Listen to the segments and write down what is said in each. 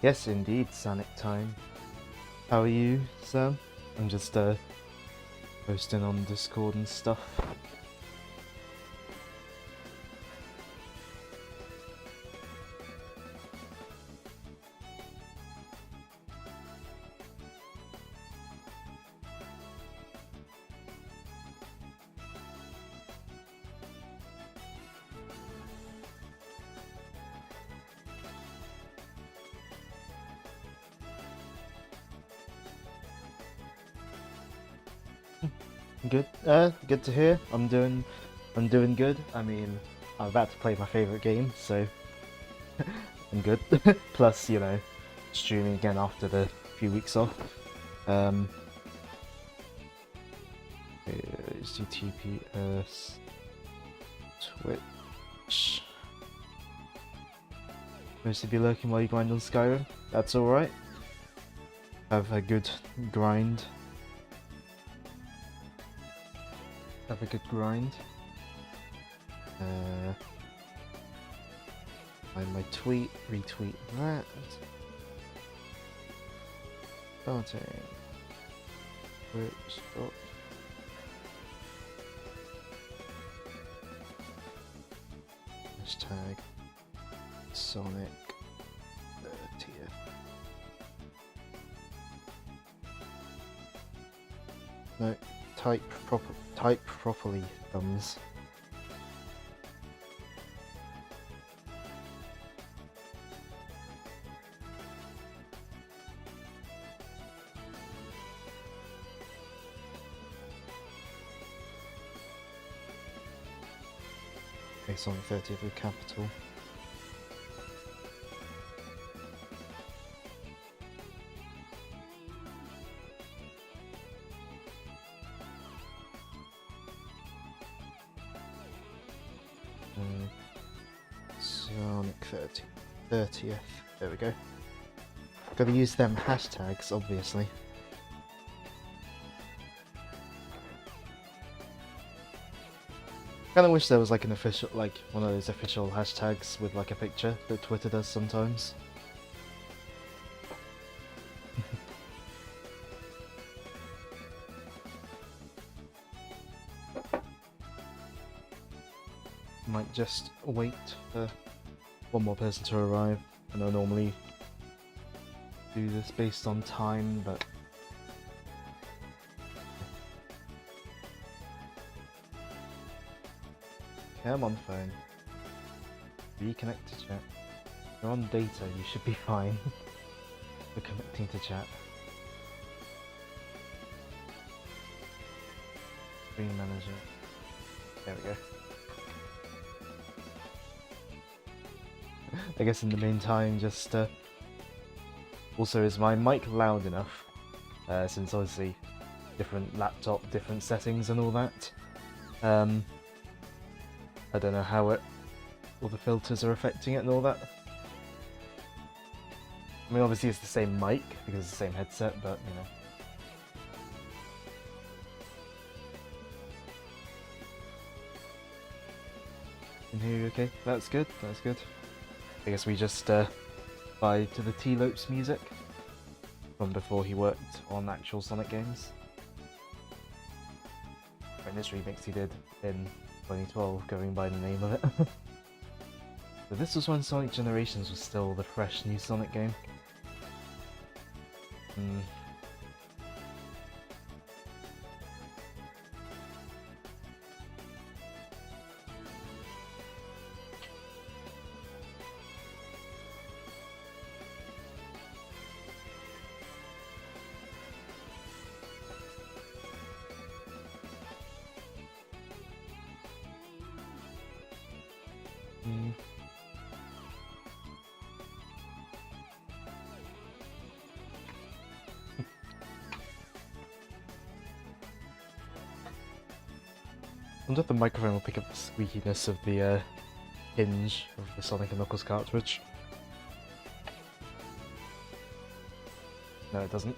Yes, indeed, Sonic time. How are you, Sam? I'm just posting on Discord and stuff. Good. Good to hear. I'm doing good. I mean, I'm about to play my favorite game, so I'm good. Plus, you know, streaming again after the few weeks off. HTTPS Twitch. Supposed to be lurking while you grind on Skyrim. That's all right. Have a good grind. Have a good grind. Find my tweet, retweet that. Starting. Stop. Hashtag Sonic 30th. No, type properly, thumbs. Okay, Sonic 30th with capital. Sonic 30th. There we go. Gotta use them hashtags, obviously. Kinda wish there was like an official, like one of those official hashtags with like a picture that Twitter does sometimes. Might just wait for one more person to arrive. I know normally do this based on time, but come on, phone. Reconnect to chat. You're on data, you should be fine. We're connecting to chat. Screen manager. There we go. I guess in the meantime, just also, is my mic loud enough? Since obviously different laptop, different settings and all that. I don't know how all the filters are affecting it and all that. I mean, obviously it's the same mic because it's the same headset, but you know. Can hear you okay? That's good, that's good. I guess we just vibe to the T-Lopes music from before he worked on actual Sonic games. In this remix he did in 2012, going by the name of it. But this was when Sonic Generations was still the fresh new Sonic game. I wonder if the microphone will pick up the squeakiness of the hinge of the Sonic & Knuckles cartridge. No, it doesn't.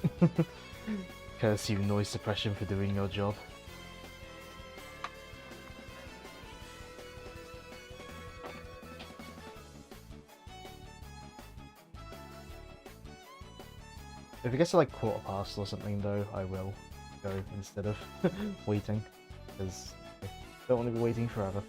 Curse you, noise suppression, for doing your job. If it gets to like quarter past or something though, I will go instead of waiting, because I don't want to be waiting forever.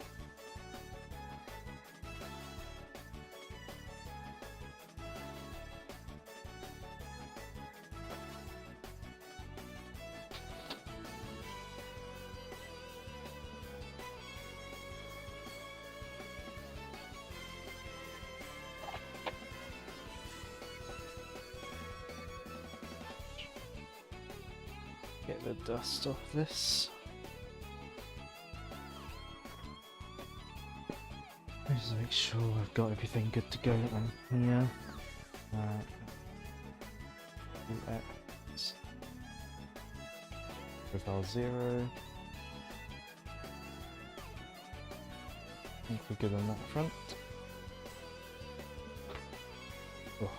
Get the dust off this. Just make sure I've got everything good to go on here. X. Profile 0. I think we're good on that front. Oh.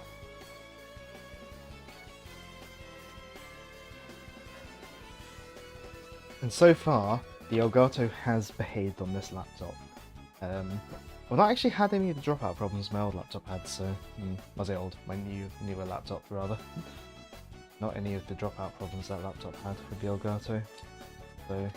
And so far, the Elgato has behaved on this laptop. I've not actually had any of the dropout problems my old laptop had, so... I say old, my newer laptop, rather. Not any of the dropout problems that laptop had with the Elgato. So,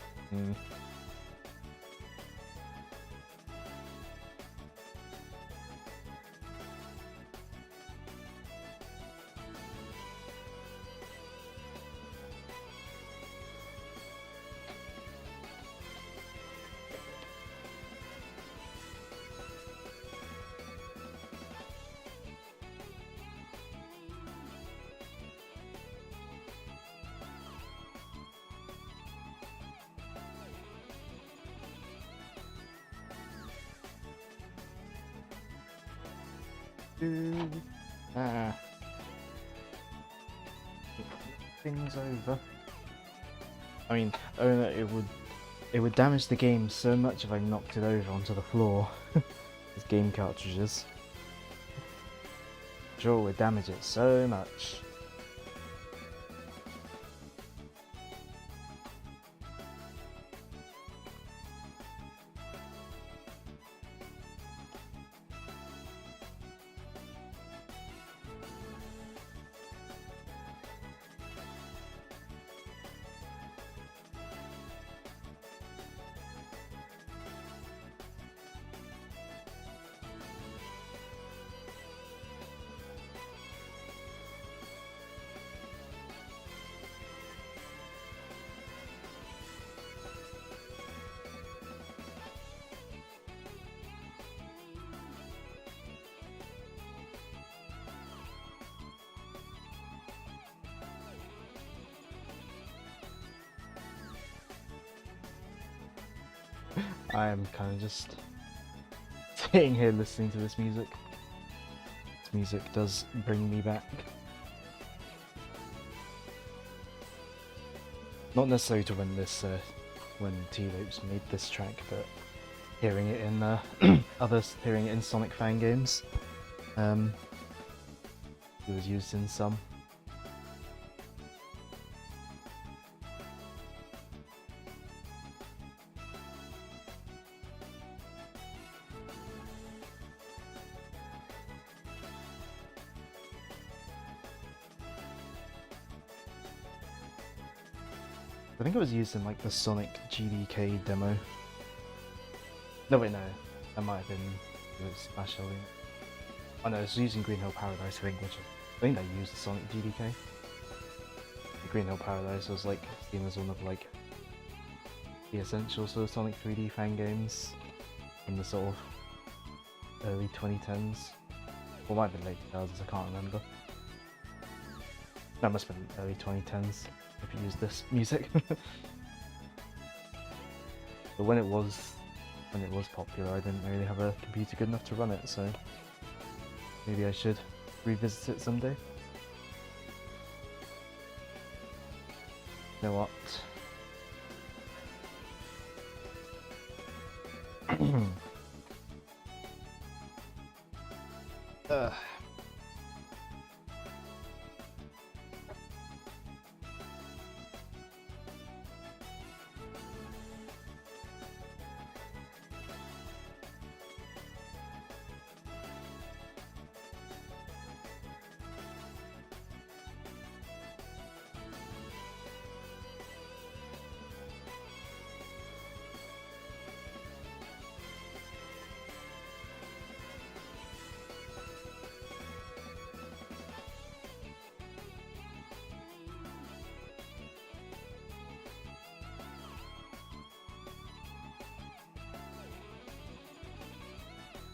things over. I mean, it would damage the game so much if I knocked it over onto the floor. These game cartridges. Sure, would damage it so much. I am kind of just sitting here listening to this music. This music does bring me back. Not necessarily to when T-Loops made this track, but hearing it in hearing it in Sonic fan games. It was used in some. I think it was used in like the Sonic GDK demo. No wait, no, that might have been Smash Hill. Oh no, it's using Green Hill Paradise, I think, I think they used the Sonic GDK. The Green Hill Paradise was like seen as one of like the essential sort of Sonic 3D fan games in the sort of early 2010s. Or might have been late 2000s, I can't remember. That must have been early 2010s. If you use this music. But when it was popular, I didn't really have a computer good enough to run it, so maybe I should revisit it someday. You know what?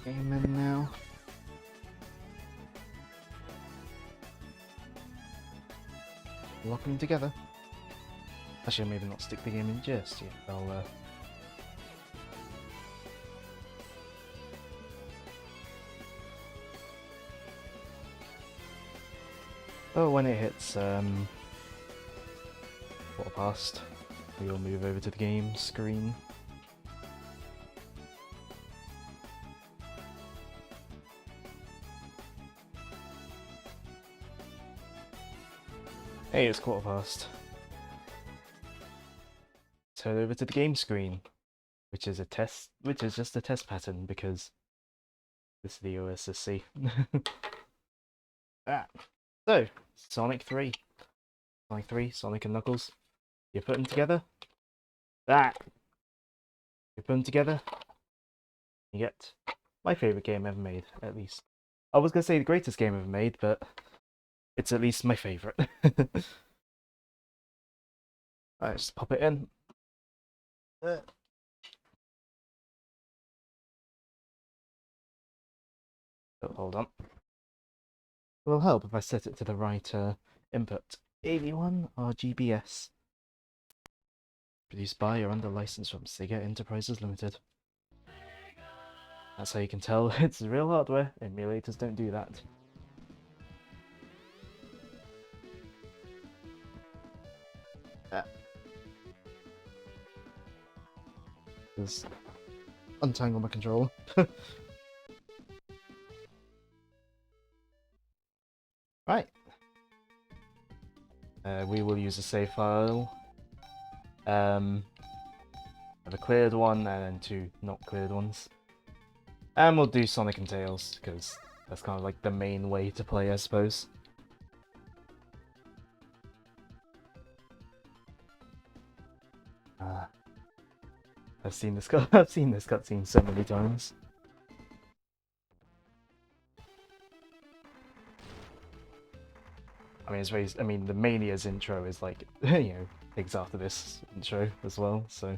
Game in now. Lock them together. Actually, maybe not stick the game in just yet. Oh, when it hits quarter past, we will move over to the game screen. Hey, it's quarter past. Let's head over to the game screen, which is just a test pattern because this is the OSSC. So, Sonic 3. Sonic 3, Sonic and Knuckles. You put them together. You put them together. You get my favourite game ever made, at least. I was going to say the greatest game ever made, but it's at least my favourite. Alright, just pop it in. Oh, hold on. It will help if I set it to the right input. 81 RGBS. Produced by or under license from Sega Enterprises Limited. That's how you can tell it's real hardware. Emulators don't do that. Just untangle my controller. Right. We will use a save file. Have a cleared one and then 2 not cleared ones. And we'll do Sonic and Tails, because that's kind of like the main way to play, I suppose. I've seen this cutscene so many times. I mean, the Mania's intro is like, things after this intro as well, so.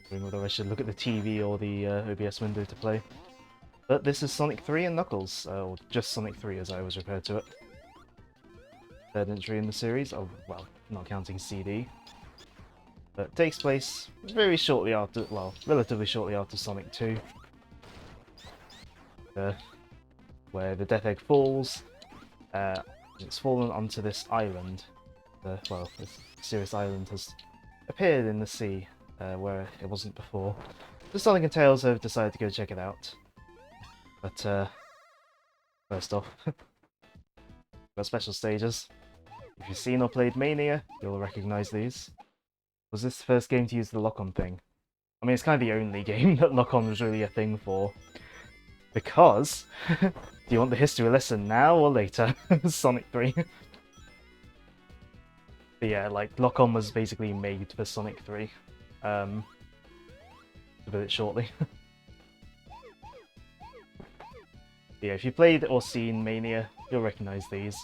Whether I should look at the TV or the OBS window to play. But this is Sonic 3 and Knuckles, or just Sonic 3 as I always refer to it. Third entry in the series, well, not counting CD. But takes place relatively shortly after Sonic 2. Where the Death Egg falls, it's fallen onto this island. This mysterious island has appeared in the sea, where it wasn't before. The Sonic and Tails have decided to go check it out. But, first off, got special stages. If you've seen or played Mania, you'll recognise these. Was this the first game to use the lock-on thing? I mean, it's kind of the only game that lock-on was really a thing for. Because, do you want the history lesson now or later? Sonic 3. But yeah, like, lock-on was basically made for Sonic 3. To put it shortly. Yeah, if you played or seen Mania, you'll recognise these.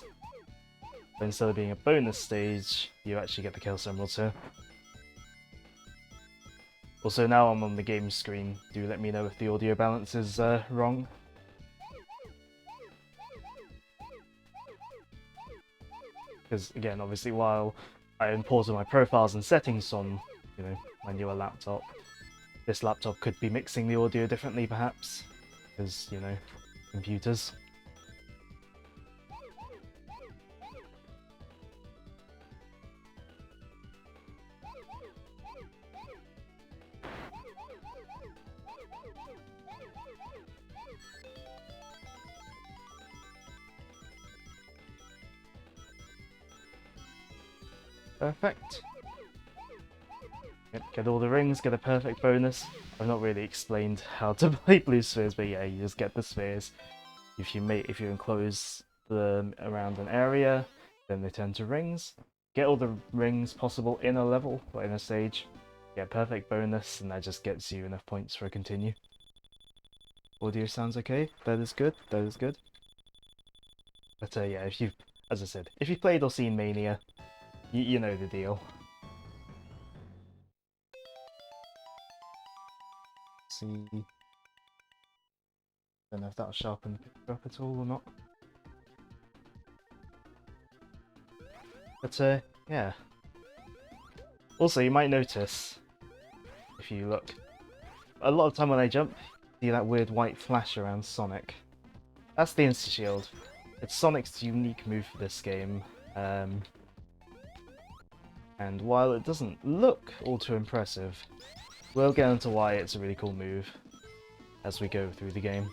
But instead of being a bonus stage, you actually get the Kill Emeralds here. Also, now I'm on the game screen. Do let me know if the audio balance is wrong. Because again, obviously, while I imported my profiles and settings on, my newer laptop, this laptop could be mixing the audio differently, perhaps, because computers. Perfect. Get all the rings, get a perfect bonus. I've not really explained how to play blue spheres, but yeah, you just get the spheres. If you enclose them around an area, then they turn to rings. Get all the rings possible in a level or in a stage. Get perfect bonus, and that just gets you enough points for a continue. Audio sounds okay. That is good. That is good. But yeah, as I said, if you've played or seen Mania, you know the deal. see. Don't know if that'll sharpen the picture up at all or not. But yeah. Also, you might notice, if you look, a lot of time when I jump, you see that weird white flash around Sonic. That's the Insta-Shield. It's Sonic's unique move for this game. And while it doesn't look all too impressive, we'll get into why it's a really cool move as we go through the game.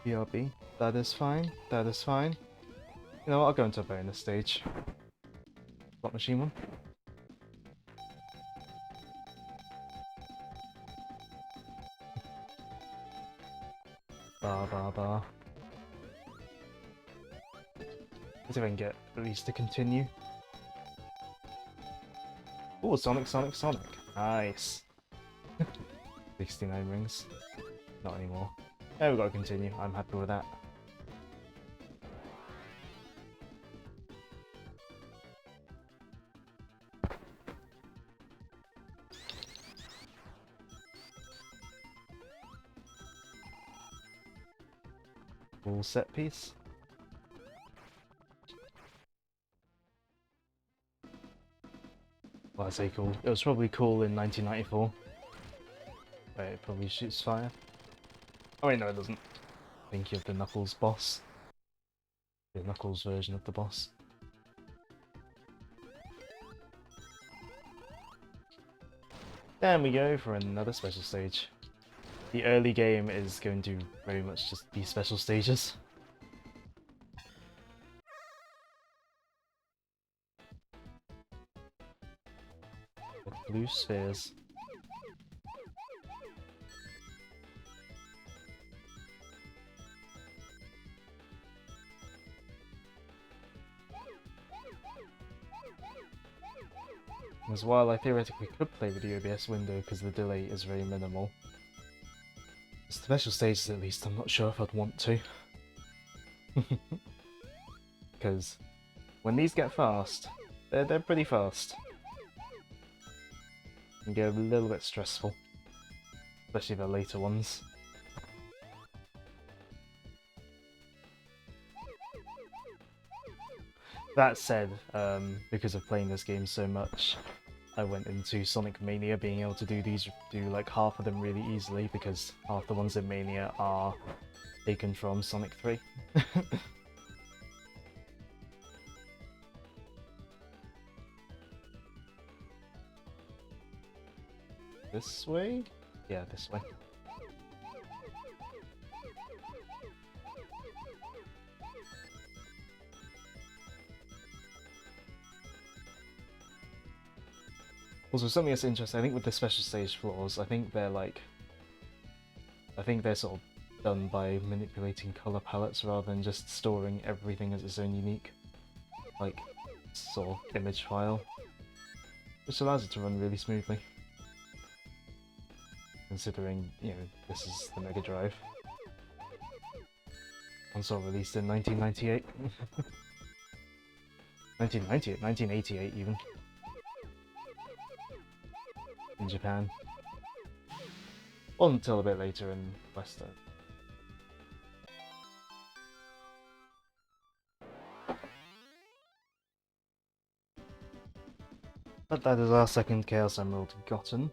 BRB, that is fine, that is fine. You know what, I'll go into a bonus stage. Slot machine one. Bar, bar, bar. Let's see if I can get at least to continue. Oh, Sonic, Sonic, Sonic. Nice. 69 rings. Not anymore. Yeah, we've got to continue. I'm happy with that. Full set piece. Well, I say cool. It was probably cool in 1994. But it probably shoots fire. Oh wait, no it doesn't. Think of the Knuckles boss. The Knuckles version of the boss. There we go for another special stage. The early game is going to very much just be special stages. With blue spheres. As while I theoretically could play with the OBS window because the delay is very minimal. The special stages at least, I'm not sure if I'd want to. Because when these get fast, they're pretty fast. And get a little bit stressful. Especially the later ones. That said, because of playing this game so much, I went into Sonic Mania being able to do like half of them really easily because half the ones in Mania are taken from Sonic 3. This way? Yeah, this way. Also, something that's interesting, I think with the special stage floors, I think they're sort of done by manipulating colour palettes rather than just storing everything as its own unique, like, sort of image file. Which allows it to run really smoothly. Considering, you know, this is the Mega Drive. Console released in 1998. 1998? 1988 even. In Japan. Or until a bit later in Western. But that is our second Chaos Emerald gotten.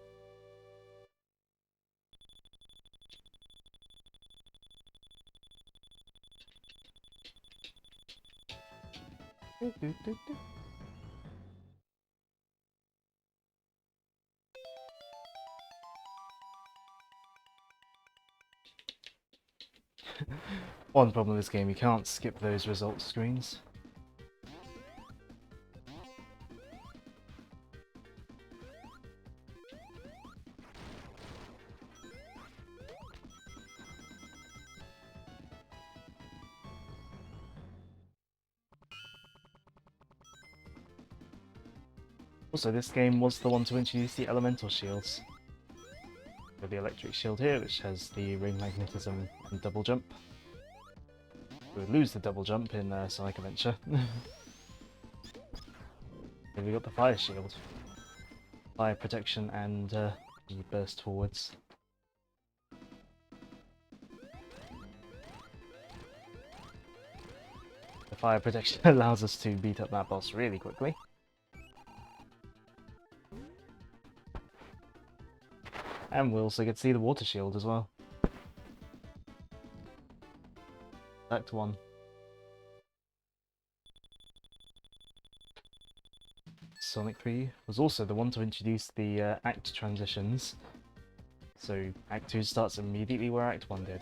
One problem with this game, you can't skip those results screens. Also, this game was the one to introduce the elemental shields. So the electric shield here, which has the ring magnetism and double jump. We would lose the double jump in Sonic Adventure. Then we got the fire shield, fire protection, and the burst forwards. The fire protection allows us to beat up that boss really quickly. And we'll also get to see the water shield as well. Act 1. Sonic 3 was also the one to introduce the act transitions. So Act 2 starts immediately where Act 1 did.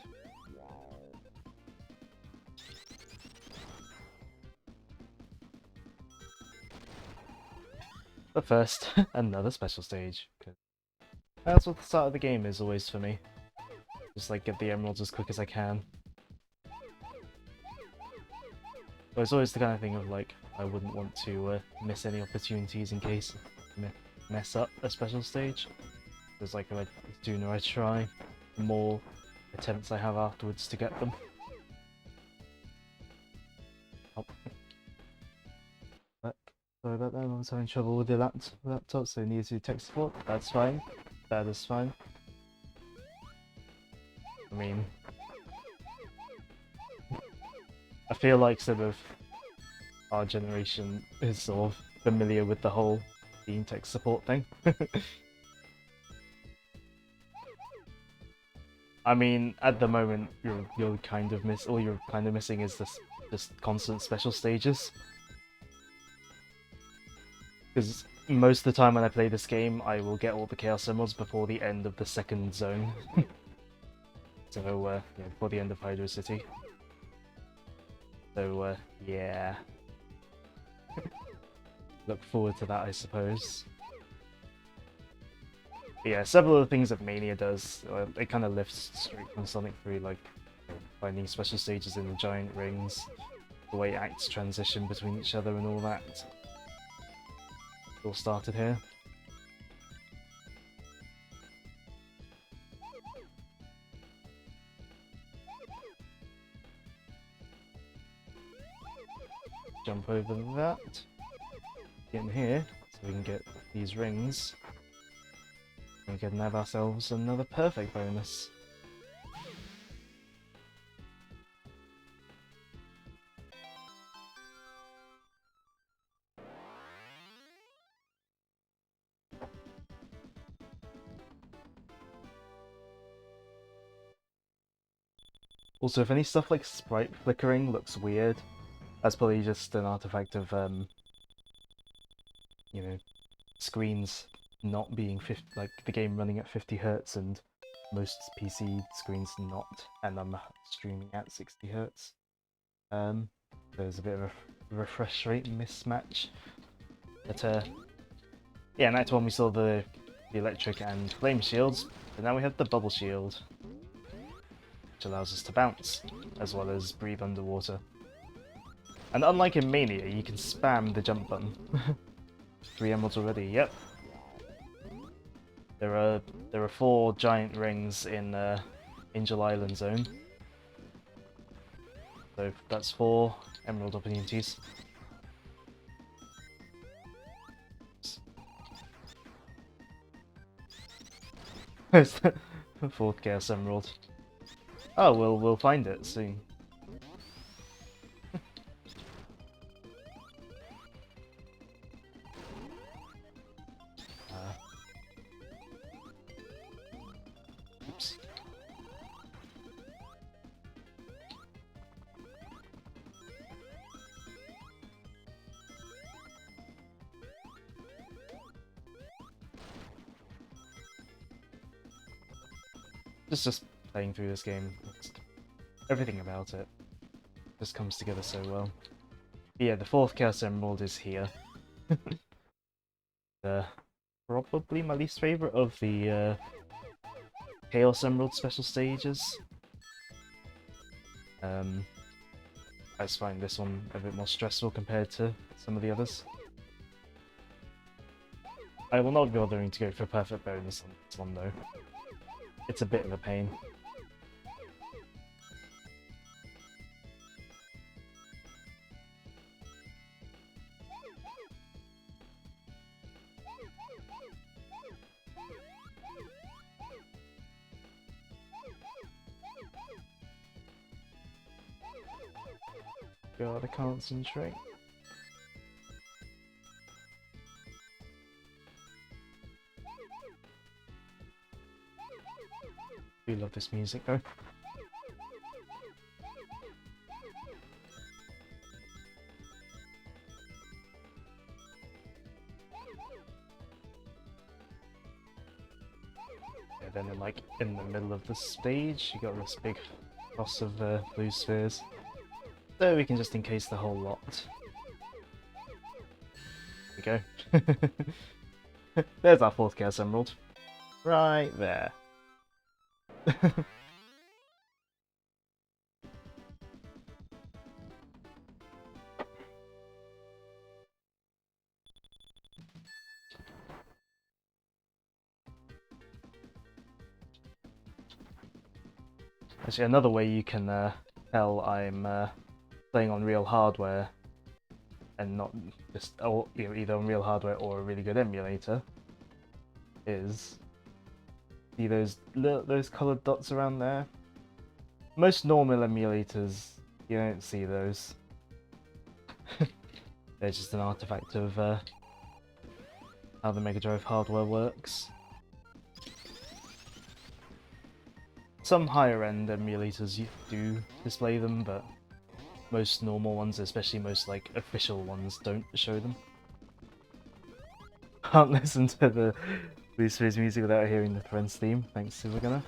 But first, another special stage. That's what the start of the game is always for me. Just like get the emeralds as quick as I can. But it's always the kind of thing of like, I wouldn't want to miss any opportunities in case I mess up a special stage. Because like, the sooner I try, the more attempts I have afterwards to get them. Oh. Sorry about that, I was having trouble with the laptop, so needed to do tech support. That's fine. That is fine. I mean, I feel like sort of our generation is sort of familiar with the whole being tech support thing. I mean, at the moment, you're kind of all you're kind of missing is this just constant special stages. Because most of the time when I play this game, I will get all the Chaos Emeralds before the end of the second zone. So, yeah, before the end of Hydro City. So, yeah. Look forward to that, I suppose. But yeah, several of the things that Mania does, it kind of lifts straight from Sonic 3, like finding special stages in the giant rings, the way acts transition between each other and all that. It all started here. Jump over that. Get in here, so we can get these rings. And we can have ourselves another perfect bonus. Also, if any stuff like sprite flickering looks weird, that's probably just an artifact of, you know, screens not being like the game running at 50 Hz and most PC screens not, and I'm streaming at 60 Hz. There's a bit of a refresh rate mismatch. But yeah, in Act 1 we saw the electric and flame shields, but now we have the bubble shield, which allows us to bounce, as well as breathe underwater. And unlike in Mania, you can spam the jump button. 3 emeralds already, yep. There are 4 giant rings in Angel Island Zone. So that's 4 emerald opportunities. Where's the 4th Chaos Emerald? Oh, we'll find it soon. Oops. Just playing through this game, everything about it just comes together so well. But yeah, the 4th Chaos Emerald is here. Probably my least favourite of the Chaos Emerald special stages. I just find this one a bit more stressful compared to some of the others. I will not be bothering to go for a perfect bonus on this one though. It's a bit of a pain. Gotta concentrate. I do love this music though. And then in the middle of the stage, you got this big toss of blue spheres. So we can just encase the whole lot. There we go. There's our 4th Chaos Emerald. Right there. Actually, another way you can tell I'm playing on real hardware and not just either on real hardware or a really good emulator is see those coloured dots around there. Most normal emulators, you don't see those. They're just an artifact of how the Mega Drive hardware works. Some higher end emulators do display them, but most normal ones, especially most like official ones, don't show them. Can't listen to the Blue Spheres music without hearing the Friends theme. Thanks, Silvergunner.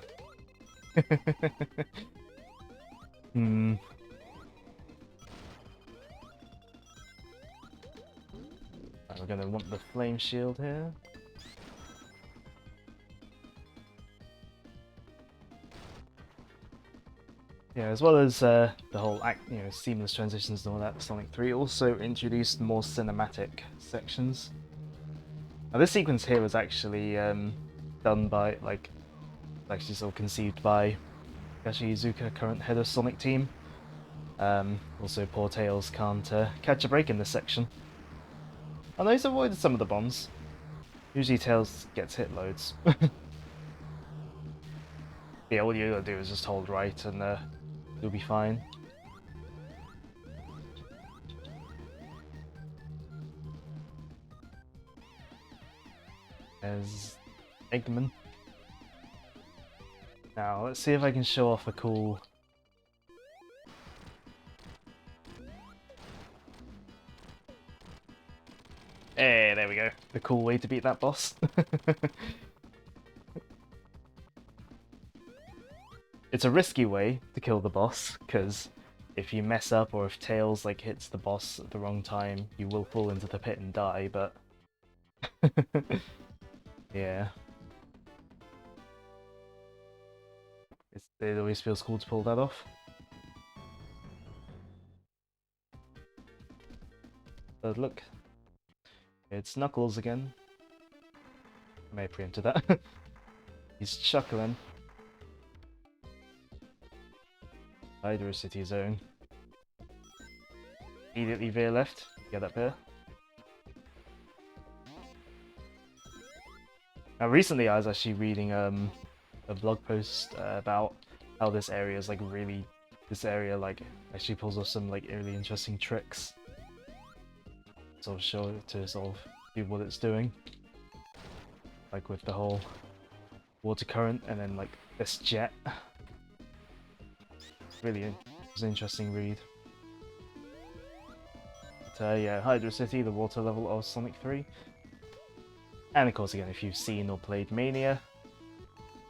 Hmm. Right, we're gonna want the flame shield here. Yeah, as well as the whole seamless transitions and all that, Sonic 3 also introduced more cinematic sections. Now this sequence here was actually done by, actually sort of conceived by Takashi Iizuka, current head of Sonic Team. Also, poor Tails can't catch a break in this section. Oh no, he's avoided some of the bombs. Usually Tails gets hit loads. Yeah, all you gotta do is just hold right and you'll be fine. There's Eggman. Now, let's see if I can show off a cool... Hey, there we go. The cool way to beat that boss. It's a risky way to kill the boss, because if you mess up or if Tails hits the boss at the wrong time, you will fall into the pit and die, but... yeah. It always feels cool to pull that off. But look, it's Knuckles again. I may have preempted that. He's chuckling. Hydro City Zone. Immediately veer left. Get up here. Now, recently I was actually reading a blog post about how this area is actually pulls off some really interesting tricks. Sort of show it to sort of do what it's doing. Like with the whole water current and then this jet. Really, it was an interesting read. But yeah, Hydro City, the water level of Sonic 3. And of course, again, if you've seen or played Mania,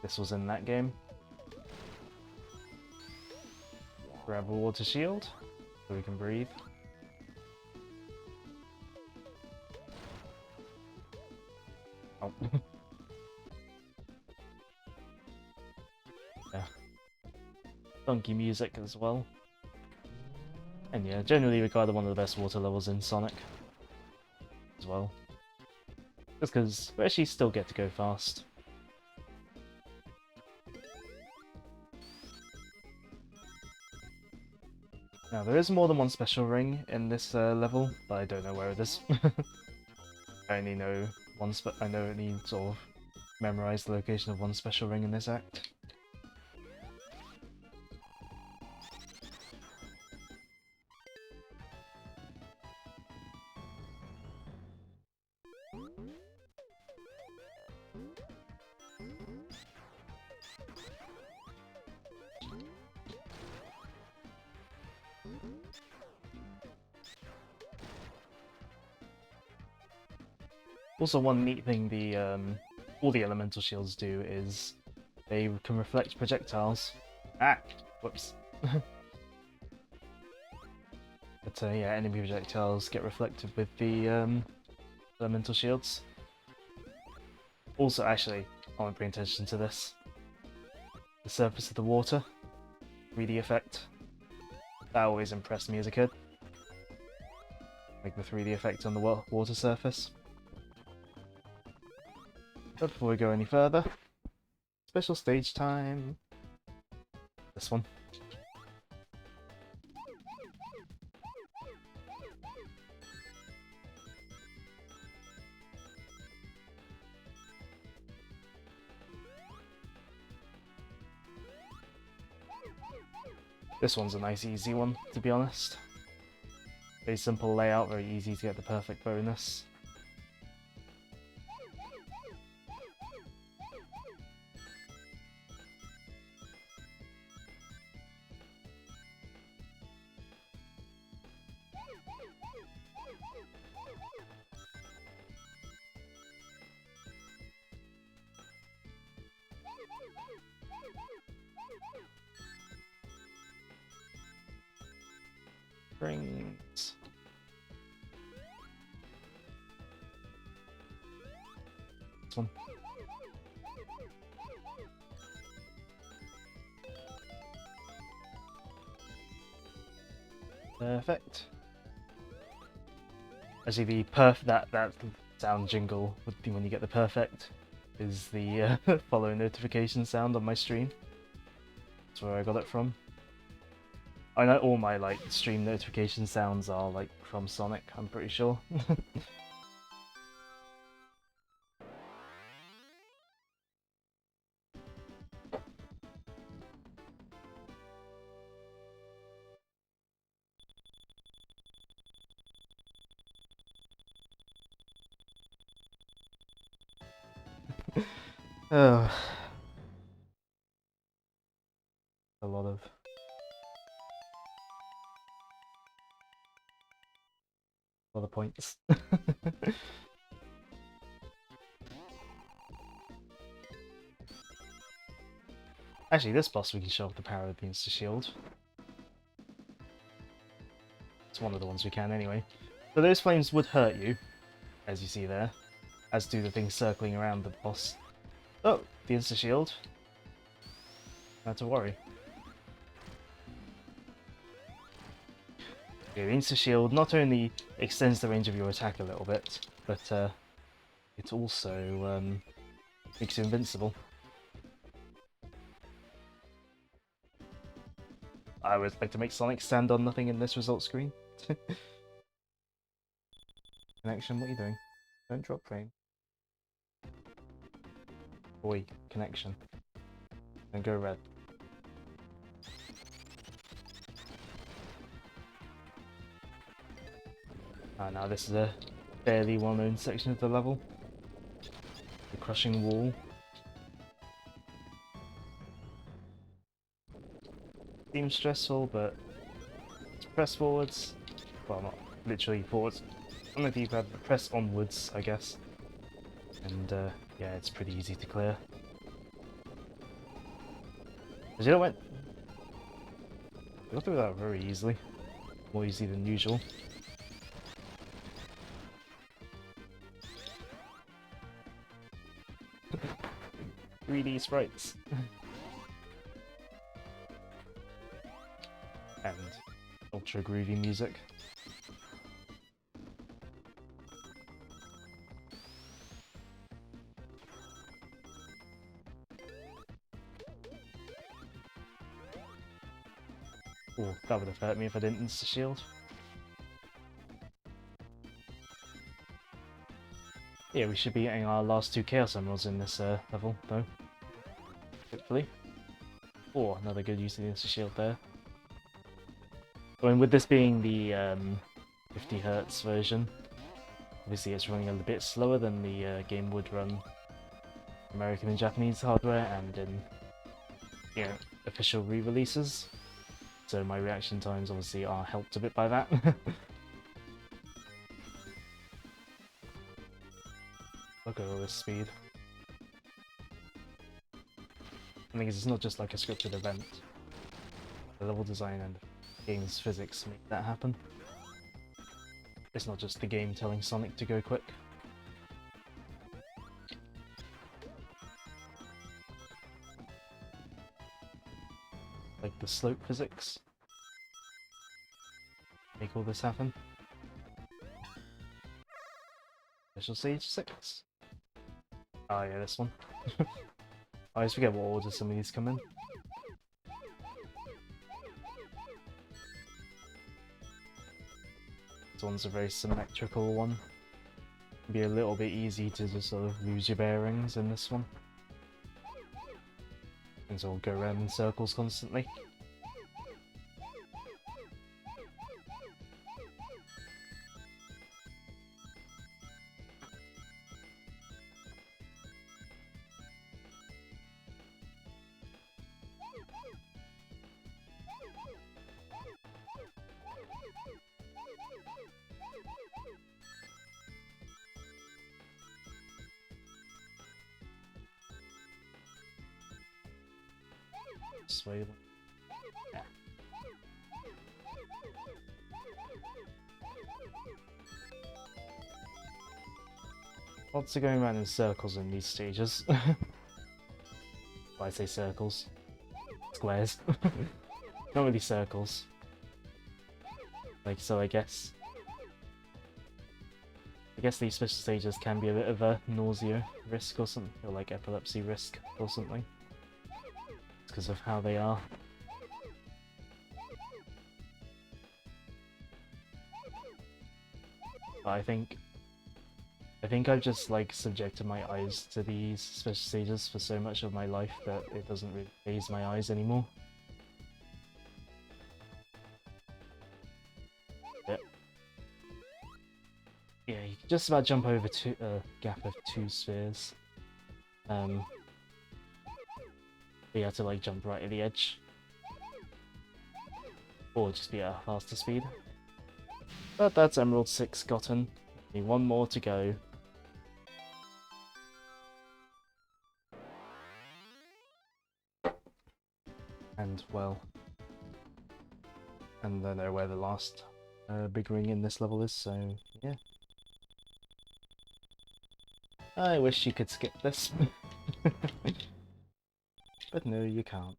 this was in that game. Grab a water shield, so we can breathe. Oh. Yeah. Funky music as well. And yeah, generally regarded one of the best water levels in Sonic as well. Just because we actually still get to go fast. Now there is more than one special ring in this level, but I don't know where it is. I only know I only sort of memorize the location of one special ring in this act. Also, one neat thing all the elemental shields do is they can reflect projectiles. Ah, whoops. But yeah, enemy projectiles get reflected with the elemental shields. Also, actually, I want to bring attention to this. The surface of the water, 3D effect. That always impressed me as a kid. Like the 3D effect on the water surface. But before we go any further, special stage time. This one. This one's a nice easy one, to be honest. Very simple layout, very easy to get the perfect bonus. Rings. This one. Perfect. Actually, the that sound jingle when you get the perfect is the follow notification sound on my stream. That's where I got it from. I know all my like stream notification sounds are like from Sonic, I'm pretty sure. Oh. A lot of points. Actually, this boss we can show off the power of the Insta Shield. It's one of the ones we can anyway. So those flames would hurt you, as you see there, as do the things circling around the boss. Oh, the Insta Shield. Not to worry. Okay, the Insta Shield not only extends the range of your attack a little bit, but it also makes you invincible. I would like to make Sonic stand on nothing in this result screen. Connection, what are you doing? Don't drop frame. Boy, connection. Then go red. Now this is a fairly well-known section of the level. The crushing wall. Seems stressful, but press forwards. Well, not literally forwards. On the D-pad, but press onwards, I guess. And yeah, it's pretty easy to clear. Because you know what? I got through that very easily. More easy than usual. .3D sprites. And ultra groovy music. Oh, that would have hurt me if I didn't insta-shield. Yeah, we should be getting our last 2 Chaos Emeralds in this level, though. Hopefully. Oh, another good use of the insta-shield there. I mean, with this being the 50Hz version, obviously it's running a little bit slower than the game would run American and Japanese hardware and in, you know, official re-releases. So my reaction times obviously are helped a bit by that. Look at all this speed. I think it's not just like a scripted event. The level design and game's physics make that happen. It's not just the game telling Sonic to go quick. Like the slope physics make all this happen. Special Stage 6. Oh yeah, this one. I always forget what order some of these come in. This one's a very symmetrical one. It'd be a little bit easy to just sort of lose your bearings in this one. And so go around in circles constantly. Sway. Yeah. Lots of going around in circles in these stages. Why I say circles? Squares. Not really circles. Like, so I guess these special stages can be a bit of a nausea risk or something, or like epilepsy risk or something. It's because of how they are. But I think I've just like subjected my eyes to these special stages for so much of my life that it doesn't really faze my eyes anymore. Yep. Yeah, you can just about jump over a gap of 2 spheres. But you have to like jump right at the edge. Or just be at a faster speed. But that's Emerald 6 gotten. Only one more to go. And well, and I know where the last big ring in this level is, so yeah. I wish you could skip this. But no, you can't.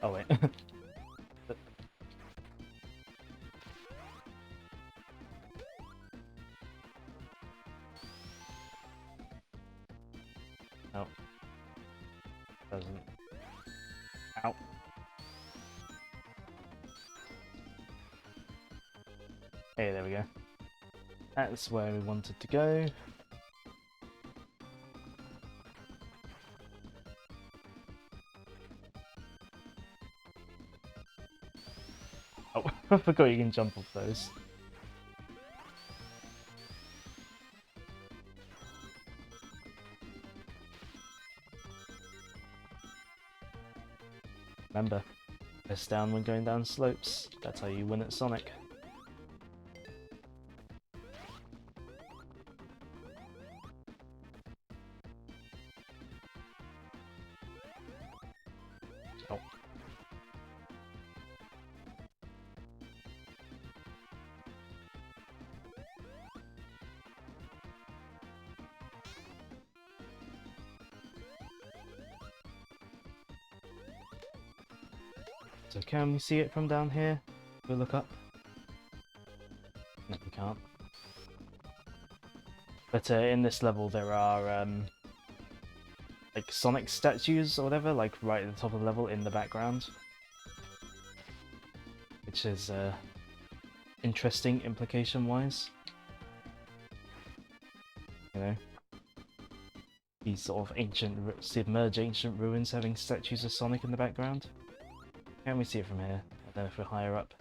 Oh wait. No. Doesn't. Ow. Hey, there we go. That's where we wanted to go. Oh, I forgot you can jump off those. Remember, press down when going down slopes. That's how you win at Sonic. Oh. So can we see it from down here? We'll look up. No, we can't. But in this level there are like Sonic statues or whatever, like right at the top of the level in the background. Which is interesting implication-wise. You know? These sort of submerged ancient ruins having statues of Sonic in the background. Can we see it from here? I don't know if we're higher up.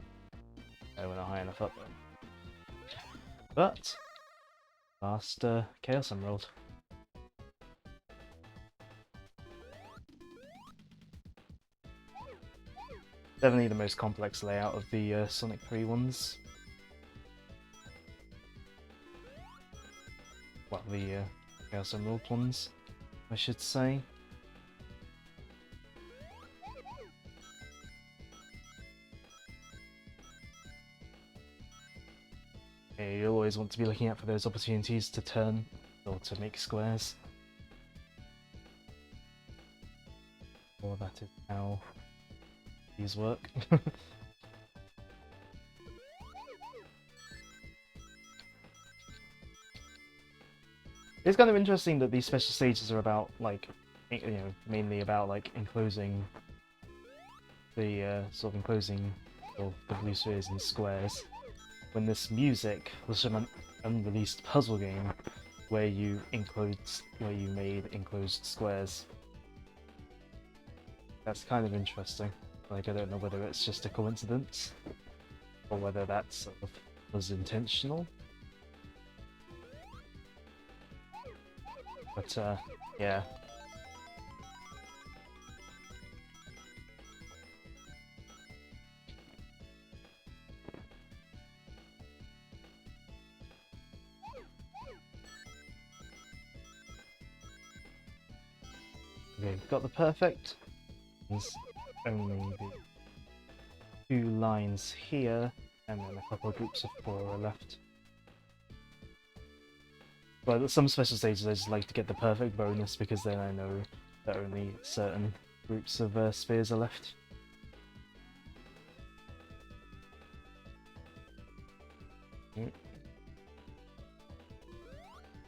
No, we're not high enough up. But last Chaos Emerald. Definitely the most complex layout of the Sonic 3 ones. Well, the Chaos Emerald ones, I should say. Yeah, you always want to be looking out for those opportunities to turn or to make squares. Or that is how these work. It's kind of interesting that these special stages are about, like, mainly about, like, enclosing the, sort of enclosing the blue spheres in squares, when this music was from an unreleased puzzle game where you made enclosed squares. That's kind of interesting. Like, I don't know whether it's just a coincidence, or whether that sort of was intentional. But, yeah. Okay, got the perfect. There's only the 2 lines here, and then a couple of groups of 4 are left. But some special stages I just like to get the perfect bonus, because then I know that only certain groups of spheres are left.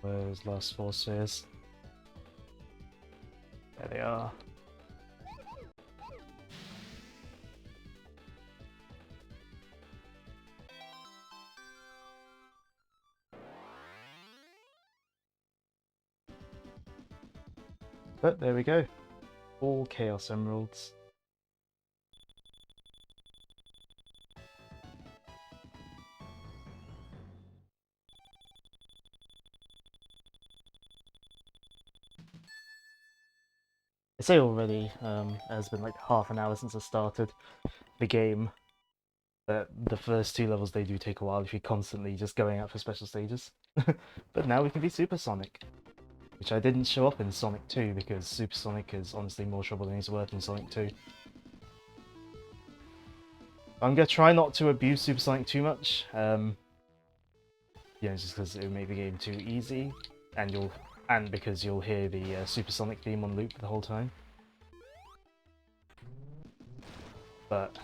Where's last 4 spheres? There they are. But there we go. All Chaos Emeralds. I say already, it has been like half an hour since I started the game, that the first 2 levels, they do take a while if you're constantly just going out for special stages. But now we can be Supersonic, which I didn't show up in Sonic 2 because Supersonic is honestly more trouble than he's worth in Sonic 2. I'm gonna try not to abuse Supersonic too much, just because it would make the game too easy, and because you'll hear the Supersonic theme on loop the whole time. But,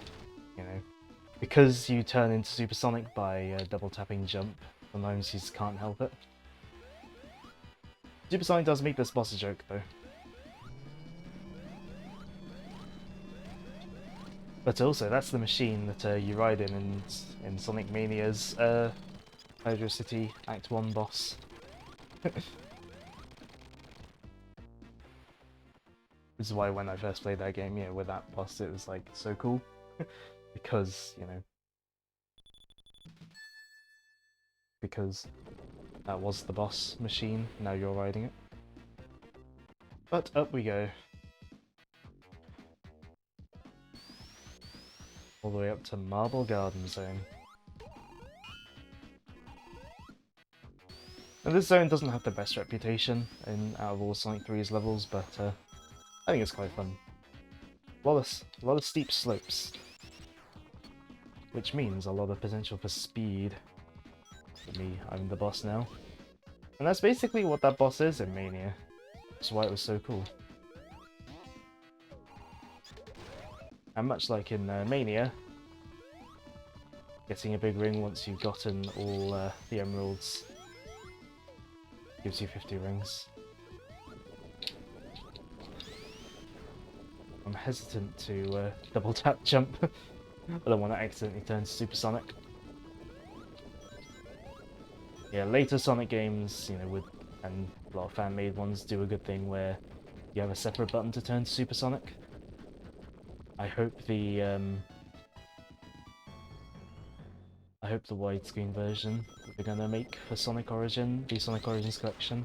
because you turn into Supersonic by double tapping jump, sometimes you just can't help it. Supersonic does make this boss a joke, though. But also, that's the machine that you ride in Sonic Mania's Hydro City Act 1 boss. This is why when I first played that game, with that boss, it was like so cool. because that was the boss machine, now you're riding it. But up we go. All the way up to Marble Garden Zone. And this zone doesn't have the best reputation out of all Sonic 3's levels, but I think it's quite fun. A lot of steep slopes, which means a lot of potential for speed. For me, I'm the boss now. And that's basically what that boss is in Mania. That's why it was so cool. And much like in Mania, getting a big ring once you've gotten all the emeralds gives you 50 rings. I'm hesitant to double tap jump. I don't want to accidentally turn Supersonic. Yeah, later Sonic games, and a lot of fan-made ones do a good thing where you have a separate button to turn to Supersonic. I hope the widescreen version that they're gonna make for Sonic Origin, the Sonic Origins collection,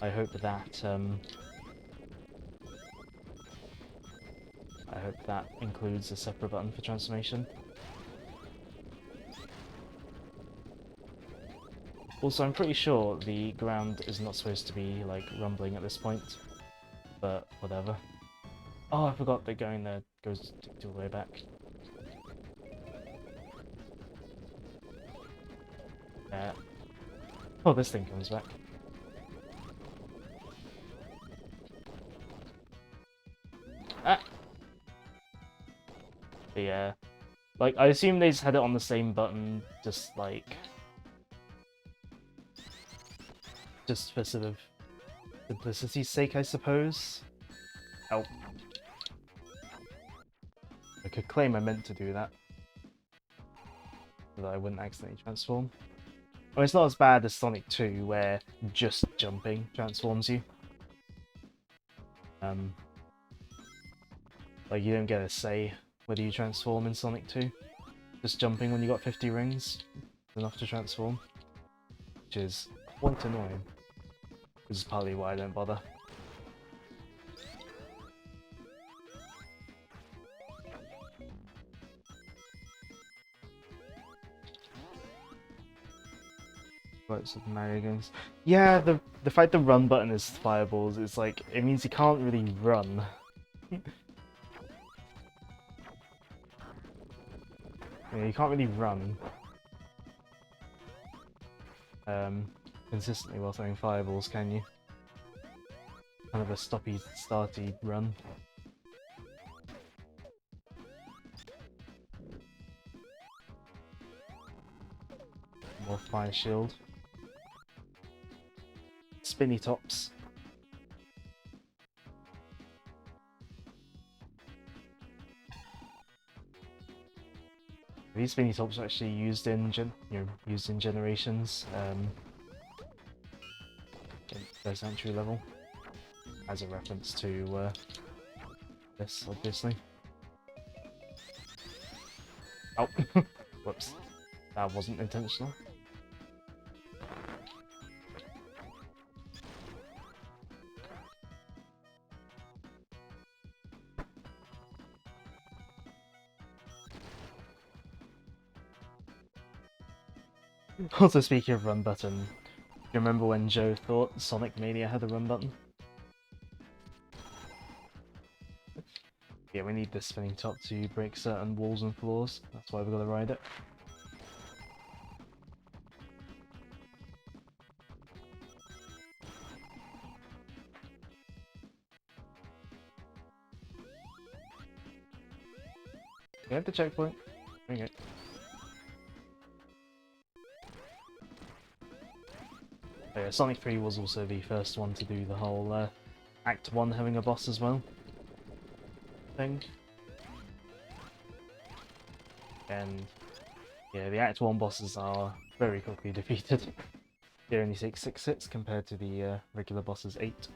I hope that I hope that includes a separate button for transformation. Also, I'm pretty sure the ground is not supposed to be, like, rumbling at this point, but whatever. Oh, I forgot that going there goes all the way back. Oh, this thing comes back. Ah! But yeah, like, I assume they just had it on the same button, just, like... just for sort of simplicity's sake, I suppose. Oh. I could claim I meant to do that, so that I wouldn't accidentally transform. Well, it's not as bad as Sonic 2, where just jumping transforms you. Like, you don't get a say whether you transform in Sonic 2. Just jumping when you got 50 rings is enough to transform, which is quite annoying. Which is partly why I don't bother. Lots of Mario games. Yeah, the fact the run button is fireballs is like, it means you can't really run. Yeah, you can't really run consistently while throwing fireballs, can you? Kind of a stoppy, starty run. More fire shield. Spinny tops. These spinny tops are actually used in Generations, in first entry level, as a reference to this, obviously. Oh, whoops, that wasn't intentional. Also, speaking of run button, do you remember when Joe thought Sonic Mania had a run button? Yeah, we need this spinning top to break certain walls and floors, that's why we've got to ride it. We have the checkpoint. Okay. Oh yeah, Sonic 3 was also the first one to do the whole Act 1 having a boss as well thing. And yeah, the Act 1 bosses are very quickly defeated. They only take 6 hits compared to the regular bosses 8.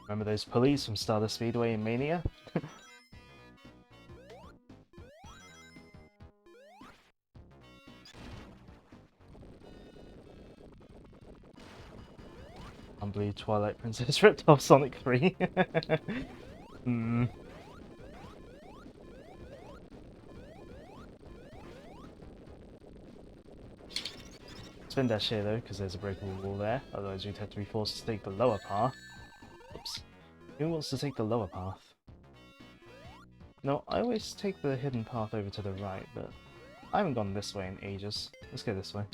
Remember those pulleys from Stardust Speedway in Mania? Can't believe Twilight Princess ripped off Sonic 3. Hmm. Spin dash here though, because there's a breakable wall there, otherwise we'd have to be forced to take the lower path. Oops. Who wants to take the lower path? No, I always take the hidden path over to the right, but I haven't gone this way in ages. Let's go this way.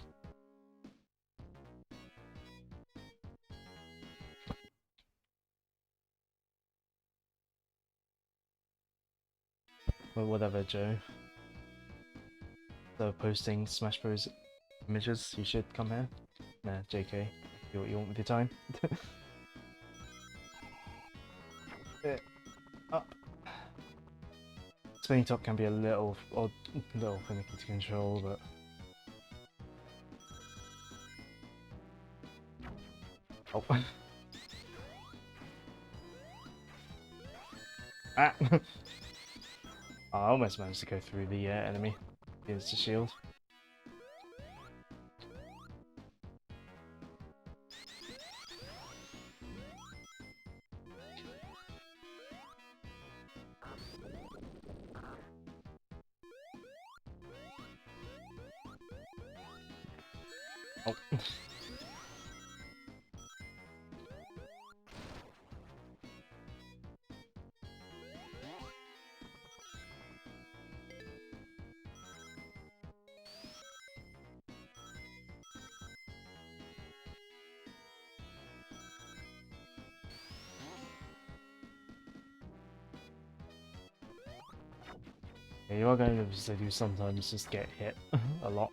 Well, whatever, Joe. So posting Smash Bros. Images, you should come here. Nah, JK. Do what you want with your time. Up. Spinning top can be a little finicky to control, but oh. Ah! I almost managed to go through the enemy. Here's the shield. Oh. Yeah, you are going to do sometimes just get hit a lot.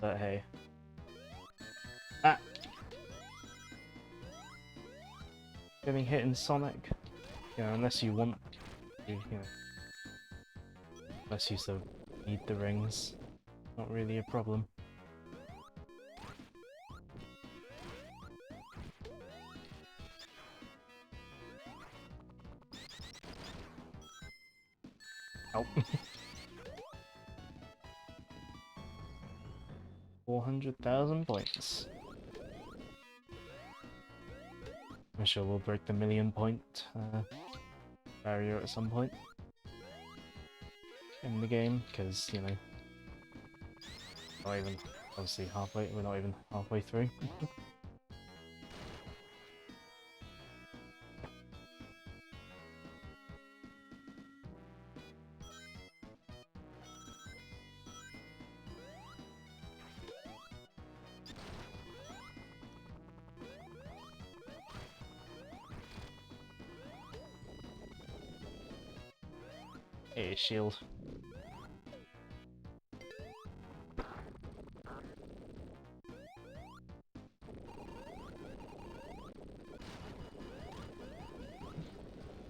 But hey. Ah! Getting hit in Sonic? You know, unless you want to, you know. Unless you sort of need the rings. Not really a problem. Oh. 400,000 points. I'm sure we'll break the 1,000,000 point barrier at some point in the game, because, you know, not even, obviously halfway, we're not even halfway through. Hey, shield.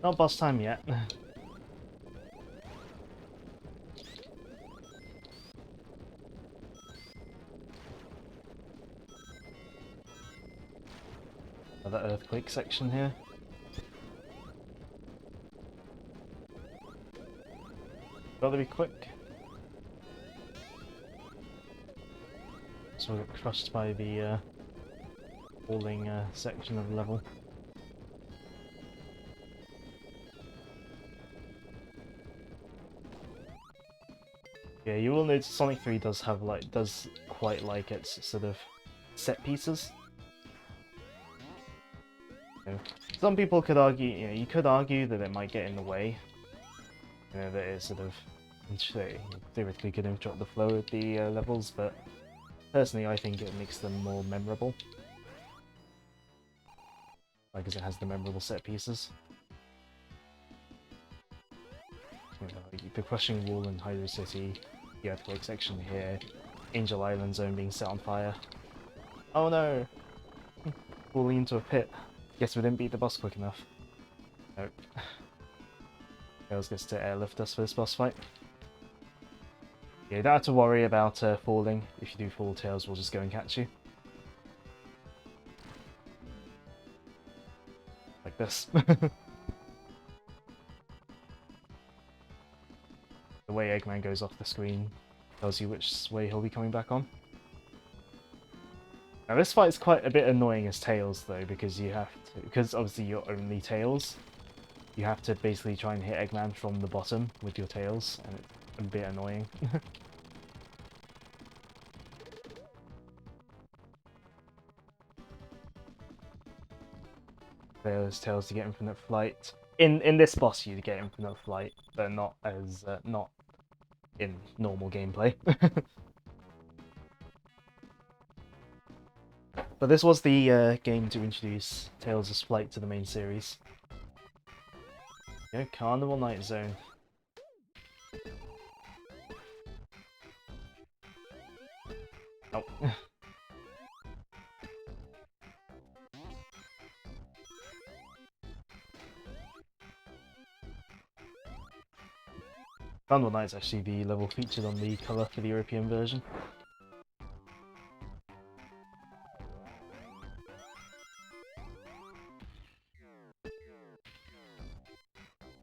Not boss time yet. Another earthquake section here. Gotta be quick. So we'll get crushed by the falling section of the level. Yeah, you will notice Sonic 3 does have does quite like its sort of set pieces. You know, some people could argue, you know, you could argue that it might get in the way. You know, that it sort of theoretically could interrupt the flow of the levels, but personally I think it makes them more memorable. Like, because it has the memorable set pieces. You know, like the Crushing Wall in Hydro City, the Earthquake section here, Angel Island Zone being set on fire. Oh no! Falling into a pit. Guess we didn't beat the boss quick enough. Nope. Tails gets to airlift us for this boss fight. Yeah, you don't have to worry about falling. If you do fall, Tails will just go and catch you. Like this. The way Eggman goes off the screen tells you which way he'll be coming back on. Now this fight is quite a bit annoying as Tails though, because you have to, because obviously you're only Tails, you have to basically try and hit Eggman from the bottom with your tails, and it's a bit annoying. There's Tails to get Infinite Flight. In this boss you get Infinite Flight, but not as not in normal gameplay. But this was the game to introduce Tails' flight to the main series. Yeah, Carnival Night Zone. Oh. Carnival Night's actually the level featured on the cover for the European version.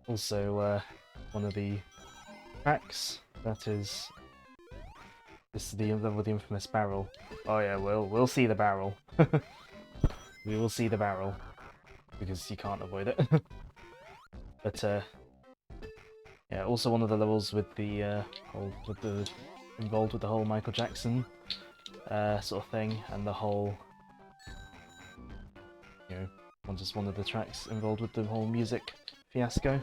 Also, one of the tracks that is this is the level of the infamous barrel. Oh yeah, we'll see the barrel. We will see the barrel because you can't avoid it. But yeah, also one of the levels with the involved with the whole Michael Jackson sort of thing, and the whole, you know, just one of the tracks involved with the whole music fiasco.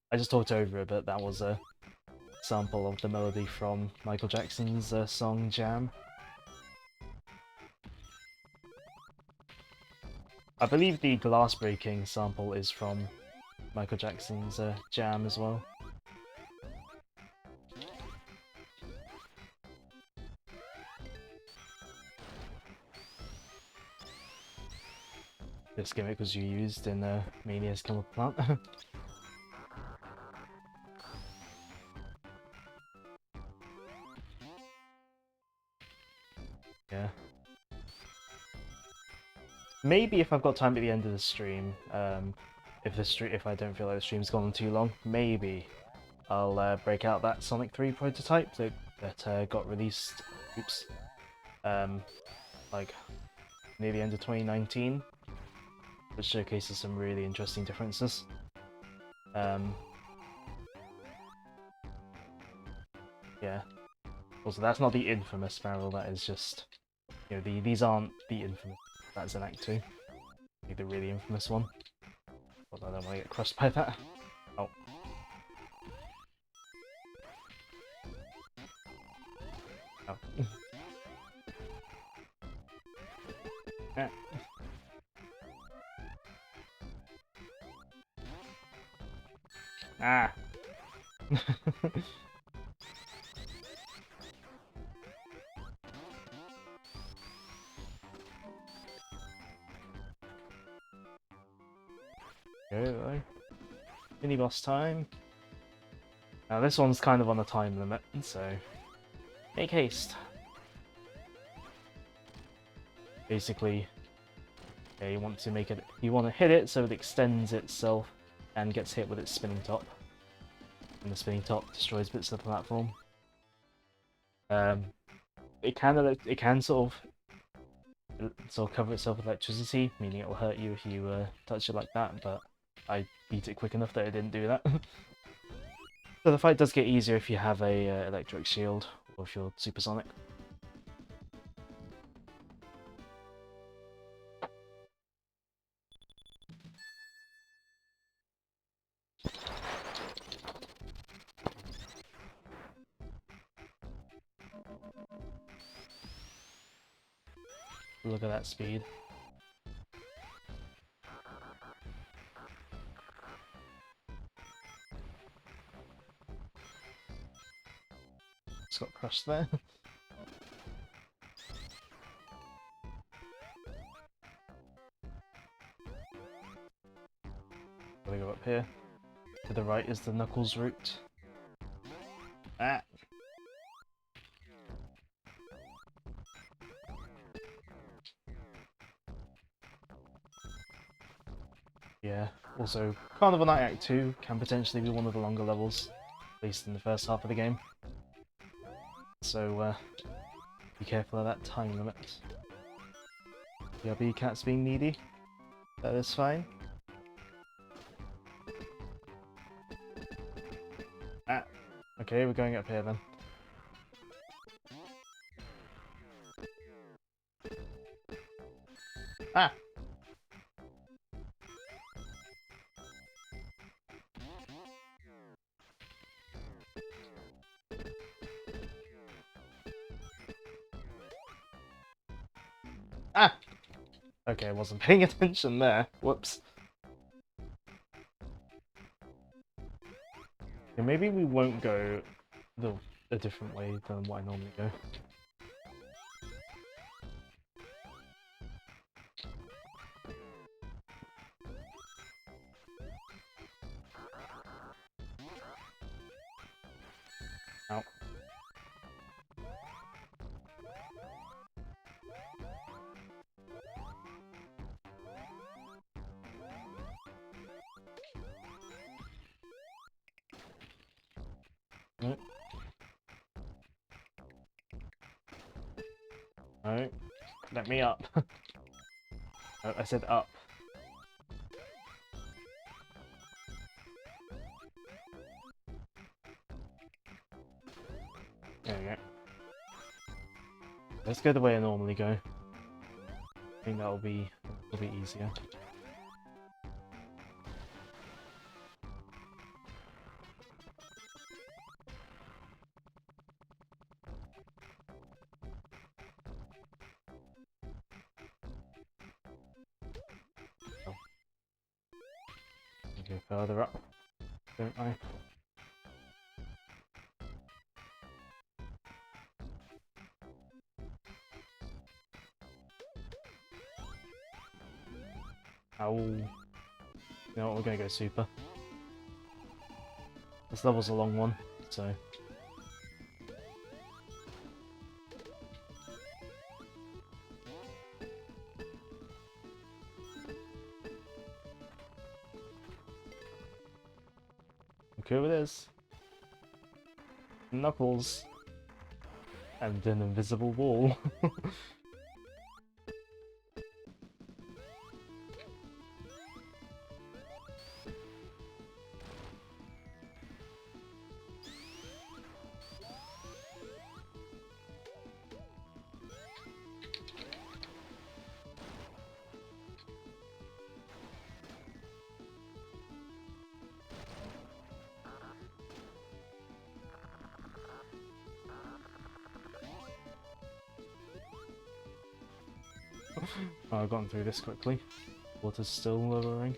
I just talked over it, but that was a sample of the melody from Michael Jackson's song Jam. I believe the glass breaking sample is from Michael Jackson's Jam as well. This gimmick was used in Mania's Chemical Plant. Yeah. Maybe if I've got time at the end of the stream, if I don't feel like the stream's gone on too long, maybe I'll break out that Sonic 3 prototype that got released. Oops. Like near the end of 2019, which showcases some really interesting differences. Yeah. Also, that's not the infamous barrel. That is just, you know, these aren't the infamous. That's an Act 2. The really infamous one. Although I don't want to get crushed by that. Oh. Oh. Yeah. Ah! Go. Mini boss time. Now this one's kind of on a time limit, so make haste. Basically, yeah, you want to make it. You want to hit it so it extends itself and gets hit with its spinning top, and the spinning top destroys bits of the platform. It can sort of cover itself with electricity, meaning it will hurt you if you touch it like that. But I beat it quick enough that it didn't do that. So the fight does get easier if you have a electric shield or if you're supersonic. Look at that speed. Just got crushed there. Gotta go up here. To the right is the Knuckles route. Ah! Yeah, also, Carnival Night Act 2 can potentially be one of the longer levels, at least in the first half of the game. So, be careful of that time limit. BRB Cat's being needy. That is fine. Ah! Okay, we're going up here then. Ah! Ah! Okay, I wasn't paying attention there. Whoops. Okay, maybe we won't go a different way than what I normally go. Ow. No. No. Let me up. Oh, I said up. There we go. Let's go the way I normally go. I think that'll be easier. Oh. Go further up, don't I? Ow. You know what, we're gonna go super. This level's a long one, so... Okay with this. Knuckles. And an invisible wall. Oh, I've gotten through this quickly. Water's still lowering.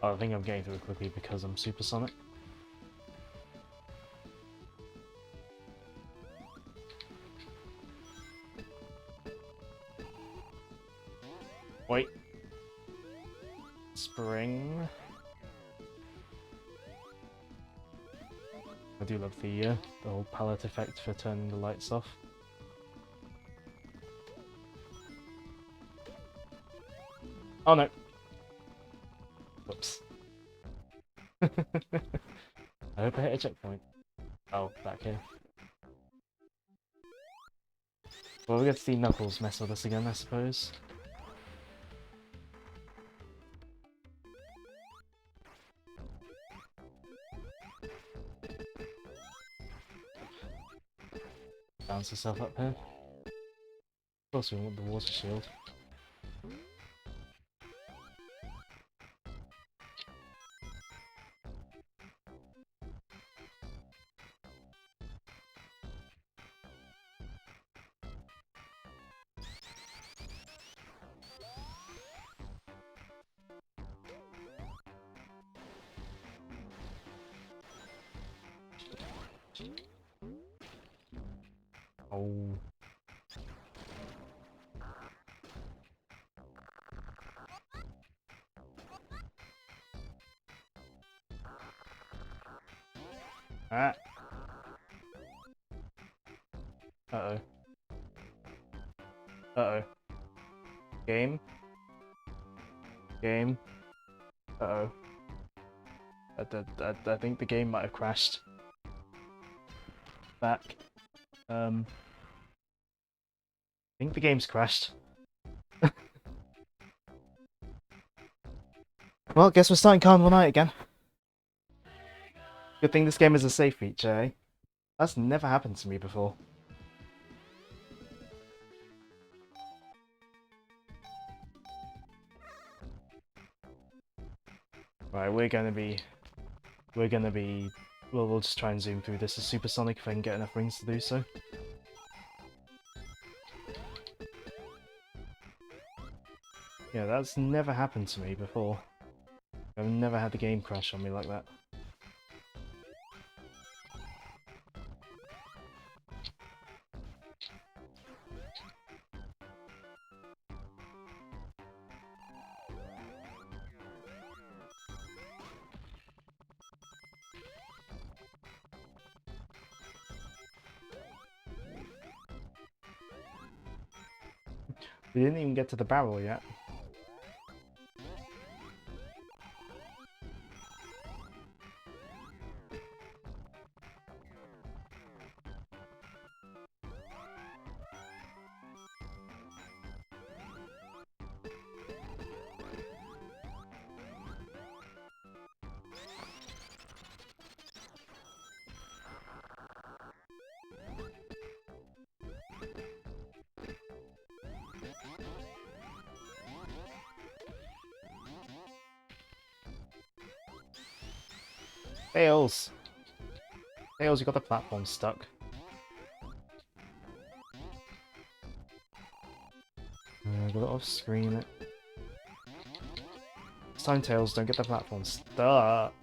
Oh, I think I'm getting through it quickly because I'm supersonic. Wait. Spring. I do love the whole palette effect for turning the lights off. Oh no! Whoops. I hope I hit a checkpoint. Oh, back here. Well, we get to see Knuckles mess with us again, I suppose. Bounce herself up here. Of course we want the water shield. Oh. Ah. Uh-oh. Uh-oh. Game? Game? Uh-oh. I think the game might have crashed. Back. I think the game's crashed. Well, guess we're starting Carnival Night again. Good thing this game is a save feature, eh? That's never happened to me before. Right, we'll just try and zoom through this as supersonic if I can get enough rings to do so. Yeah, that's never happened to me before. I've never had the game crash on me like that. We didn't even get to the barrel yet. Tails! Tails, you got the platform stuck. Got it off screen. This time, Tails, don't get the platform stuck.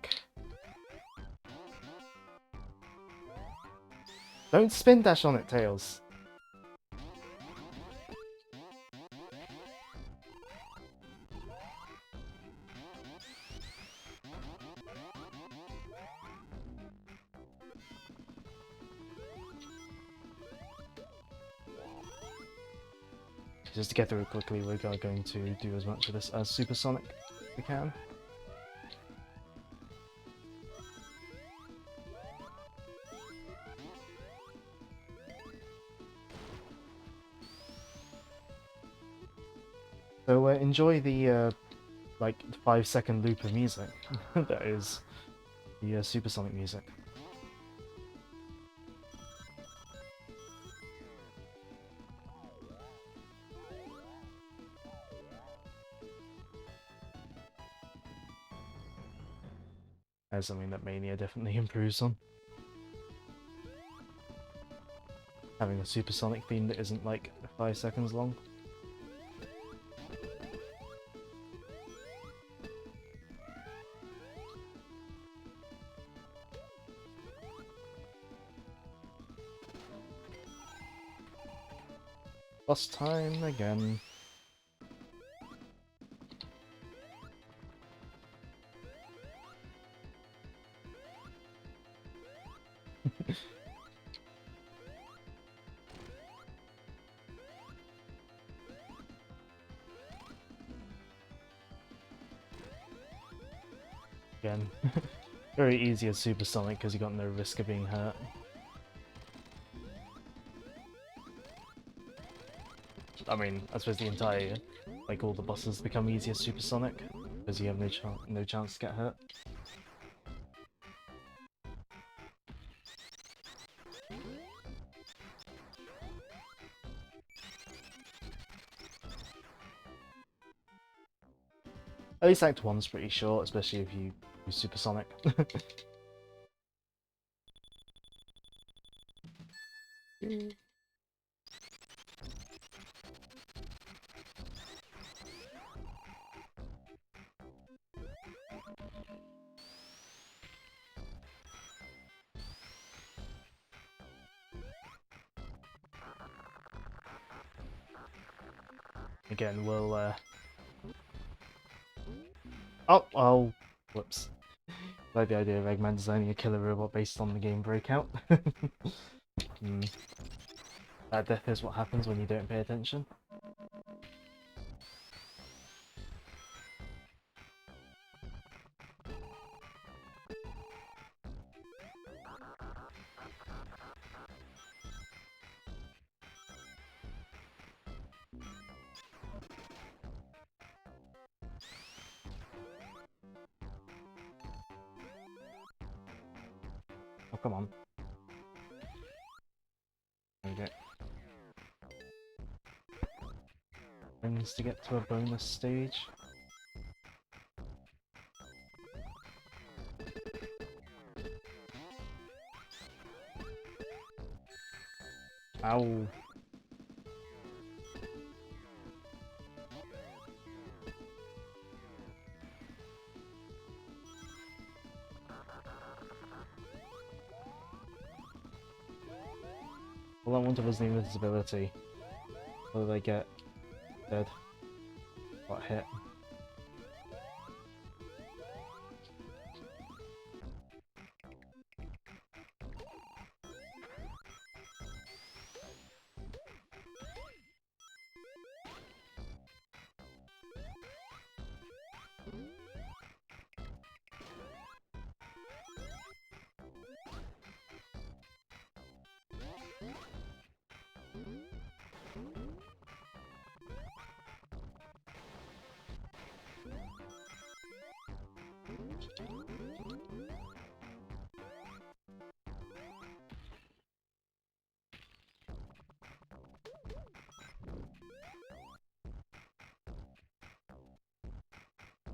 Don't spin dash on it, Tails. Just to get through it quickly, we're going to do as much of this as Supersonic as we can. So enjoy the like 5-second loop of music that is the Supersonic music. That's something that Mania definitely improves on. Having a Supersonic theme that isn't like 5 seconds long. Lost time again. Again, very easy as Supersonic because you got no risk of being hurt. I mean, I suppose the entire, like all the bosses become easy as Supersonic because you have no chance to get hurt. At least Act 1's pretty short, especially if you use Supersonic. Again, we'll oh, whoops. I like the idea of Eggman designing a killer robot based on the game Breakout. That death is what happens when you don't pay attention. Oh, come on. There we go. Brings to get to a bonus stage. Ow. All I wanted was the invisibility. What did I get? Dead. Got hit.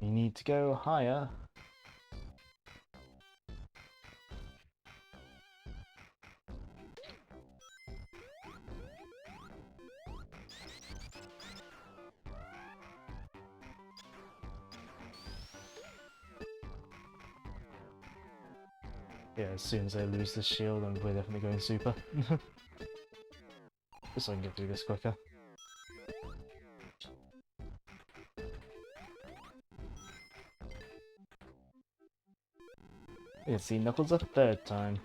You need to go higher. Yeah, as soon as I lose this shield, we're definitely going super. Just so I can get through this quicker. You can see Knuckles a third time.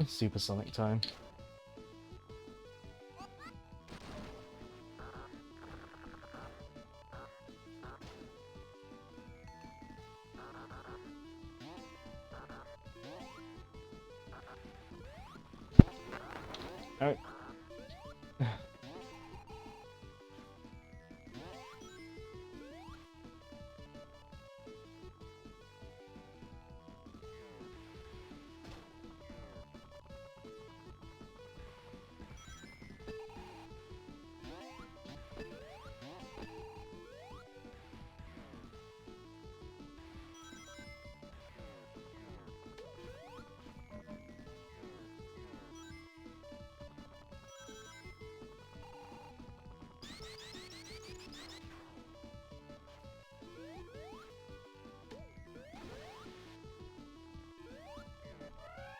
Supersonic time. Alright.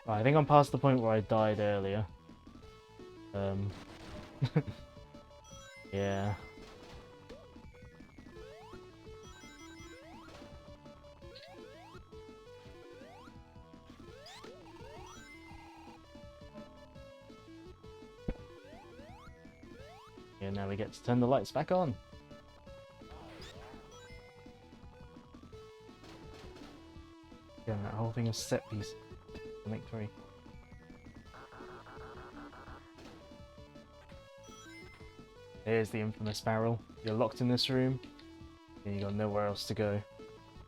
I think I'm past the point where I died earlier. Yeah. Yeah, now we get to turn the lights back on. Yeah, that whole thing is set piece. Make 3. Here's the infamous barrel. You're locked in this room, and you got nowhere else to go.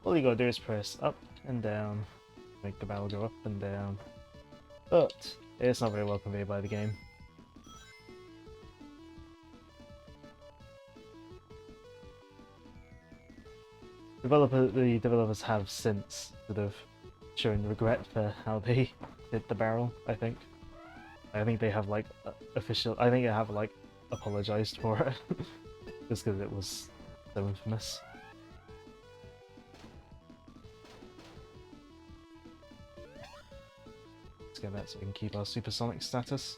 All you gotta do is press up and down, make the barrel go up and down. But it's not very well conveyed by the game. The developers have since sort of shown regret for how they did the barrel, I think. I think they have like I think they have like apologized for it. Just because it was so infamous. Let's get that so we can keep our supersonic status.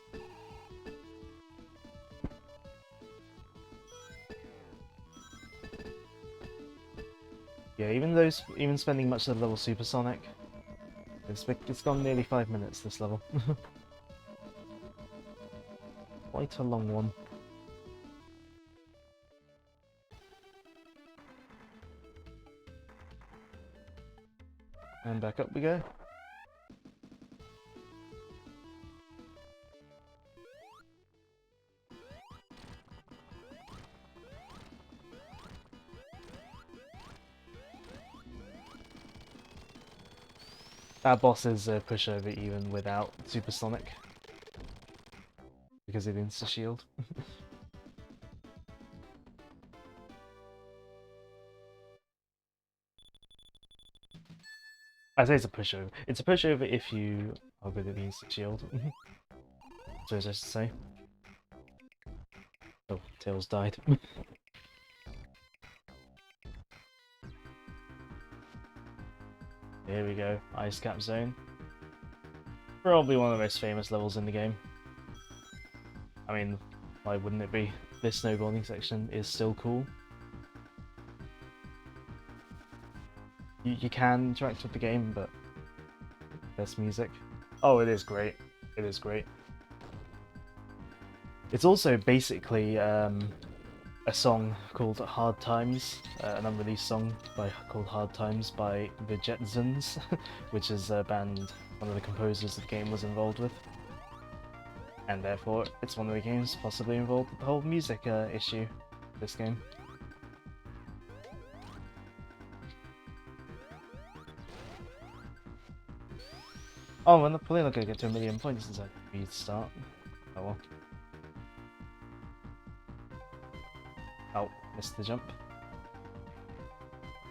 Yeah, even spending much of the level supersonic, it's gone nearly 5 minutes this level. Quite a long one. And back up we go. That boss is a pushover even without supersonic. Because it insta-shield. I say it's a pushover. It's a pushover if you are good at the insta-shield. So as I should say. Oh, Tails died. Here we go, Ice Cap Zone. Probably one of the most famous levels in the game. I mean, why wouldn't it be? This snowboarding section is still cool. You can interact with the game, but best music. Oh, it is great. It is great. It's also basically a song called Hard Times, an unreleased song called Hard Times by the Jetsons, which is a band one of the composers of the game was involved with. And therefore, it's one of the games possibly involved with the whole music issue of this game. Oh, and probably not going to get to 1 million points since I restart. Oh well. Oh, missed the jump.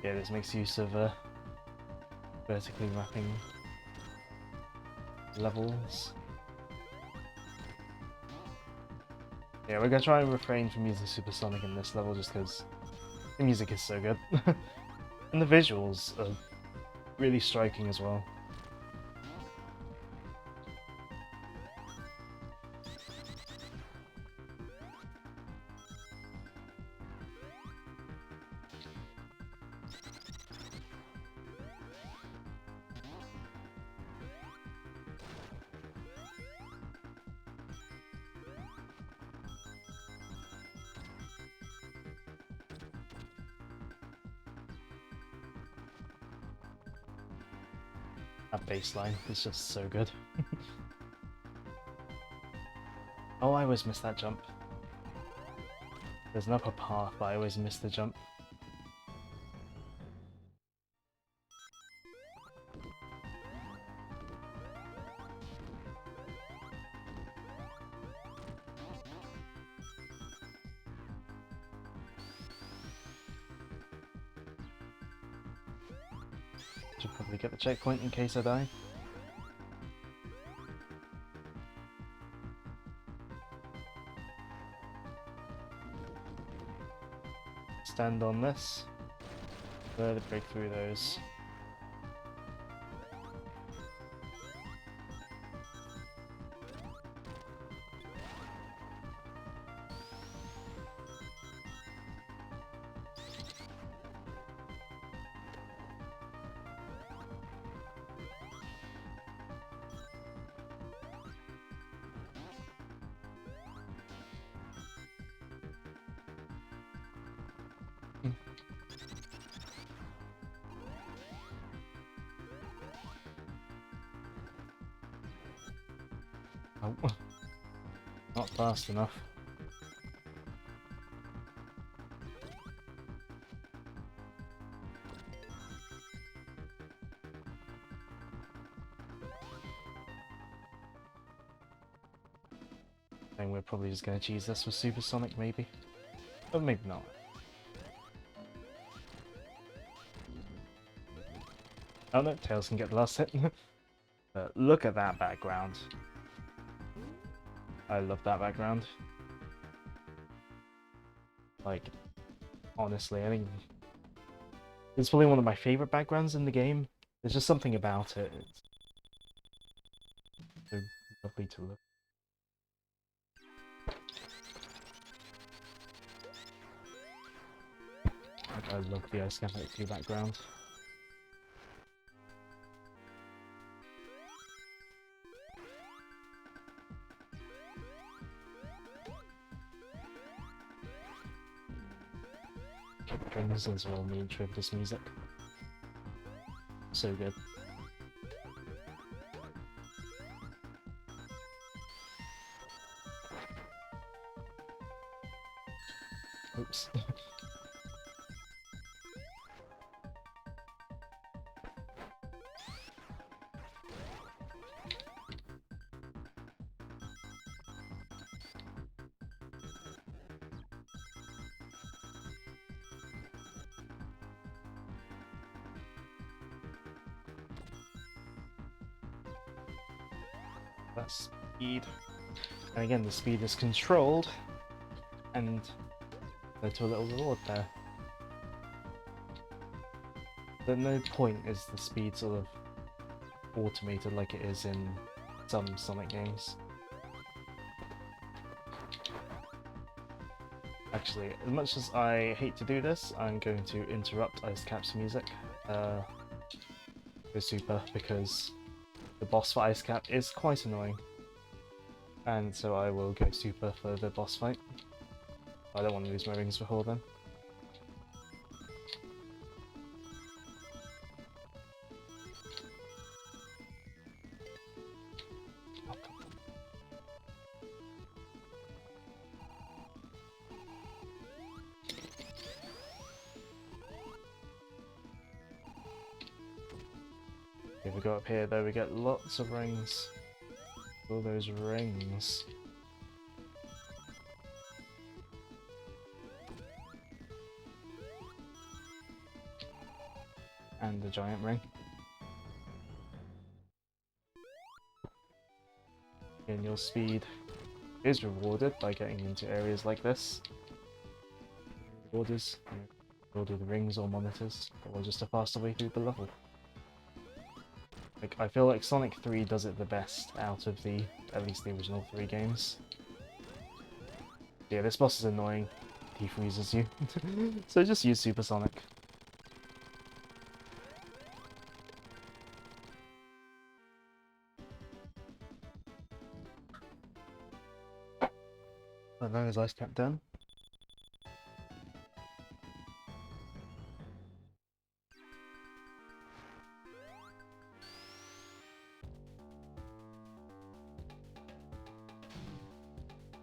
Yeah, this makes use of vertically mapping levels. Yeah, we're gonna try and refrain from using supersonic in this level just because the music is so good. And the visuals are really striking as well. That bass line is just so good. Oh, I always miss that jump. There's an upper path, but I always miss the jump. Should probably get the checkpoint in case I die. Stand on this. Let it break through those. Oh, not fast enough. I think we're probably just going to cheese this with supersonic, maybe. Or maybe not. Oh no, Tails can get the last hit. Look at that background. I love that background. Like, honestly, I think it's probably one of my favorite backgrounds in the game. There's just something about it. It's so lovely to look. I love the Ice Capital 2 background. Drums as well, the intro of this music. So good. Oops. That speed. And again, the speed is controlled, and led to a little reward there. But at no point is the speed sort of automated like it is in some Sonic games. Actually, as much as I hate to do this, I'm going to interrupt Ice Cap's music. Go super, because the boss for Ice Cap is quite annoying. And so I will go super for the boss fight. I don't want to lose my rings before then. If we go up here though, we get lots of rings. All those rings. And the giant ring. and your speed is rewarded by getting into areas like this. Orders, order the rings or monitors, or just a faster way through the level. Like, I feel like Sonic 3 does it the best out of at least the original 3 games. Yeah, this boss is annoying. He freezes you. So just use Supersonic. And then his ice cap down.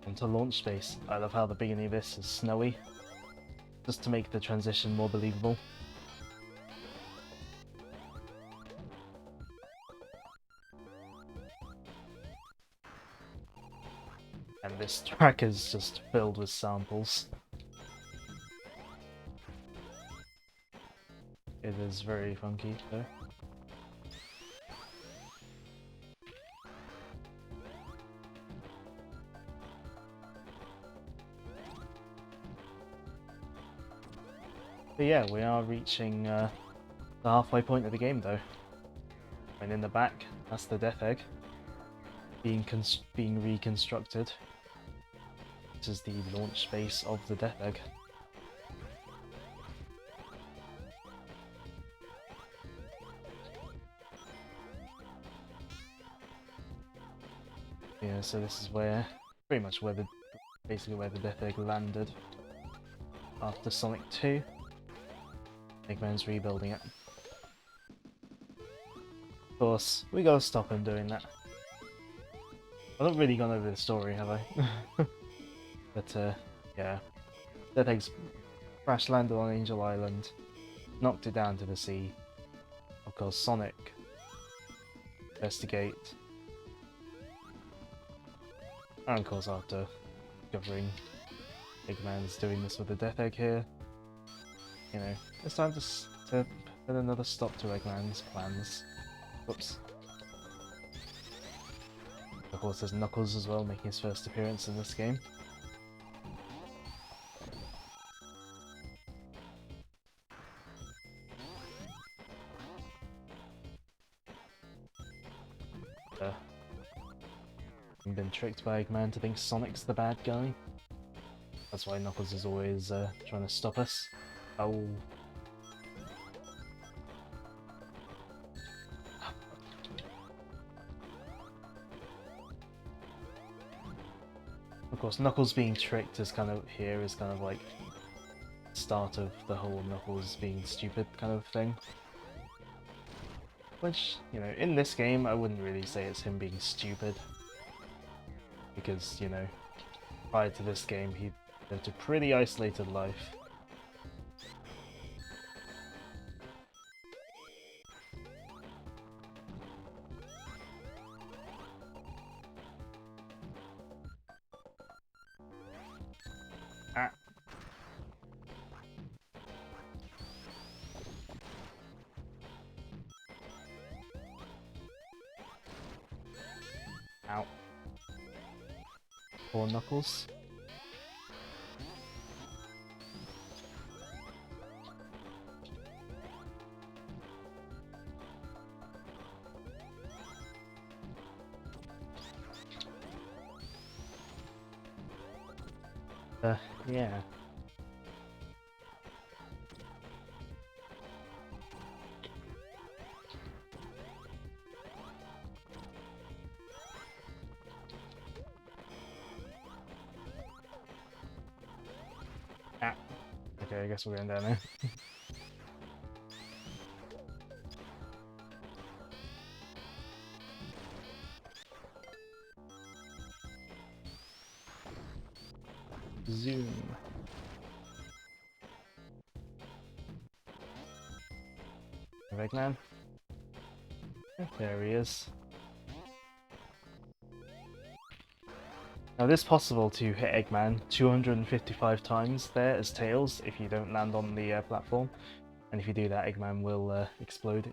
Onto launch space. I love how the beginning of this is snowy, just to make the transition more believable. And this track is just filled with samples. It is very funky though. But yeah, we are reaching the halfway point of the game though. And in the back, that's the Death Egg being reconstructed. This is the launch space of the Death Egg. Yeah, so this is pretty much basically where the Death Egg landed after Sonic 2. Eggman's rebuilding it. Of course, we gotta stop him doing that. I've not really gone over the story, have I? But yeah. Death Egg's crash landed on Angel Island, knocked it down to the sea. Of course, Sonic investigate. And of course, after discovering Eggman's doing this with the Death Egg here, you know, it's time to put another stop to Eggman's plans. Whoops. Of course, there's Knuckles as well, making his first appearance in this game. I've been tricked by Eggman to think Sonic's the bad guy. That's why Knuckles is always trying to stop us. Oh. Of course, Knuckles being tricked is kind of like the start of the whole Knuckles being stupid kind of thing. Which, you know, in this game I wouldn't really say it's him being stupid. Because, you know, prior to this game he lived a pretty isolated life. Ah. Ow. Poor Knuckles. Yeah. Ah. Okay, I guess we're going down there. Zoom. Eggman. There he is. Now it is possible to hit Eggman 255 times there as Tails if you don't land on the platform, and if you do that, Eggman will explode.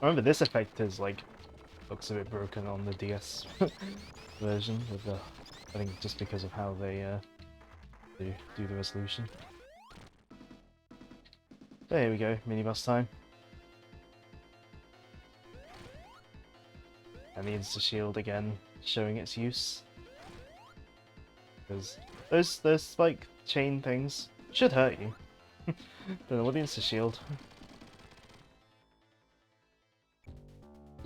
I remember this effect is like looks a bit broken on the DS version with the, I think just because of how they do the resolution. There we go, mini boss time. And the insta shield again showing its use. Because those like chain things should hurt you. Don't know what the insta shield.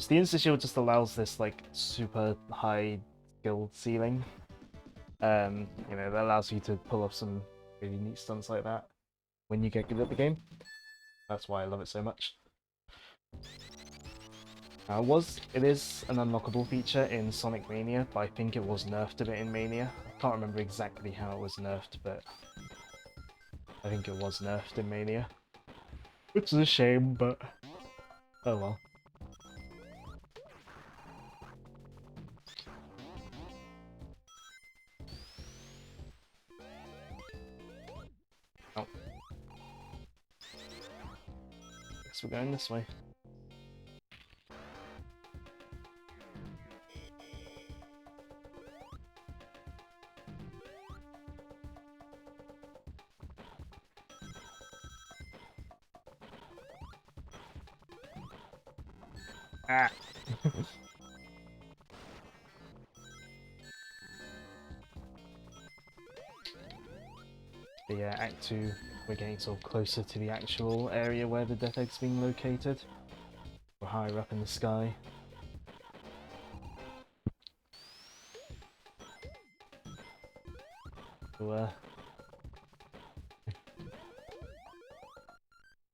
The insta shield just allows this like super high skill ceiling. You know, that allows you to pull off some really neat stunts like that when you get good at the game. That's why I love it so much. It is an unlockable feature in Sonic Mania, but I think it was nerfed a bit in Mania. I can't remember exactly how it was nerfed, but I think it was nerfed in Mania. Which is a shame, but oh well. Oh. Guess we're going this way. Ah! But yeah, Act 2, we're getting sort of closer to the actual area where the Death Egg's being located. We're higher up in the sky. So,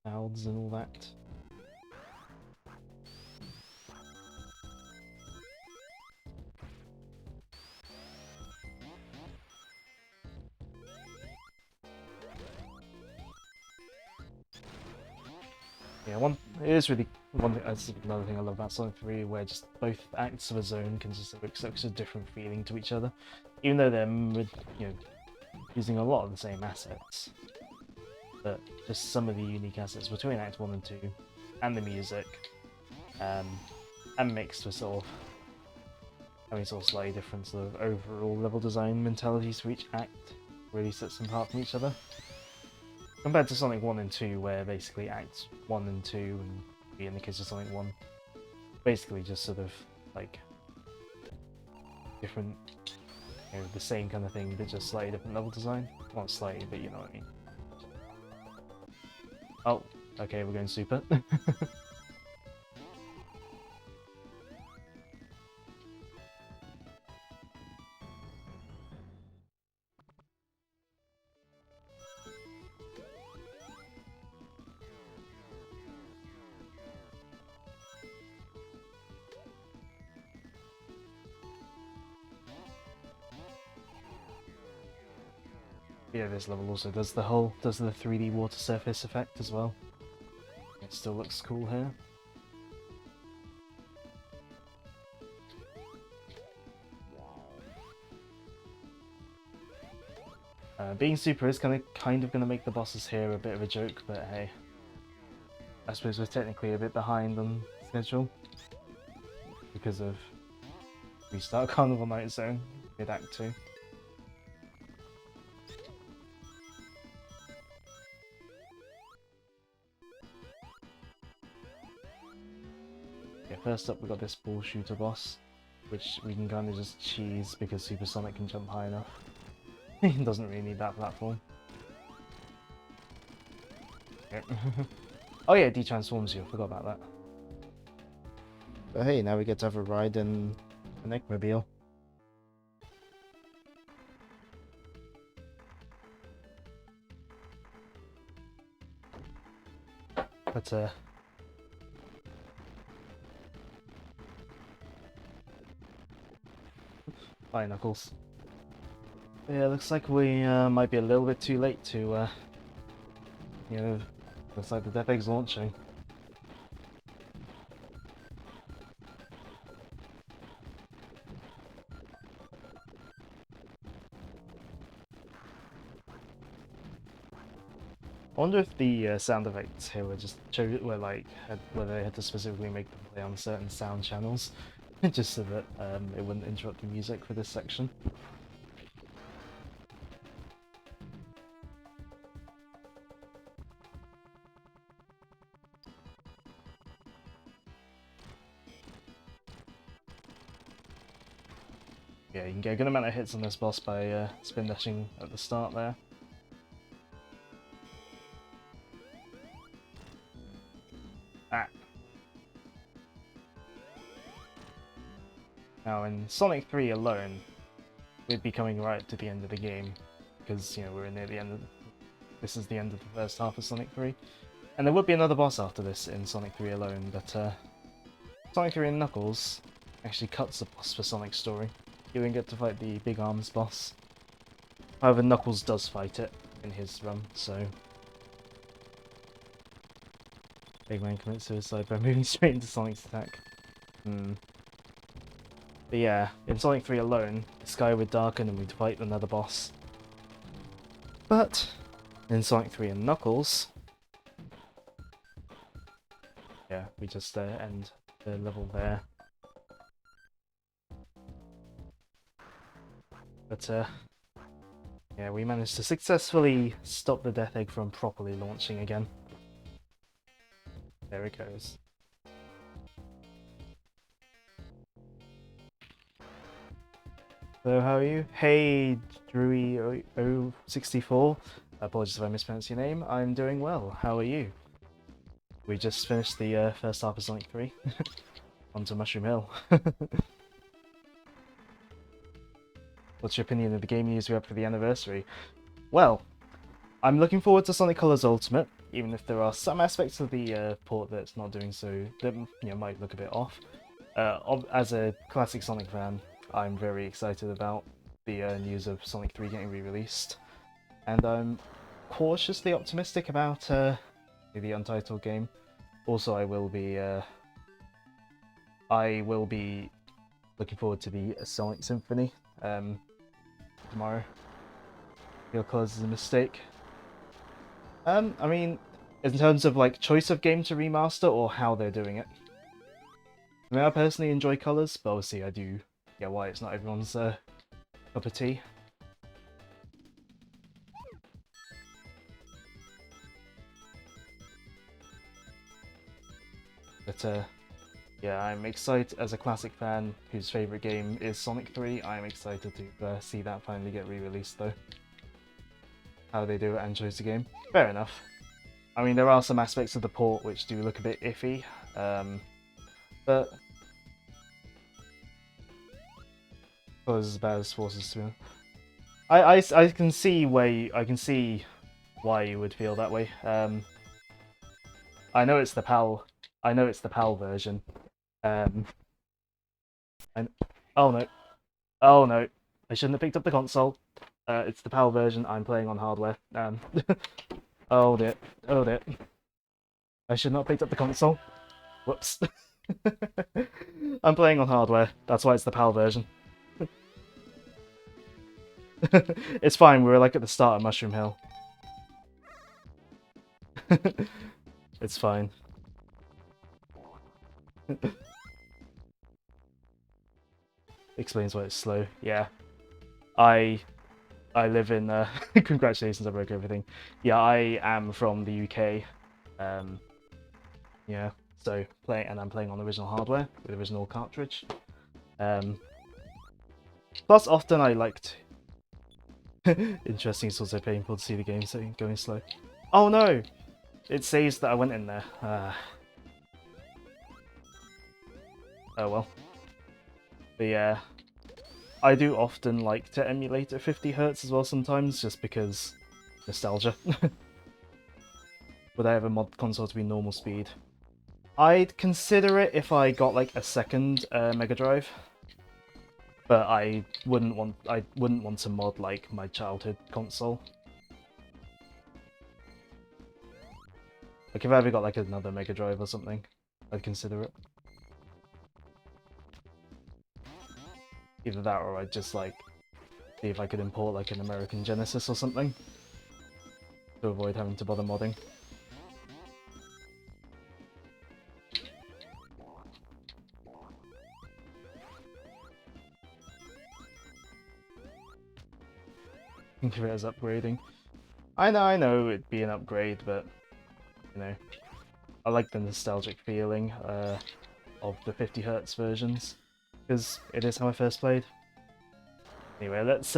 clouds and all that. Yeah, that's another thing I love about Sonic 3, where just both acts of a zone can just have such a different feeling to each other, even though they're using a lot of the same assets. But just some of the unique assets between Act 1 and 2, and the music, and mixed with sort of having sort of slightly different sort of overall level design mentalities for each act, really sets them apart from each other. Compared to Sonic 1 and 2, where basically Acts 1 and 2, and in the case of Sonic 1, basically just sort of like different, the same kind of thing, but just slightly different level design. Not slightly, but you know what I mean. Oh, okay, we're going super. Yeah, this level also does the 3D water surface effect as well. It still looks cool here. Being super is kind of going to make the bosses here a bit of a joke, but hey, I suppose we're technically a bit behind on schedule because of Restart Carnival Night Zone mid Act 2. Yeah, first up we got this ball shooter boss, which we can kind of just cheese because Supersonic can jump high enough. He doesn't really need that platform. Yep. Oh yeah, it de-transforms you, I forgot about that. But hey, now we get to have a ride in an Eggmobile. But bye Knuckles. Yeah, looks like we might be a little bit too late to, looks like the Death Egg's launching. I wonder if the sound effects here were just where they had to specifically make them play on certain sound channels, just so that it wouldn't interrupt the music for this section. Yeah, you can get a good amount of hits on this boss by spin dashing at the start there. Ah. Now in Sonic 3 alone, we'd be coming right to the end of the game, because, you know, we're near the end of this is the end of the first half of Sonic 3. And there would be another boss after this in Sonic 3 alone, but Sonic 3 and Knuckles actually cuts the boss for Sonic's story. You don't get to fight the Big Arms boss. However, Knuckles does fight it in his run, so... Big Man commits suicide by moving straight into Sonic's attack. But yeah, in Sonic 3 alone, the sky would darken and we'd fight another boss. But in Sonic 3 and Knuckles... Yeah, we just end the level there. But yeah, we managed to successfully stop the Death Egg from properly launching again. There it goes. So how are you? Hey, Drewy064. Apologies if I mispronounced your name. I'm doing well. How are you? We just finished the first half of Sonic 3. Onto Mushroom Hill. What's your opinion of the game news we have for the anniversary? Well, I'm looking forward to Sonic Colors Ultimate, even if there are some aspects of the port that's not doing so, that might look a bit off. As a classic Sonic fan, I'm very excited about the news of Sonic 3 getting re-released, and I'm cautiously optimistic about the Untitled game. Also, I will be looking forward to the Sonic Symphony tomorrow. Your Colors is a mistake. I mean, in terms of like choice of game to remaster or how they're doing it. I mean, I personally enjoy Colors, but obviously I do get why it's not everyone's cup of tea. But yeah, I'm excited as a classic fan whose favourite game is Sonic 3. I'm excited to see that finally get re-released though. How they do it and choice the game. Fair enough. I mean, there are some aspects of the port which do look a bit iffy, but Colors is as bad as Forces to me. I can see why you would feel that way. I know it's the PAL version. And oh no, oh no, I shouldn't have picked up the console. It's the PAL version. I'm playing on hardware. Oh dear, oh dear. I should not have picked up the console. Whoops. I'm playing on hardware. That's why it's the PAL version. It's fine. We were like at the start of Mushroom Hill. It's fine. Explains why it's slow. Yeah. I live in congratulations, I broke everything. Yeah, I am from the UK. Yeah, so I'm playing on the original hardware with the original cartridge. Plus often I liked interesting, it's also painful to see the game going slow. Oh no! It says that I went in there. Oh well. But yeah, I do often like to emulate at 50 Hz as well sometimes, just because nostalgia. Would I have a mod console to be normal speed? I'd consider it if I got like a second Mega Drive, but I wouldn't want to mod like my childhood console. Like if I ever got like another Mega Drive or something, I'd consider it. Either that or I'd just like see if I could import like an American Genesis or something. to avoid having to bother modding. Think of it as upgrading. I know it'd be an upgrade, but you know, I like the nostalgic feeling of the 50Hz versions because it is how I first played. Anyway, let's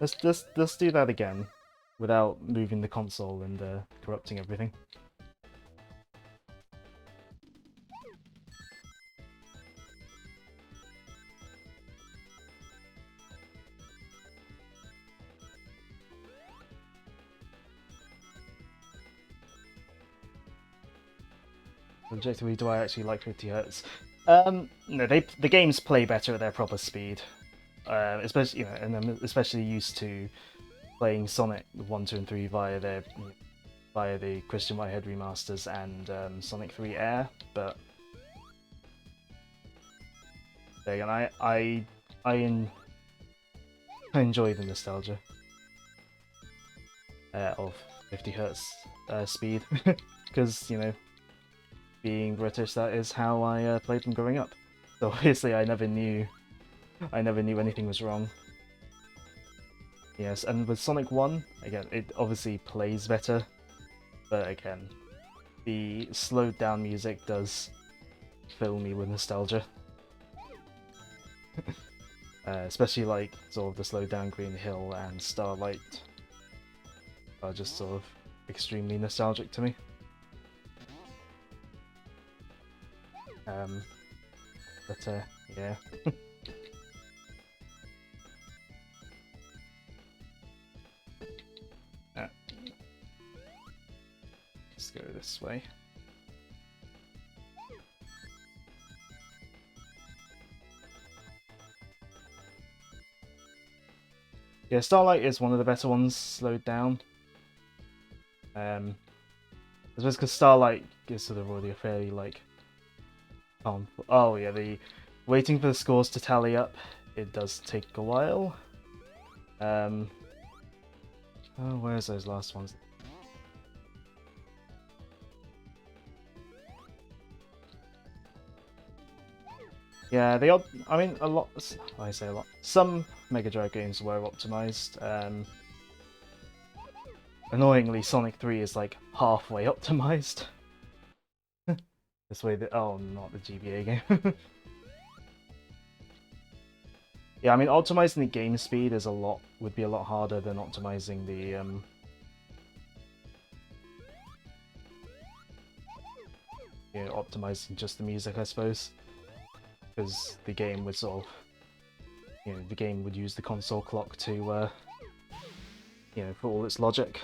let's do that again without moving the console and corrupting everything. Objectively, do I actually like 50Hz? No, the games play better at their proper speed. Especially, you know, and I'm especially used to playing Sonic 1, 2, and 3 via the Christian Whitehead remasters and Sonic 3 Air, but there again, I enjoy the nostalgia of 50Hz speed because you know, being British, that is how I played them growing up. So obviously, I never knew anything was wrong. Yes, and with Sonic 1, again, it obviously plays better, but again, the slowed down music does fill me with nostalgia. Especially like sort of the slowed down Green Hill and Starlight are just sort of extremely nostalgic to me. But yeah. Let's go this way. Yeah, Starlight is one of the better ones slowed down. I suppose because Starlight is sort of already a fairly like oh yeah, the waiting for the scores to tally up, it does take a while. Oh, where's those last ones? Yeah, I mean, a lot. I say a lot. Some Mega Drive games were optimized. Annoyingly, Sonic 3 is like halfway optimized. This way, oh, not the GBA game. Yeah, I mean, optimizing the game speed would be a lot harder than optimizing the you know, optimizing just the music, I suppose, because the game would sort of, you know, the game would use the console clock to, you know, for all its logic.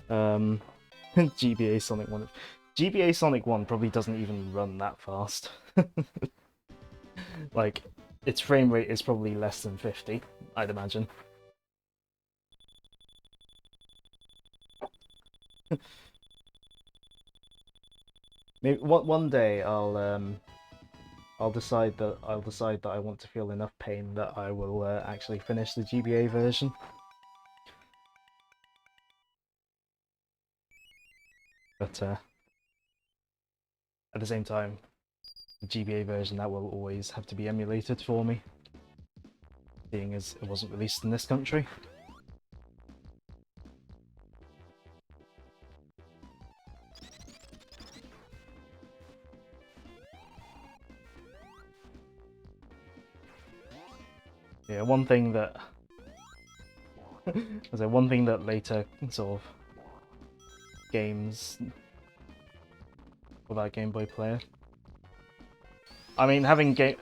GBA Sonic 1. GBA Sonic 1 probably doesn't even run that fast. Like, its frame rate is probably less than 50, I'd imagine. Maybe one day I'll decide that I want to feel enough pain that I will actually finish the GBA version. But at the same time, the GBA version, that will always have to be emulated for me, seeing as it wasn't released in this country. Yeah, one thing that later sort of games without Game Boy player. I mean, having a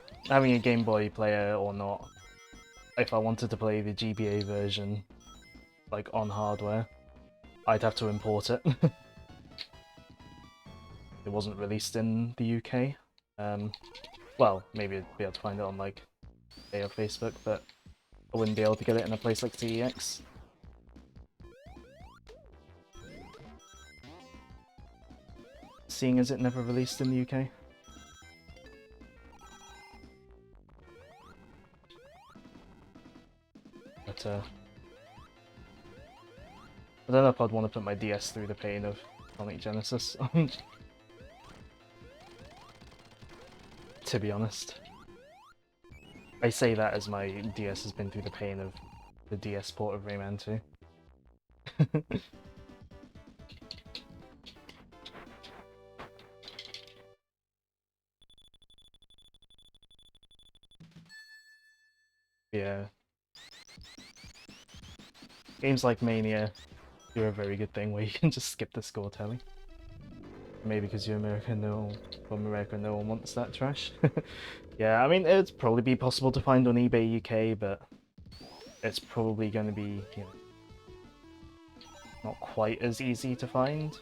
Game Boy player or not, if I wanted to play the GBA version, like on hardware, I'd have to import it. It wasn't released in the UK. Well, maybe I'd be able to find it on like eBay or Facebook, but I wouldn't be able to get it in a place like TEX. Seeing as it never released in the UK. But I don't know if I'd want to put my DS through the pain of Sonic Genesis, to be honest. I say that as my DS has been through the pain of the DS port of Rayman 2. Yeah. Games like Mania do a very good thing where you can just skip the score telling. Maybe because you're American, from America, no one wants that trash. Yeah, I mean, it'd probably be possible to find on eBay UK, but it's probably going to be, you know, not quite as easy to find.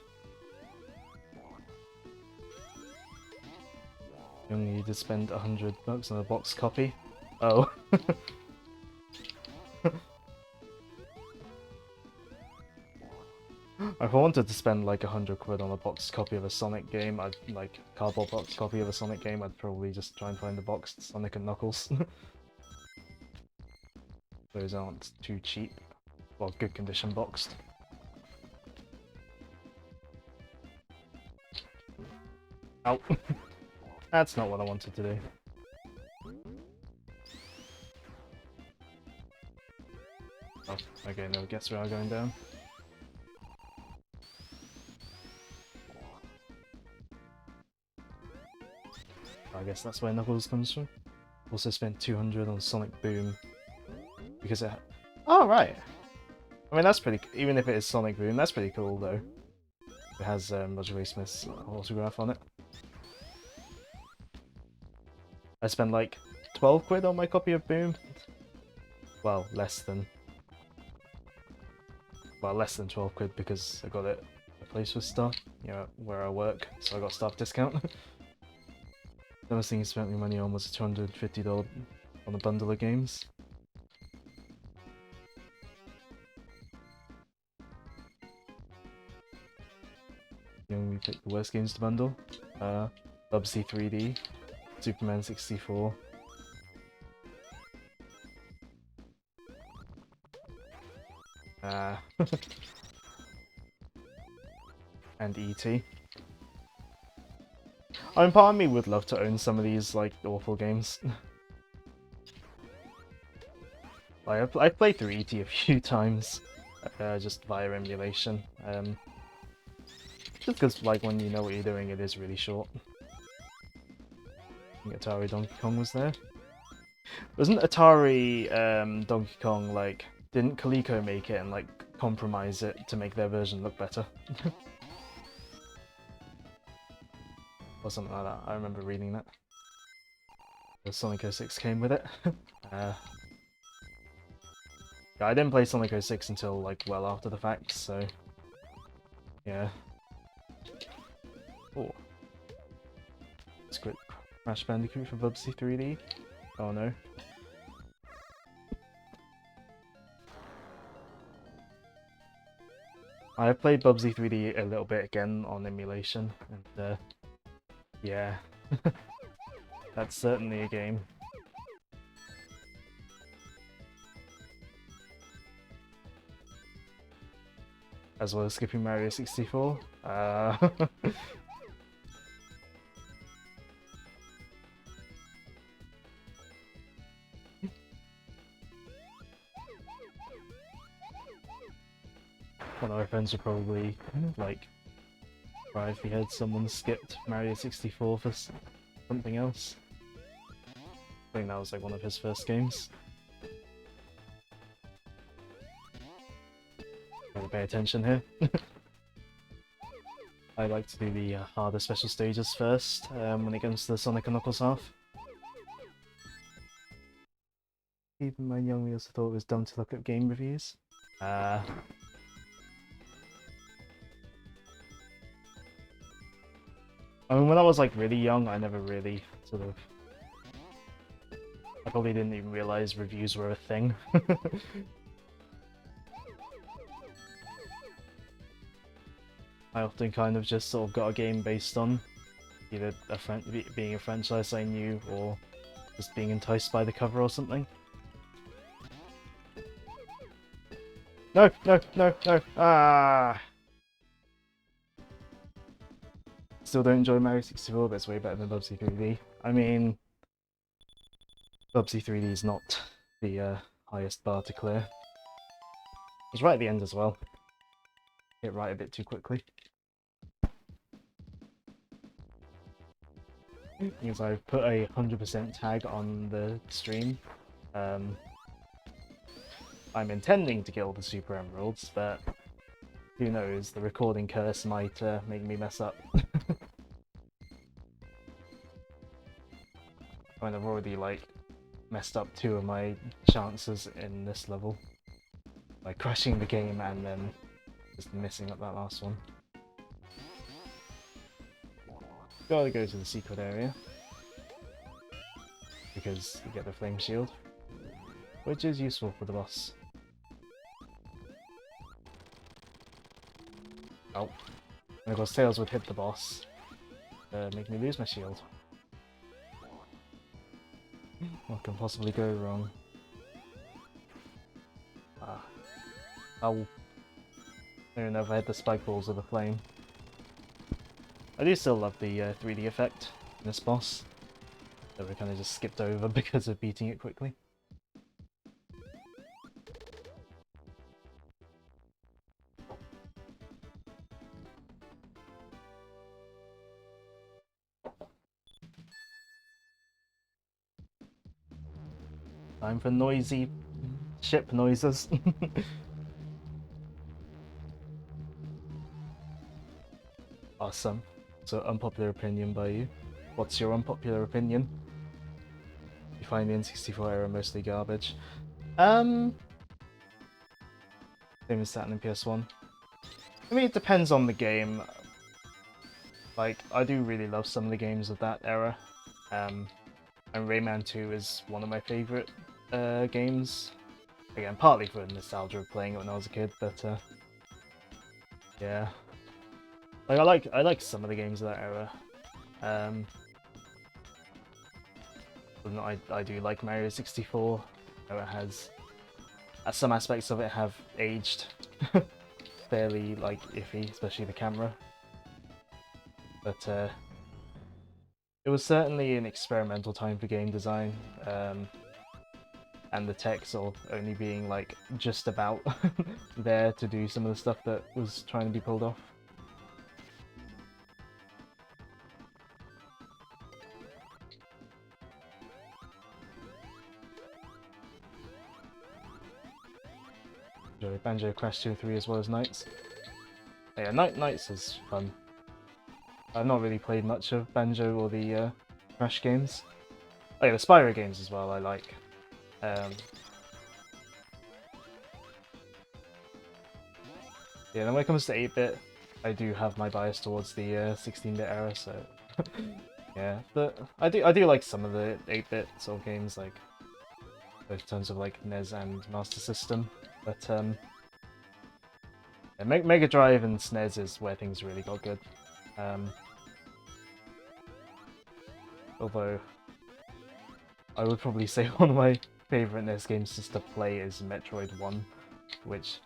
You only need to spend $100 on a box copy. Oh. If I wanted to spend like £100 on a box copy of a Sonic game, I'd like cardboard box copy of a Sonic game, I'd probably just try and find the boxed Sonic and Knuckles. Those aren't too cheap. Well, good condition boxed. Ow. That's not what I wanted to do. Oh, okay, no, guess we are going down. I guess that's where Knuckles comes from. Also spent 200 on Sonic Boom because it. Oh right. I mean that's pretty. Even if it is Sonic Boom, that's pretty cool though. It has Roger Ray Smith's autograph on it. I spent like £12 on my copy of Boom. Well, less than. Well, less than £12 because I got it at a place with stuff, you know, where I work, so I got staff discount. The last thing he spent me money on was $250 on a bundle of games. You know, we picked the worst games to bundle. Bubsy 3D, Superman 64. And E.T. I mean, part of me would love to own some of these, like, awful games. Like, I've played through E.T. a few times, just via emulation. Just because, like, when you know what you're doing, it is really short. I think Atari Donkey Kong was there. Wasn't Atari Donkey Kong, like, didn't Coleco make it and, like, compromise it to make their version look better? Or something like that. I remember reading that. The Sonic 06 came with it. Yeah, I didn't play Sonic 06 until, like, well after the fact, so... Yeah. Oh. Script Crash Bandicoot for Bubsy 3D? Oh no. I have played Bubsy 3D a little bit again on emulation, and yeah. That's certainly a game. As well as skipping Mario 64. One of our friends would probably, like, cry if he heard someone skipped Mario 64 for something else. I think that was like one of his first games. Gotta pay attention here. I like to do the harder special stages first when it comes to the Sonic and Knuckles half. Even my young, we also thought it was dumb to look at game reviews. I mean, when I was like really young, I never really sort of... I probably didn't even realize reviews were a thing. I often kind of just sort of got a game based on either being a franchise I knew or just being enticed by the cover or something. No, no, no, no. Ah. Still don't enjoy Mario 64, but it's way better than Bubsy 3D. I mean, Bubsy 3D is not the highest bar to clear. It's right at the end as well. Hit right a bit too quickly. Because I've put a 100% tag on the stream. I'm intending to get all the Super Emeralds, but who knows, the recording curse might make me mess up. I mean, I've already, like, messed up 2 of my chances in this level. By crashing the game and then just messing up that last one. Gotta go to the secret area. Because you get the flame shield. Which is useful for the boss. Oh. And of course Tails would hit the boss. Make me lose my shield. What can possibly go wrong? Ah. I don't know if I had the spike balls or the flame. I do still love the 3D effect in this boss. That we kind of just skipped over because of beating it quickly. Time for noisy ship noises. Awesome. So, unpopular opinion by you. What's your unpopular opinion? You find the N64 era mostly garbage. Same as Saturn and PS1. I mean, it depends on the game. Like, I do really love some of the games of that era. And Rayman 2 is one of my favourite games. Again, partly for the nostalgia of playing it when I was a kid, but yeah. Like I like some of the games of that era. I do like Mario 64. Though it has some aspects of it have aged fairly like iffy, especially the camera. But it was certainly an experimental time for game design, and the tech sort of only being like just about there to do some of the stuff that was trying to be pulled off. Banjo Crash 2 and 3 as well as Knights. Yeah, Knights is fun. I've not really played much of Banjo or the Crash games. Oh yeah, the Spyro games as well I like. Yeah, then when it comes to 8-bit, I do have my bias towards the 16-bit era, so yeah. But I do like some of the 8-bit sort of games, like both in terms of like NES and Master System. But yeah, Mega Drive and SNES is where things really got good. Although I would probably say one of my favourite NES games just to play is Metroid 1, which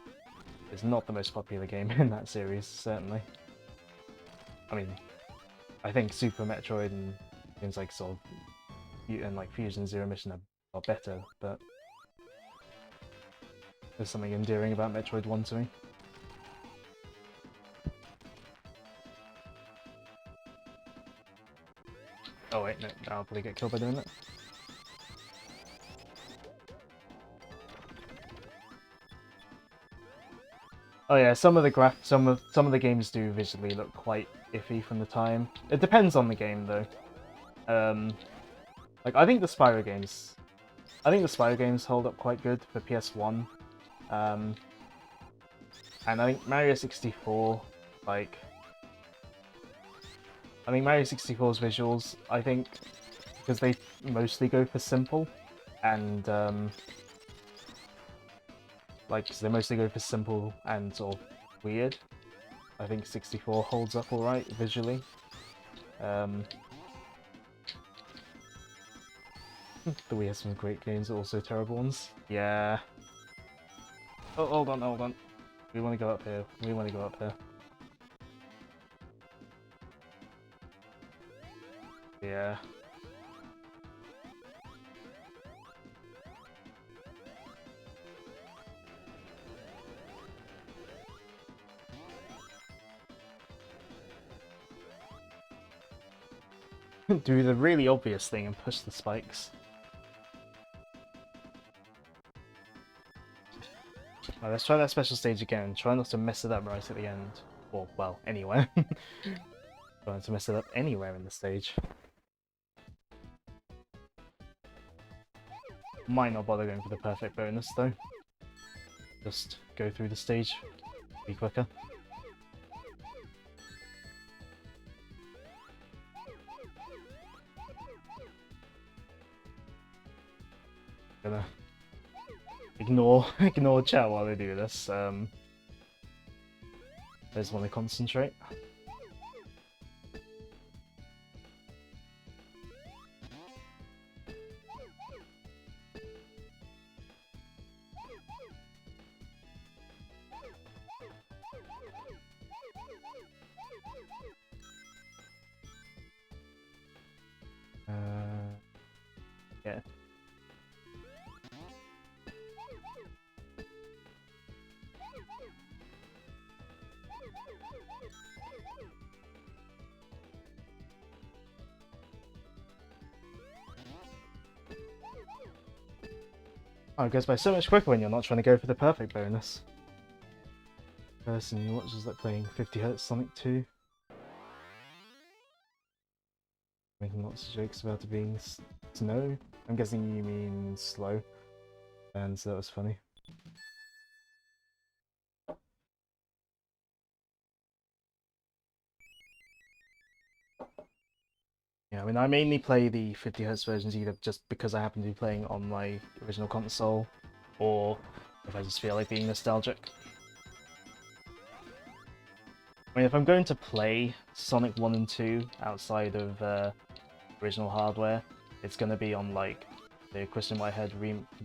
is not the most popular game in that series, certainly. I mean, I think Super Metroid and games like sort of and like Fusion Zero Mission are better, but there's something endearing about Metroid 1 to me. Oh wait, no, I'll probably get killed by doing that. Oh yeah, some of the games do visually look quite iffy from the time. It depends on the game though. Like I think the Spyro games hold up quite good for PS1. And I think Mario 64, like I think Mario 64's visuals, I think because they mostly go for simple and like, cause they mostly go for simple and sort of weird. I think 64 holds up alright visually. The Wii has some great games, also terrible ones. Yeah. Oh, hold on, hold on. We want to go up here. We want to go up here. Yeah. Do the really obvious thing and push the spikes. Right, let's try that special stage again. Try not to mess it up right at the end. Or, well, anywhere. Try not to mess it up anywhere in the stage. Might not bother going for the perfect bonus, though. Just go through the stage. Be quicker. Gonna ignore chat while I do this. I just want to concentrate. Yeah. Oh, it goes by so much quicker when you're not trying to go for the perfect bonus. Person who watches like playing 50Hz Sonic 2. Making lots of jokes about it being snow. I'm guessing you mean slow. And so that was funny. Yeah, I mean, I mainly play the 50Hz versions either just because I happen to be playing on my original console, or if I just feel like being nostalgic. I mean, if I'm going to play Sonic 1 and 2 outside of original hardware, it's going to be on like the Christian Whitehead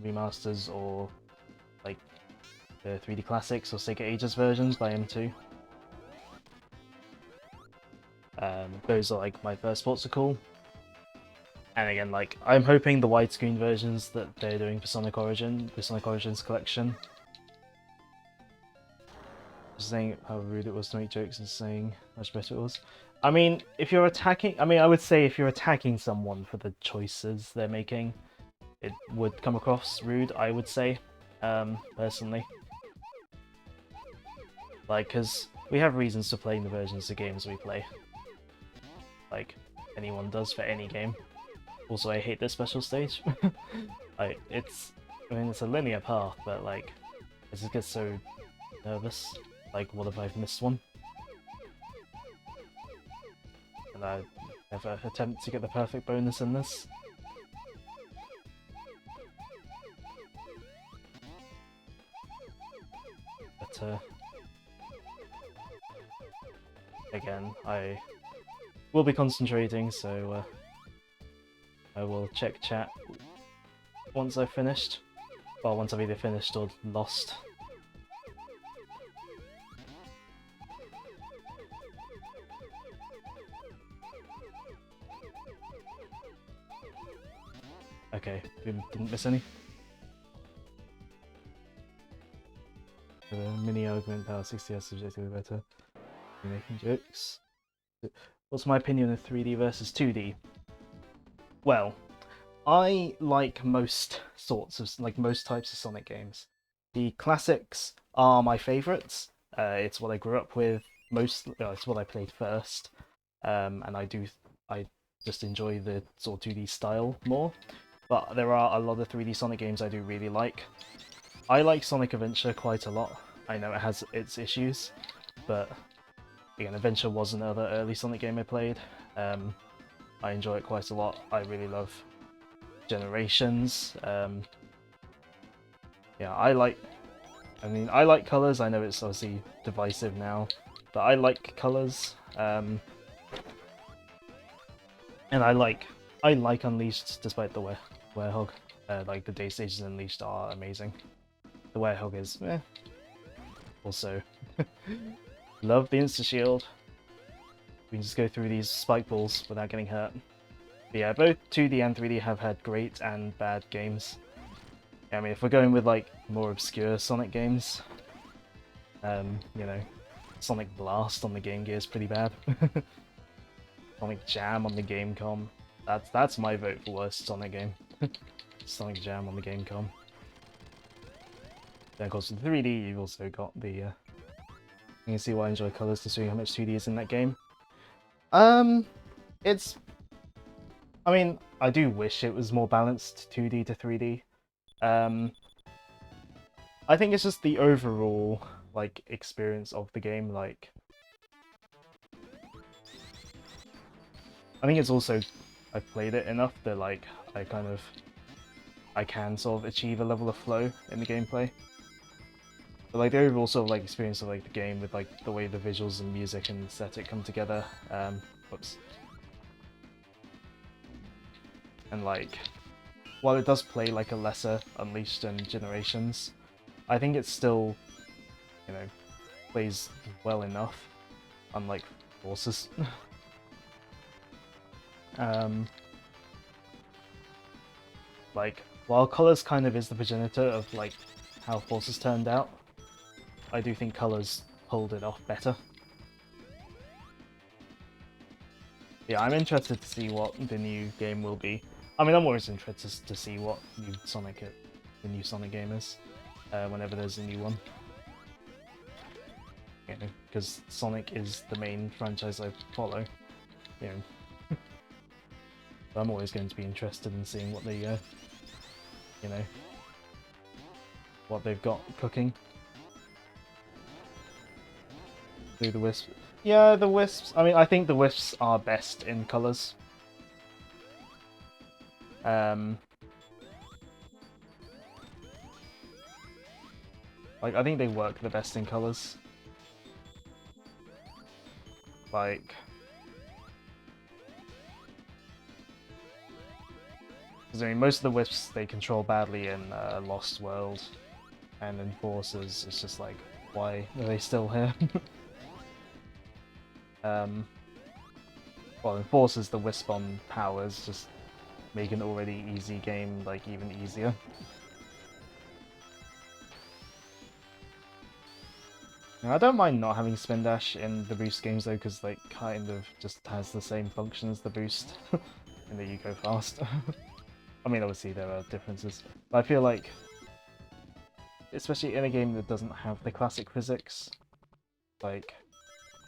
remasters or like the 3D Classics or Sega Ages versions by M2. Those are like my first ports are cool. And again, like, I'm hoping the widescreen versions that they're doing for Sonic Origin, the Sonic Origins collection. Just saying how rude it was to make jokes and saying how much better it was. I mean, if you're attacking, I would say if you're attacking someone for the choices they're making, it would come across rude, I would say, personally. Like, because we have reasons for playing the versions of games we play. Like, anyone does for any game. Also, I hate this special stage. I mean, it's a linear path, but like, I just get so nervous. Like, what if I've missed one? And I ever attempt to get the perfect bonus in this. But, again, I will be concentrating, so I will check chat once I've finished. Well, once I've either finished or lost. Okay, we didn't miss any. The mini argument power 60 is subjectively better. You're making jokes. What's my opinion of 3D versus 2D? Well, I like most most types of Sonic games. The classics are my favourites. It's what I grew up with it's what I played first, and I just enjoy the sort of 2D style more. But there are a lot of 3D Sonic games I do really like. I like Sonic Adventure quite a lot. I know it has its issues, but again, Adventure was another early Sonic game I played. I enjoy it quite a lot. I really love Generations. Yeah, I like colours. I know it's obviously divisive now, but I like colours. And I like Unleashed, despite the Werehog. Like the day stages in Unleashed are amazing. The Hedgehog is also love the insta shield. We can just go through these spike balls without getting hurt. But yeah, both 2D and 3D have had great and bad games. I mean, if we're going with like more obscure Sonic games, you know, Sonic Blast on the Game Gear is pretty bad. Sonic Jam on the Gamecom. That's my vote for worst Sonic game. Sonic Jam on the Gamecom. Then of course with 3D you've also got the you can see why I enjoy colours considering how much 2D is in that game. It's I mean, I do wish it was more balanced 2D to 3D. I think it's just the overall like experience of the game, like I think it's also I've played it enough that like I can sort of achieve a level of flow in the gameplay. But like the overall sort of like experience of like the game with like the way the visuals and music and aesthetic come together, whoops. And like while it does play like a lesser Unleashed and Generations, I think it still, you know, plays well enough, unlike Forces. Like, while Colors kind of is the progenitor of like how Forces turned out, I do think Colors pulled it off better. Yeah, I'm interested to see what the new game will be. I mean, I'm always interested to see what the new Sonic game is, whenever there's a new one. You know, because Sonic is the main franchise I follow. You know, I'm always going to be interested in seeing what they, you know, what they've got cooking. Do the Wisps? Yeah, the Wisps. I mean, I think the Wisps are best in colors. Like, I think they work the best in colors. Like, because I mean, most of the Wisps they control badly in Lost World, and in Forces, it's just like, why are they still here? Well, in Forces, the Wisp on powers just make an already easy game like even easier. Now, I don't mind not having Spin Dash in the boost games though, because like kind of just has the same function as the boost, in that you go fast. I mean, obviously there are differences, but I feel like, especially in a game that doesn't have the classic physics, like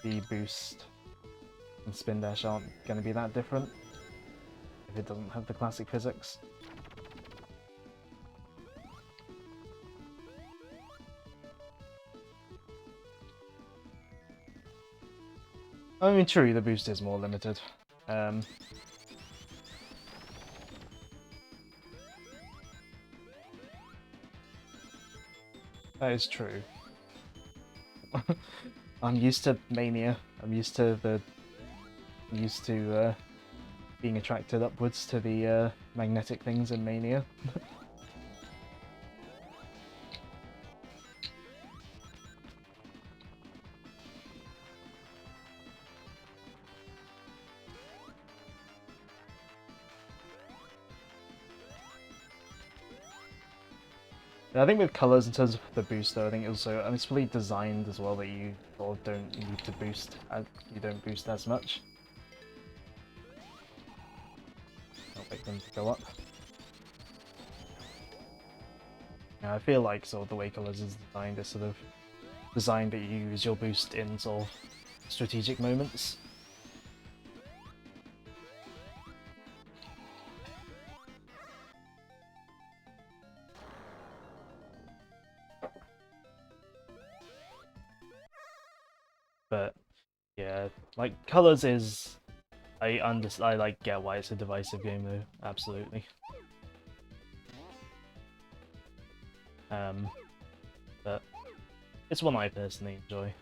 the boost and Spin Dash aren't going to be that different if it doesn't have the classic physics. I mean, true, the boost is more limited. That is true. I'm used to Mania. I'm used to being attracted upwards to the magnetic things in Mania. I think with colours, in terms of the boost, though, I think also, and it's probably designed as well that you sort of don't need to boost, you don't boost as much. I'll wait for them to go up. Yeah, I feel like sort of the way colours is designed is sort of designed that you use your boost in sort of strategic moments. But yeah, like colours is, I like get why it's a divisive game though, absolutely. But it's one I personally enjoy.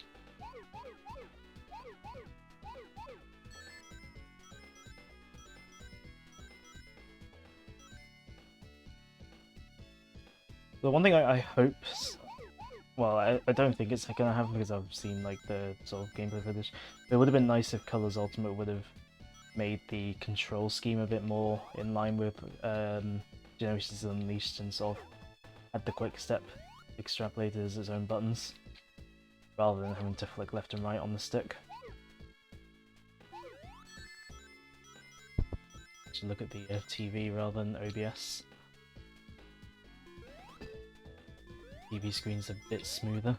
The one thing I hope, well, I don't think it's gonna happen because I've seen like the sort of gameplay footage. It would have been nice if Colors Ultimate would have made the control scheme a bit more in line with Generations Unleashed and sort of had the quick step extrapolated as its own buttons, rather than having to flick left and right on the stick. Should look at the TV rather than OBS. TV screen's a bit smoother.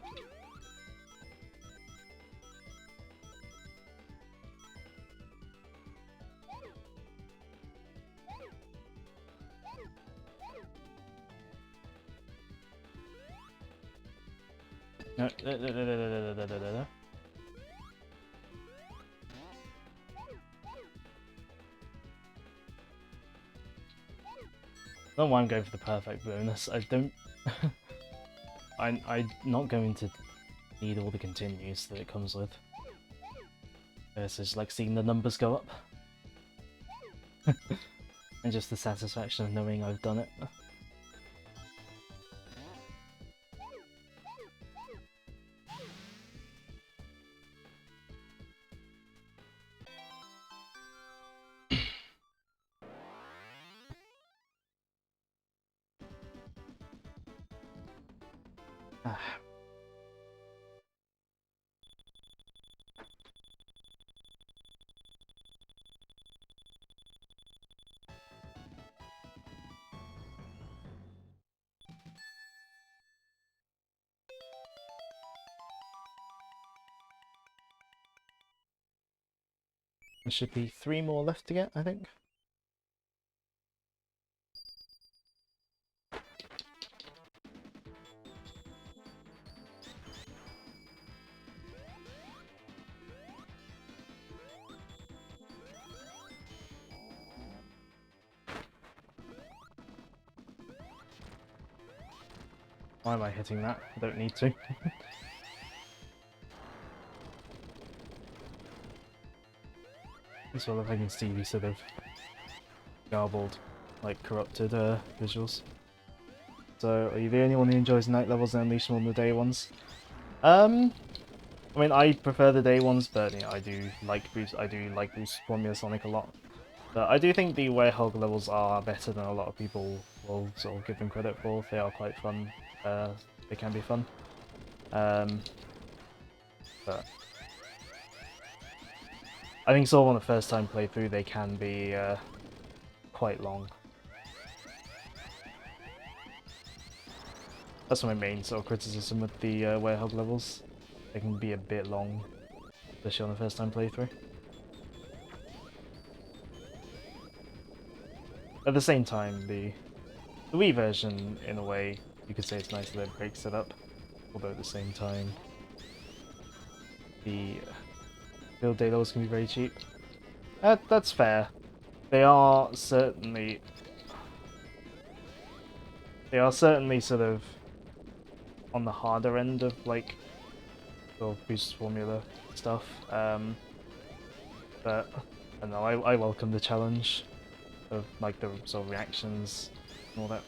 No, I don't know why I'm going for the perfect bonus. I don't. I'm not going to need all the continues that it comes with. It's just like seeing the numbers go up. And just the satisfaction of knowing I've done it. There should be 3 more left to get, I think. Why am I hitting that? I don't need to. As well as I can see these sort of garbled, like corrupted visuals. So, are you the only one who enjoys night levels and Unleashed more than the day ones? I mean, I prefer the day ones, but you know, I do like Boost Formula Sonic a lot. But I do think the Hedgehog levels are better than a lot of people will sort of give them credit for. They are quite fun. They can be fun. But I think sort of on the first time playthrough they can be quite long. That's my main sort of criticism with the Hedgehog levels. They can be a bit long, especially on the first time playthrough. At the same time, the Wii version, in a way, you could say it's nice that it breaks it up, although at the same time, the build day levels can be very cheap. That's fair. They are certainly sort of on the harder end of like sort of Boost Formula stuff. But I don't know, I welcome the challenge of like the sort of reactions and all that.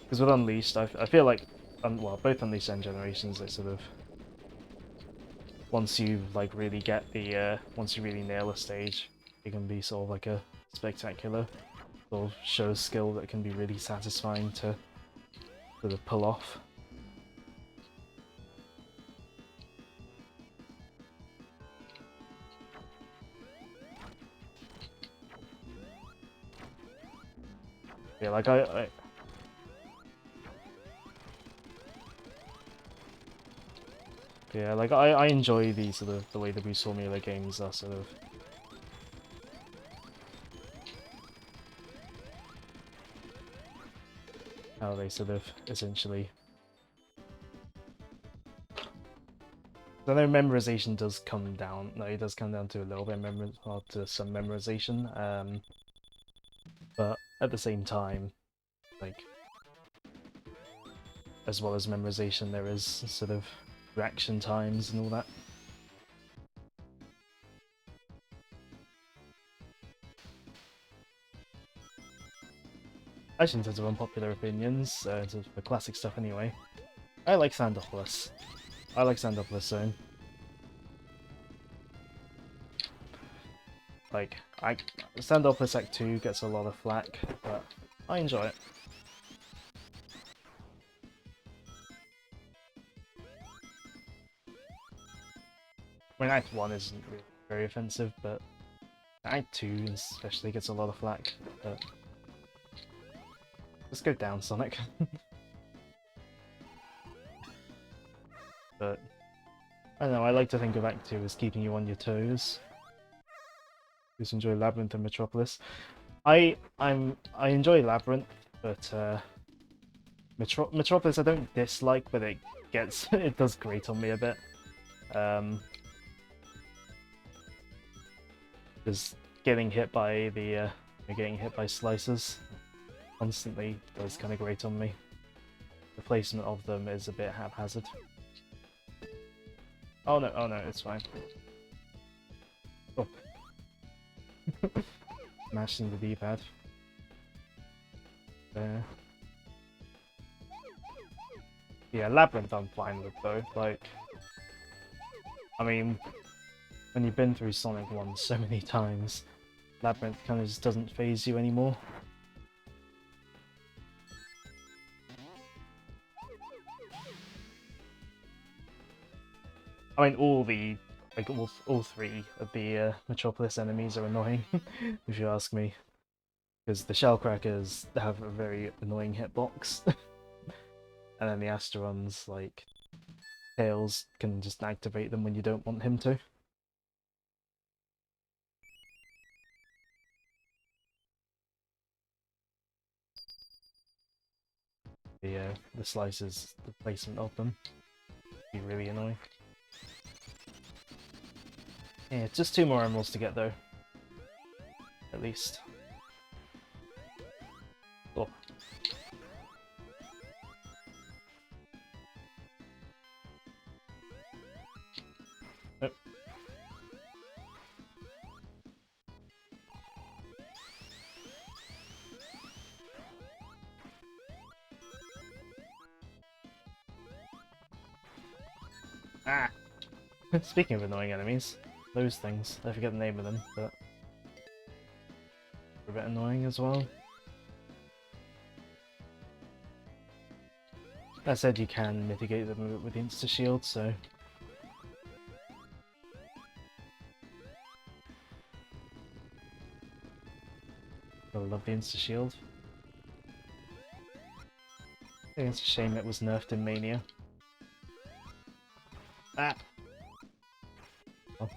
Because with Unleashed, I feel like, well, both Unleashed and Generations, they sort of, once you like really get the, once you really nail a stage, it can be sort of like a spectacular sort of show skill that can be really satisfying to sort of pull off. Yeah, like yeah, like I enjoy the sort of the way the Boost Formula games are sort of how they sort of essentially. I know memorization does come down. No, it does come down to a little bit to some memorization. But at the same time, like as well as memorization, there is sort of reaction times and all that. Actually, in terms of unpopular opinions, in terms of the classic stuff anyway, I like Sandalphus. I like Sandalphus Zone. Like, Sandalphus Act 2 gets a lot of flack, but I enjoy it. I mean, Act 1 isn't really very offensive, but Act 2 especially gets a lot of flack, but... Let's go down, Sonic. But... I don't know, I like to think of Act 2 as keeping you on your toes. Just enjoy Labyrinth and Metropolis. I enjoy Labyrinth, but Metropolis I don't dislike, but it gets it does grate on me a bit. Just getting hit by the getting hit by slicers constantly does kind of grate on me. The placement of them is a bit haphazard. Oh no, it's fine. Oh. Mashing the D-pad. There. Yeah, Labyrinth I'm fine with though. Like, I mean, when you've been through Sonic 1 so many times, Labyrinth kind of just doesn't phase you anymore. I mean, all three of the Metropolis enemies are annoying, if you ask me. Because the Shellcrackers have a very annoying hitbox. And then the Asterons, like, Tails can just activate them when you don't want him to. The slices, the placement of them, be really annoying. Yeah, just 2 more emeralds to get though. At least. Oh. Nope. Ah! Speaking of annoying enemies, those things, I forget the name of them, but they're a bit annoying as well. That said, you can mitigate them with insta-shield, so... I love the insta-shield. I think it's a shame it was nerfed in Mania. Ah! Oh.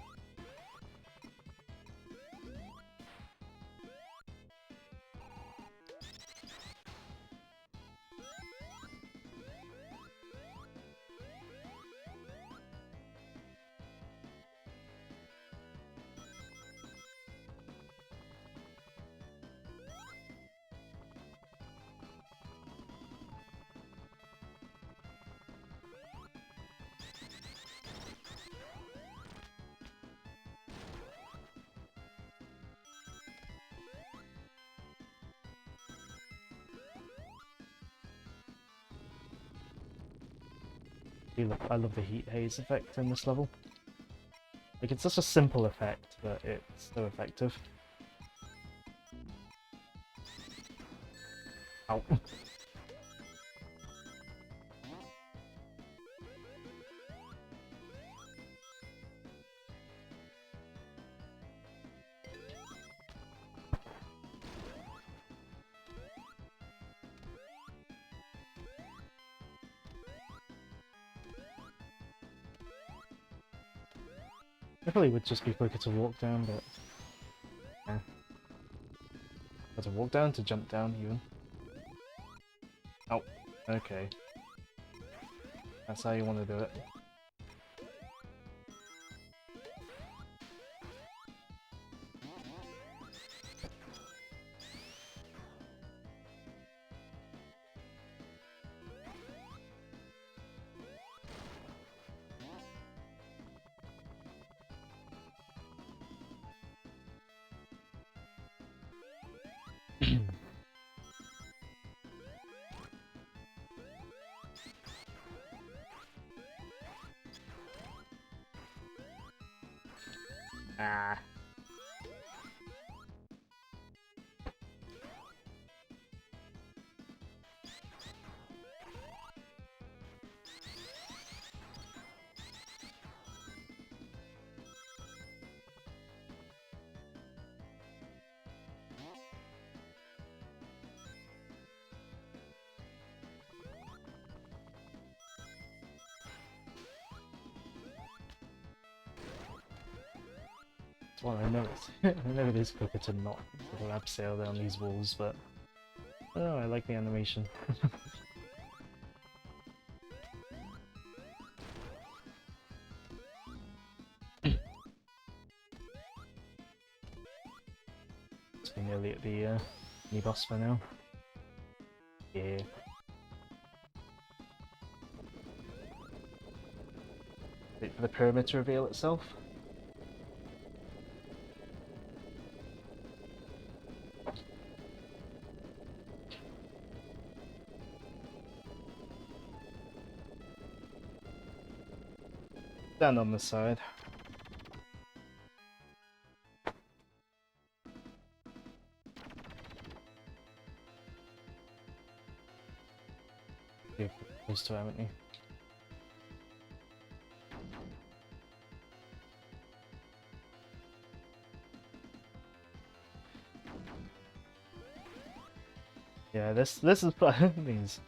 I love the heat haze effect in this level. Like, it's such a simple effect, but it's so effective. Ow. It probably would just be quicker to walk down, but... yeah. Or to walk down, to jump down, even. Oh, okay. That's how you want to do it. Ah. Well, I know I know it is quicker to not sort of abseil down these walls, but I don't know, I like the animation. It's been nearly at the mini boss for now. Yeah. Wait for the pyramid to reveal itself. Stand on the side. You're close to, haven't you? Yeah, this is means,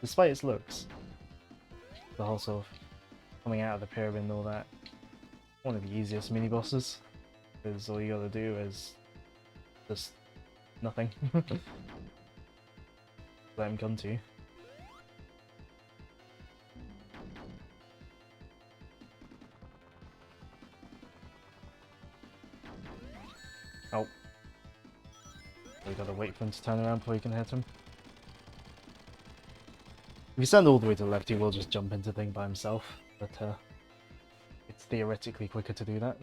despite its looks, the whole sort of coming out of the pyramid and all that, one of the easiest mini bosses, because all you gotta do is just nothing. Let him come to you. Oh. We gotta wait for him to turn around before you can hit him. If you stand all the way to the left, he will just jump into the thing by himself, but it's theoretically quicker to do that.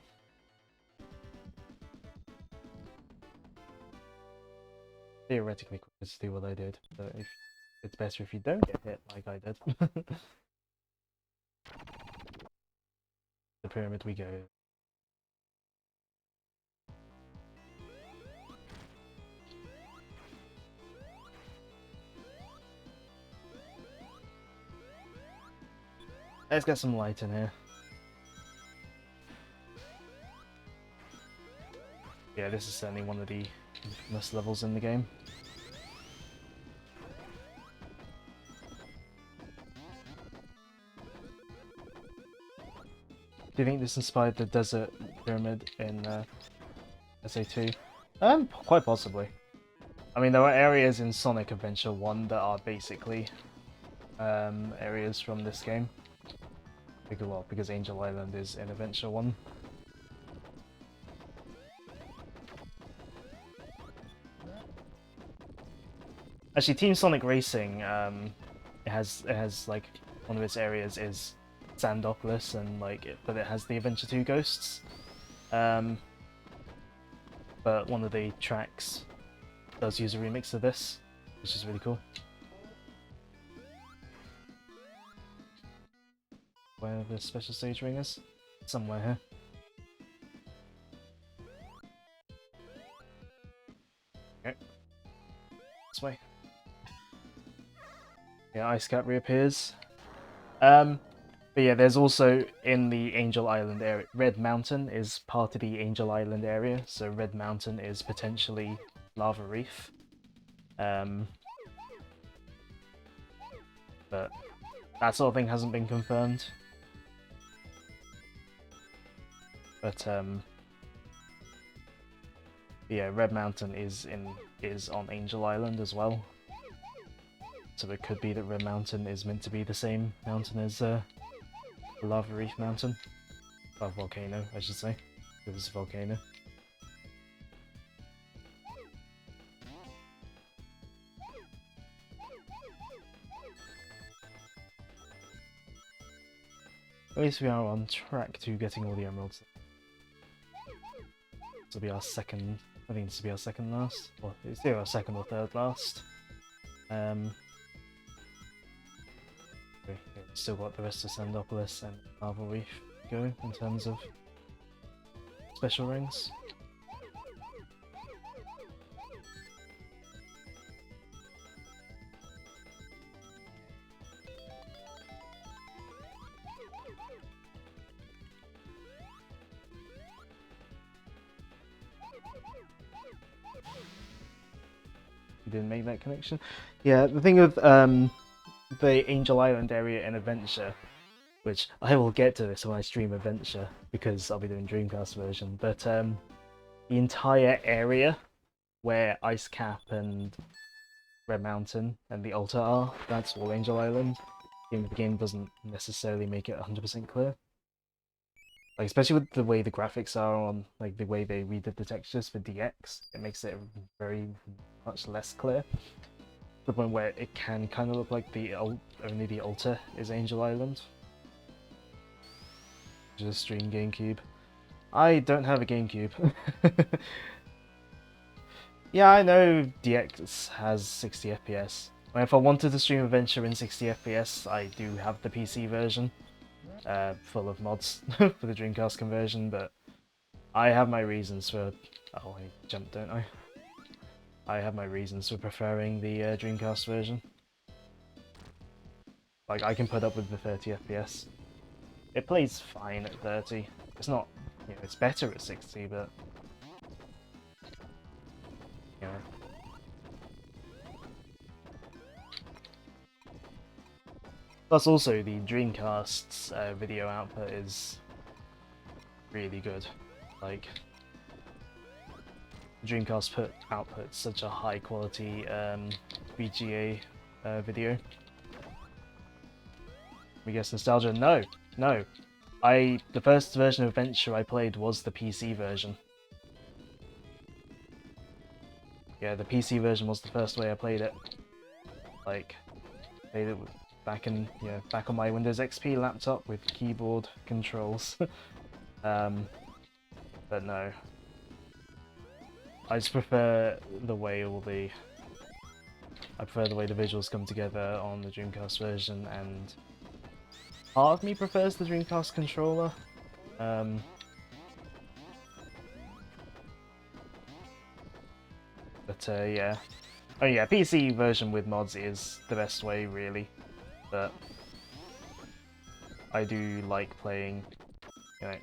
Theoretically quicker to do what I did, but if it's better if you don't get hit like I did. The pyramid we go. Let's get some light in here. Yeah, this is certainly one of the infamous levels in the game. Do you think this inspired the desert pyramid in SA2? Quite possibly. I mean, there are areas in Sonic Adventure 1 that are basically areas from this game. Because Angel Island is in Adventure 1. Actually, Team Sonic Racing, it has like one of its areas is Sandopolis, and but it has the Adventure 2 ghosts. But one of the tracks does use a remix of this, which is really cool. Where the special stage ring is? Somewhere here. Okay. This way. Yeah, Ice Cap reappears. But yeah, there's also in the Angel Island area, Red Mountain is part of the Angel Island area, so Red Mountain is potentially Lava Reef. But that sort of thing hasn't been confirmed. But yeah, Red Mountain is on Angel Island as well. So it could be that Red Mountain is meant to be the same mountain as Lava Reef Mountain. Or volcano, I should say. It was a volcano. At least we are on track to getting all the emeralds. This will be our second, I think this will be our second last. Well, it's either our second or third last. We've still got the rest of Sandopolis and Lava Reef to go in terms of special rings. You didn't make that connection? Yeah, the thing with the Angel Island area in Adventure, which I will get to this when I stream Adventure because I'll be doing Dreamcast version, but the entire area where Ice Cap and Red Mountain and the altar are, that's all Angel Island. The game doesn't necessarily make it 100% clear. Like, especially with the way the graphics are on, like, the way they redid the textures for DX, it makes it very much less clear. To the point where it can kind of look like only the altar is Angel Island. Just stream GameCube. I don't have a GameCube. Yeah, I know DX has 60 FPS. If I wanted to stream Adventure in 60 FPS, I do have the PC version, full of mods for the Dreamcast conversion, but I have my reasons for... Oh, I jumped, don't I? I have my reasons for preferring the Dreamcast version. Like, I can put up with the 30 FPS. It plays fine at 30. It's not, you know, it's better at 60, but... You know. Plus also, the Dreamcast's video output is really good. Like, the Dreamcast outputs such a high quality VGA video. We guess nostalgia? No, no. The first version of Adventure I played was the PC version. Yeah, the PC version was the first way I played it. Like, played it back on my Windows XP laptop with keyboard controls. But no. I just prefer the way the visuals come together on the Dreamcast version, and part of me prefers the Dreamcast controller. Yeah. Oh yeah, PC version with mods is the best way, really. But I do like playing, you know,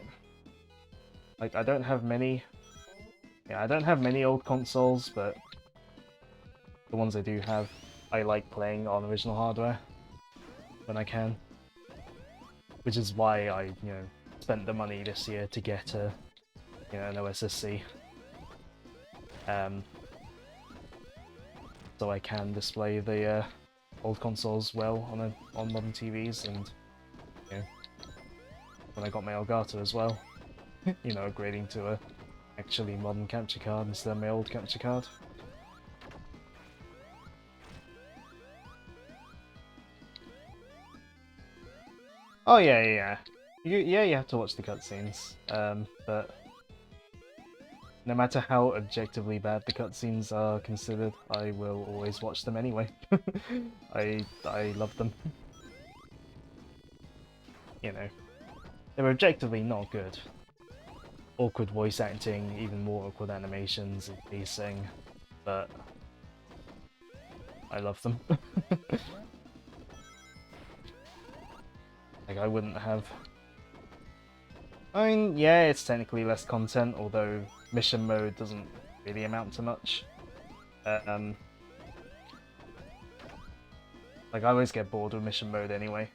like I don't have many old consoles, but the ones I do have, I like playing on original hardware when I can. Which is why I, spent the money this year to get an OSSC. So I can display the old consoles well on modern TVs, and when I got my Elgato as well, upgrading to a actually modern capture card instead of my old capture card. Oh yeah. You have to watch the cutscenes, but no matter how objectively bad the cutscenes are considered, I will always watch them anyway. I love them. They're objectively not good. Awkward voice acting, even more awkward animations and pacing, but I love them. Like, I wouldn't have... I mean, yeah, it's technically less content, although mission mode doesn't really amount to much. Like, I always get bored with mission mode anyway.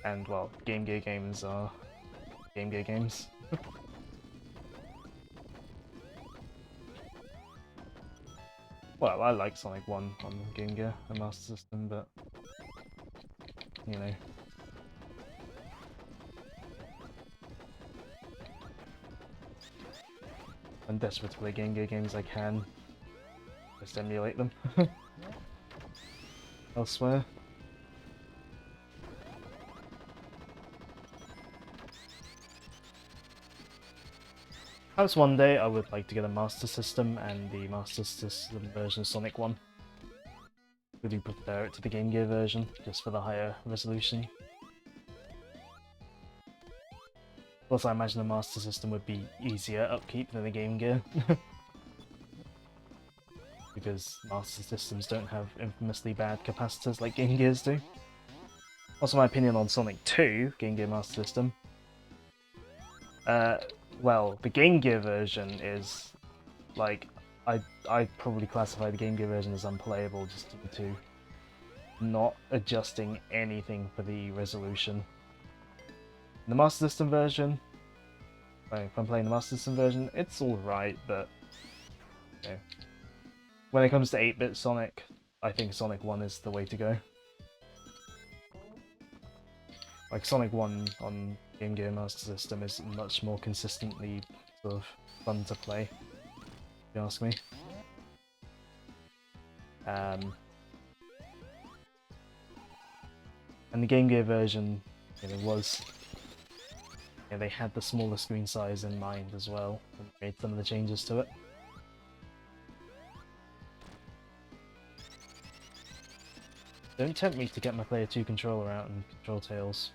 And, well, Game Gear games are Game Gear games. Well, I like Sonic 1 on Game Gear and Master System, but, I'm desperate to play Game Gear games I can just emulate them elsewhere. Perhaps one day I would like to get a Master System and the Master System version of Sonic 1. really prefer it to the Game Gear version, just for the higher resolution. Plus, I imagine the Master System would be easier upkeep than the Game Gear. Because Master Systems don't have infamously bad capacitors like Game Gears do. Also, my opinion on Sonic 2, Game Gear Master System. Well, the Game Gear version is, like, I'd probably classify the Game Gear version as unplayable just due to not adjusting anything for the resolution. The Master System version, if I'm playing the Master System version, it's alright, but you know, when it comes to 8-bit Sonic, I think Sonic 1 is the way to go. Like, Sonic 1 on Game Gear Master System is much more consistently sort of fun to play, if you ask me. And the Game Gear version, they had the smaller screen size in mind as well, and made some of the changes to it. Don't tempt me to get my Player 2 controller out and control Tails.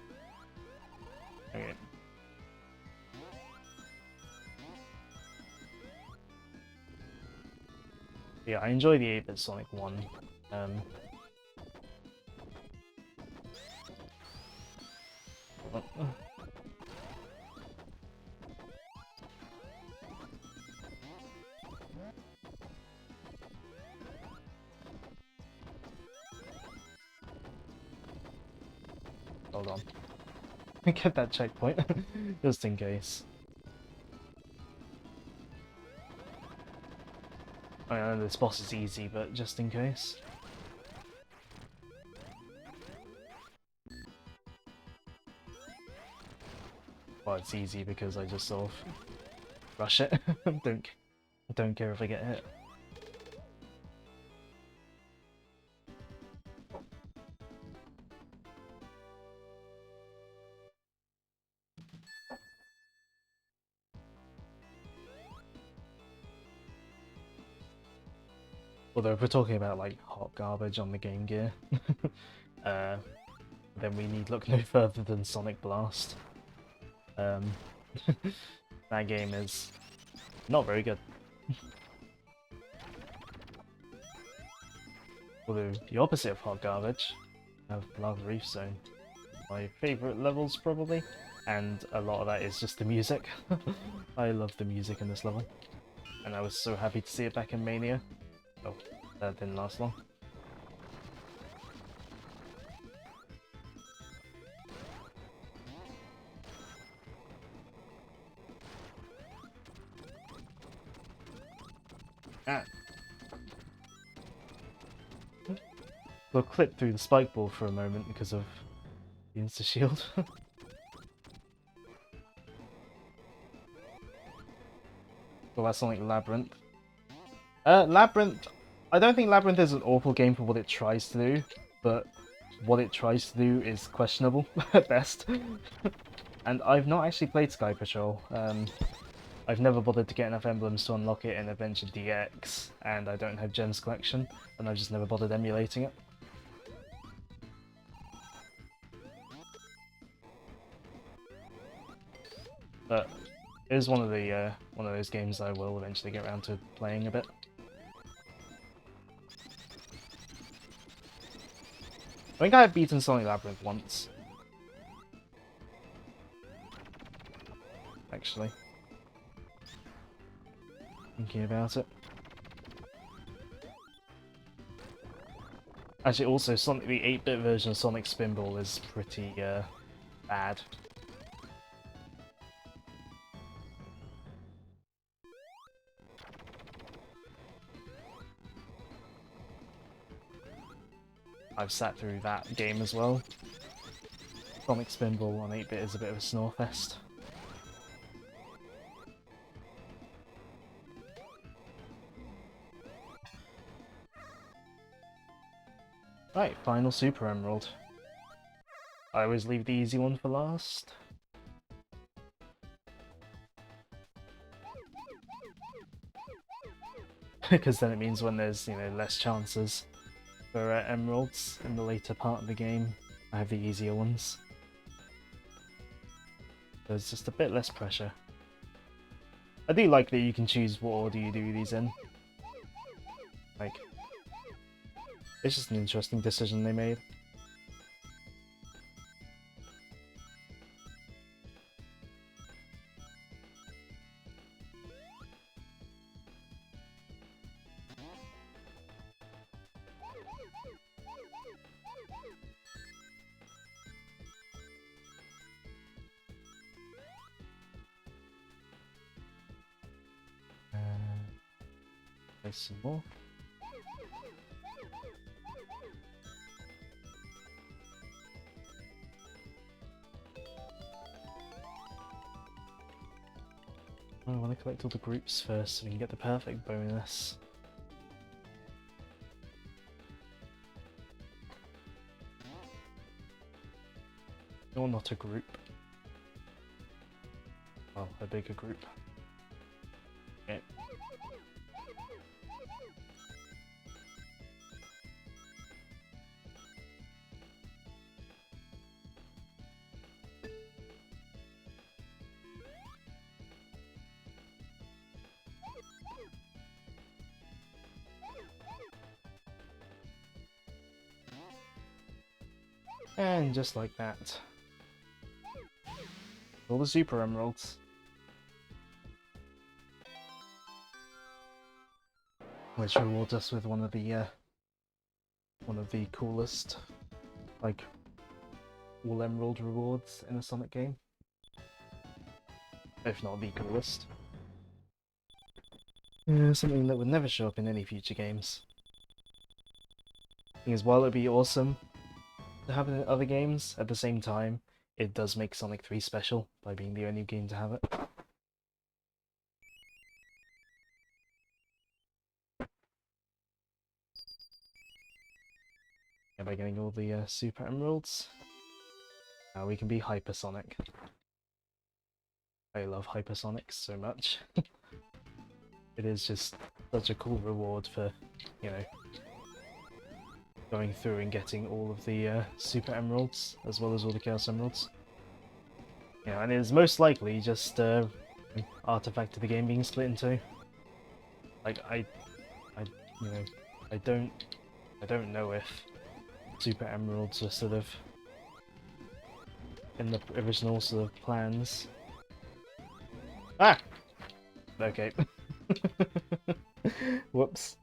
Okay. Yeah, I enjoy the 8-bit Sonic 1. Hold on. Get that checkpoint, just in case. I know this boss is easy, but just in case. Well, it's easy because I just sort of rush it. don't care if I get hit. Although if we're talking about like hot garbage on the Game Gear, then we need look no further than Sonic Blast. That game is not very good. Although the opposite of hot garbage, I have Lava Reef Zone. My favourite levels probably, and a lot of that is just the music. I love the music in this level, and I was so happy to see it back in Mania. Oh, that didn't last long. Ah. We'll clip through the spike ball for a moment because of the insta-shield. Well, that's Sonic Labyrinth. Labyrinth... I don't think Labyrinth is an awful game for what it tries to do, but what it tries to do is questionable at best. And I've not actually played Sky Patrol. I've never bothered to get enough emblems to unlock it in Adventure DX, and I don't have Gems Collection, and I've just never bothered emulating it. But it is one of those games I will eventually get around to playing a bit. I think I have beaten Sonic Labyrinth once. Actually. Thinking about it. Actually, also, the 8-bit version of Sonic Spinball is pretty, bad. I've sat through that game as well. Sonic Spinball on 8-bit is a bit of a snore fest. Right, final Super Emerald. I always leave the easy one for last. Because then it means when there's, less chances, for emeralds in the later part of the game. I have the easier ones. There's just a bit less pressure. I do like that you can choose what order you do these in. Like, it's just an interesting decision they made. There's some more. I want to collect all the groups first so we can get the perfect bonus. Or not a group. Well, a bigger group. Okay. And just like that. All the super emeralds. Which rewards us with one of the coolest, like, all emerald rewards in a Sonic game. If not the coolest. Yeah, something that would never show up in any future games. Because while it'd be awesome to have it in other games, at the same time, it does make Sonic 3 special by being the only game to have it. And by getting all the super emeralds, now we can be hypersonic. I love hypersonics so much. It is just such a cool reward for, you know, going through and getting all of the super emeralds, as well as all the chaos emeralds. Yeah, and it is most likely just an artifact of the game being split in two. Like you know, I don't know if super emeralds are sort of in the original sort of plans. Ah! Okay. Whoops.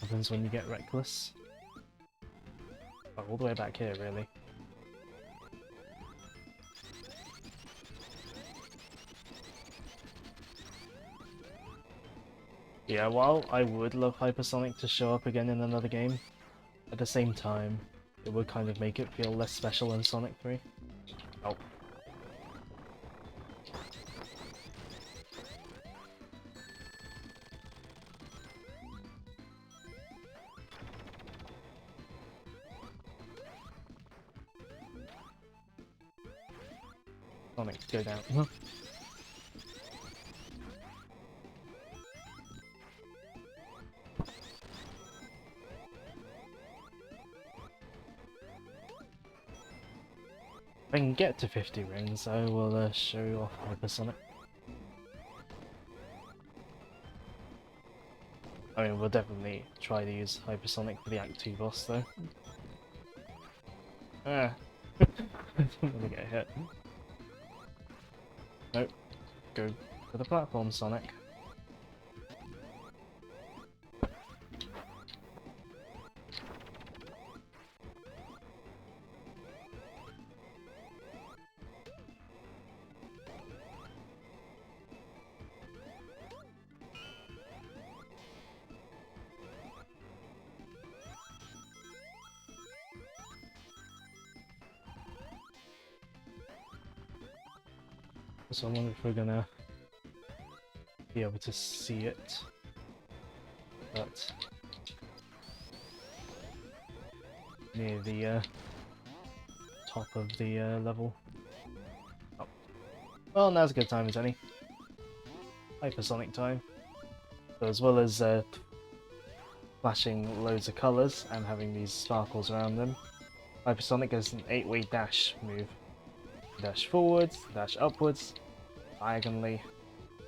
Happens when you get reckless. Oh, all the way back here, really. Yeah, while I would love Hypersonic to show up again in another game, at the same time, it would kind of make it feel less special in Sonic 3. Oh. Sonic, go down. If I can get to 50 rings, I will show you off Hypersonic. I mean, we'll definitely try to use Hypersonic for the Act 2 boss, though. Ah! I don't want to get hit. Nope. Go for the platform, Sonic. So I wonder if we're gonna be able to see it, but near the top of the level. Oh. Well, now's a good time as any. Hypersonic time. So as well as flashing loads of colours and having these sparkles around them. Hypersonic is an 8-way dash move. Dash forwards, dash upwards, diagonally,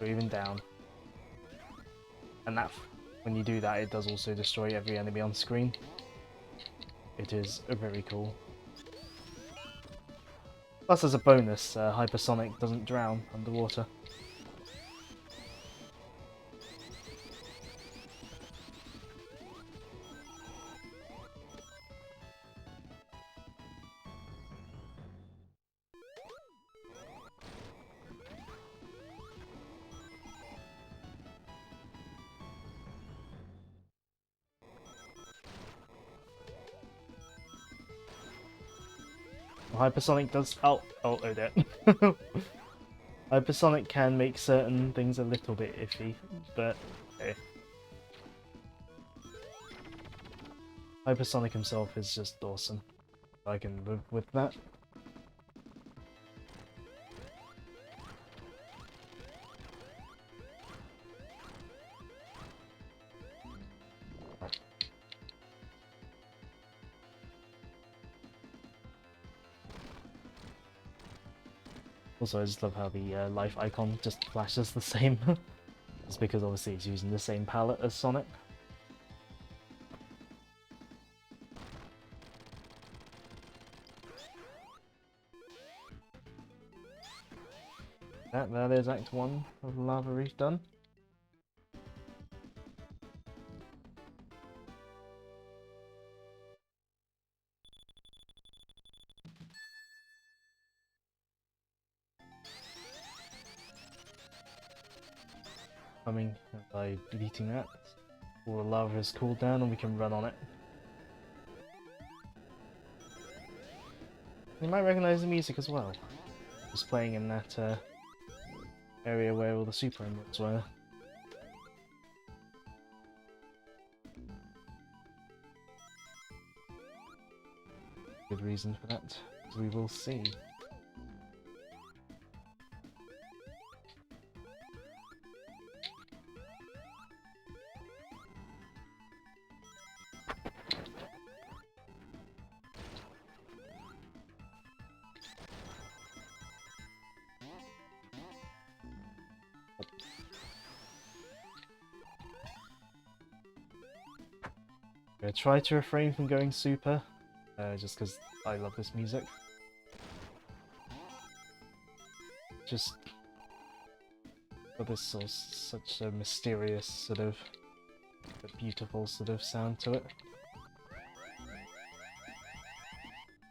or even down. And that, when you do that, it does also destroy every enemy on screen. It is very cool. Plus, as a bonus, Hypersonic doesn't drown underwater. Hypersonic does. Oh there. Hypersonic can make certain things a little bit iffy, but eh. Hypersonic himself is just awesome. I can live with that. Also, I just love how the life icon just flashes the same. It's because obviously it's using the same palette as Sonic. That is Act 1 of the Lava Reef done. Coming by beating that, all the lava is cooled down and we can run on it. You might recognise the music as well. It's playing in that area where all the super emeralds were. Good reason for that, as we will see. I try to refrain from going super, just because I love this music. Just got this such a mysterious sort of, but beautiful sort of sound to it.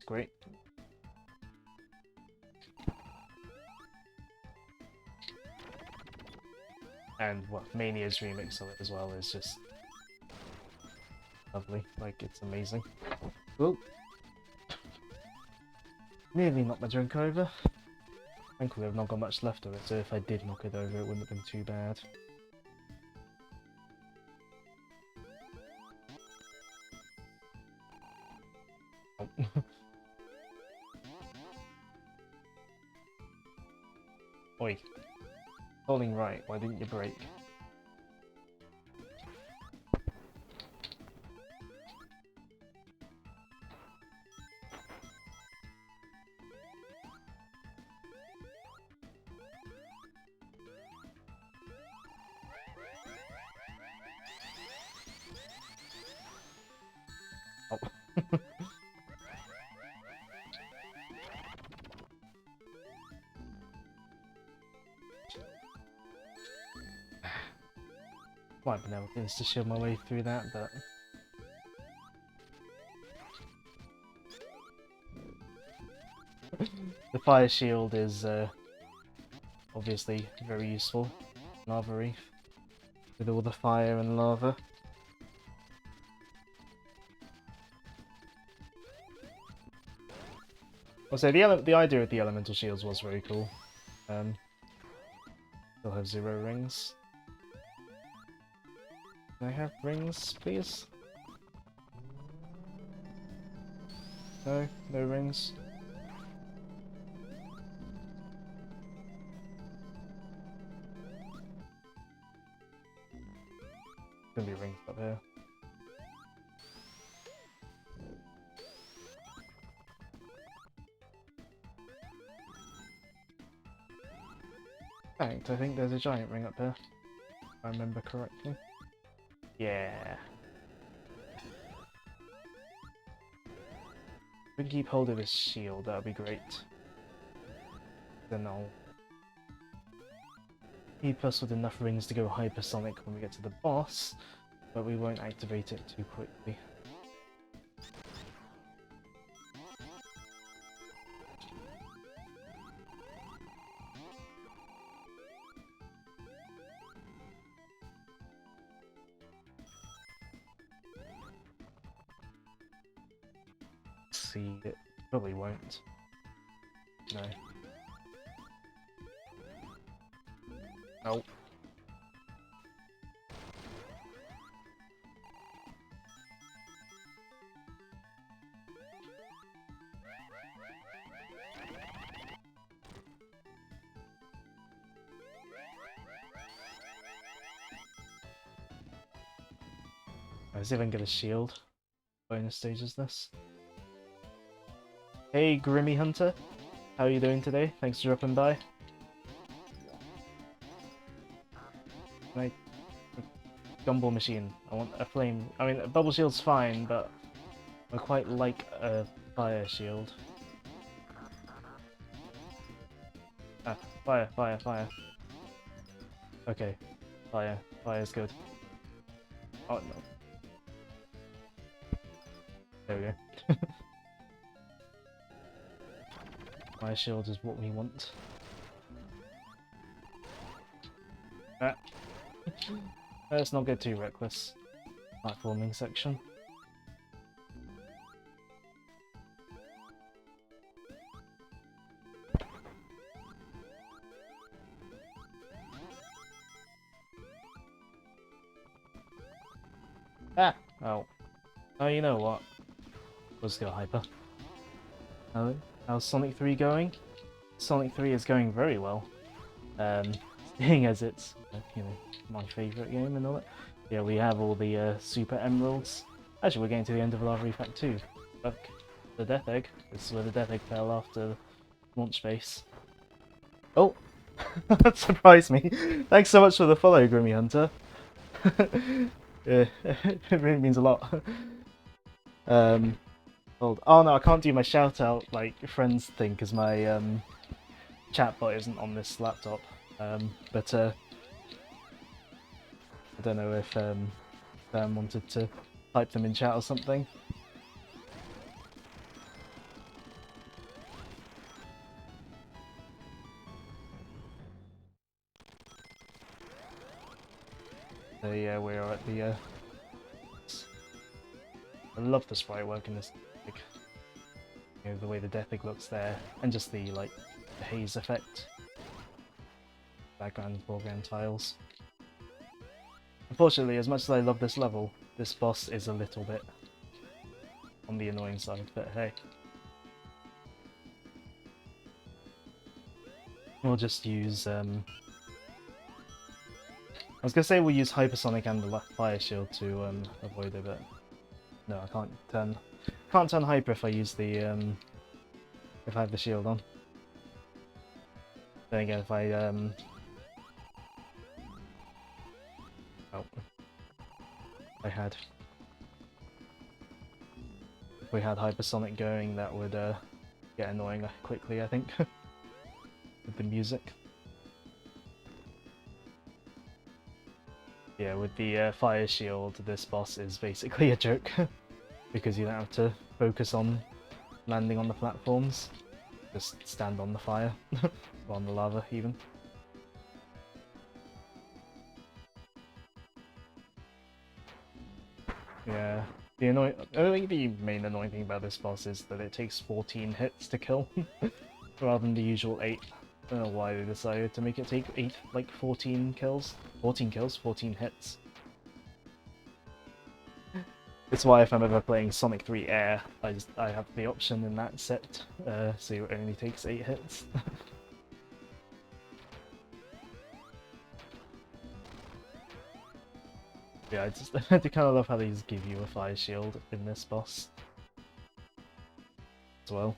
Great. And what Mania's remix of it as well is just lovely, like it's amazing. Oh, nearly knocked my drink over. Thankfully I've not got much left of it, so if I did knock it over it wouldn't have been too bad. Oh. Oi. Holding right, why didn't you brake? Oh. Might have been able to insta-shield my way through that, but... the fire shield is obviously very useful in Lava Reef, with all the fire and lava. Also, the idea of the elemental shields was very cool. They'll have 0 rings. Can I have rings, please? No? No rings? Gonna be rings up here. fact, I think there's a giant ring up here, if I remember correctly. Yeah. If we can keep hold of this shield, that would be great. Then I'll keep us with enough rings to go hypersonic when we get to the boss, but we won't activate it too quickly. See, it probably won't. No. Nope. Let's see if I can get a shield. Bonus stage is this. Hey, Grimmy Hunter. How are you doing today? Thanks for dropping by. Can Gumball machine. I want a flame. I mean, a bubble shield's fine, but I quite like a fire shield. Ah, fire, fire, fire. Okay, fire. Fire's good. Oh, no. There we go. Fire shield is what we want. Ah. Let's not get too reckless. Platforming section. Ah! Oh. Oh, you know what? Let's go hyper. How's Sonic 3 going? Sonic 3 is going very well. Seeing as it's, you know, my favourite game and all that. Yeah, we have all the Super Emeralds. Actually, we're getting to the end of Lava Effect 2. Look, the Death Egg. This is where the Death Egg fell after launch base. Oh! That surprised me. Thanks so much for the follow, Grimmy Hunter. Yeah, it really means a lot. Oh no, I can't do my shout out like friends thing because my chat bot isn't on this laptop. But I don't know if Dan wanted to type them in chat or something. So yeah, we are at the. I love the sprite work in this. Like, you know, the way the Death Egg looks there, and just the like the haze effect. Background and foreground tiles. Unfortunately, as much as I love this level, this boss is a little bit on the annoying side, but hey. We'll just use, I was gonna say we'll use Hypersonic and the Fire Shield to avoid it, but no, I can't turn Hyper if I use the, if I have the shield on. Then again, if I, oh. If we had Hypersonic going, that would get annoying quickly, I think, with the music. Yeah, with the fire shield, this boss is basically a joke, because you don't have to focus on landing on the platforms, just stand on the fire, or on the lava even. Yeah, I think the main annoying thing about this boss is that it takes 14 hits to kill, rather than the usual 8. I don't know why they decided to make it take 14 kills. 14 kills, 14 hits. It's why if I'm ever playing Sonic 3 Air, I have the option in that set, so it only takes 8 hits. Yeah, I do kind of love how they just give you a fire shield in this boss as well.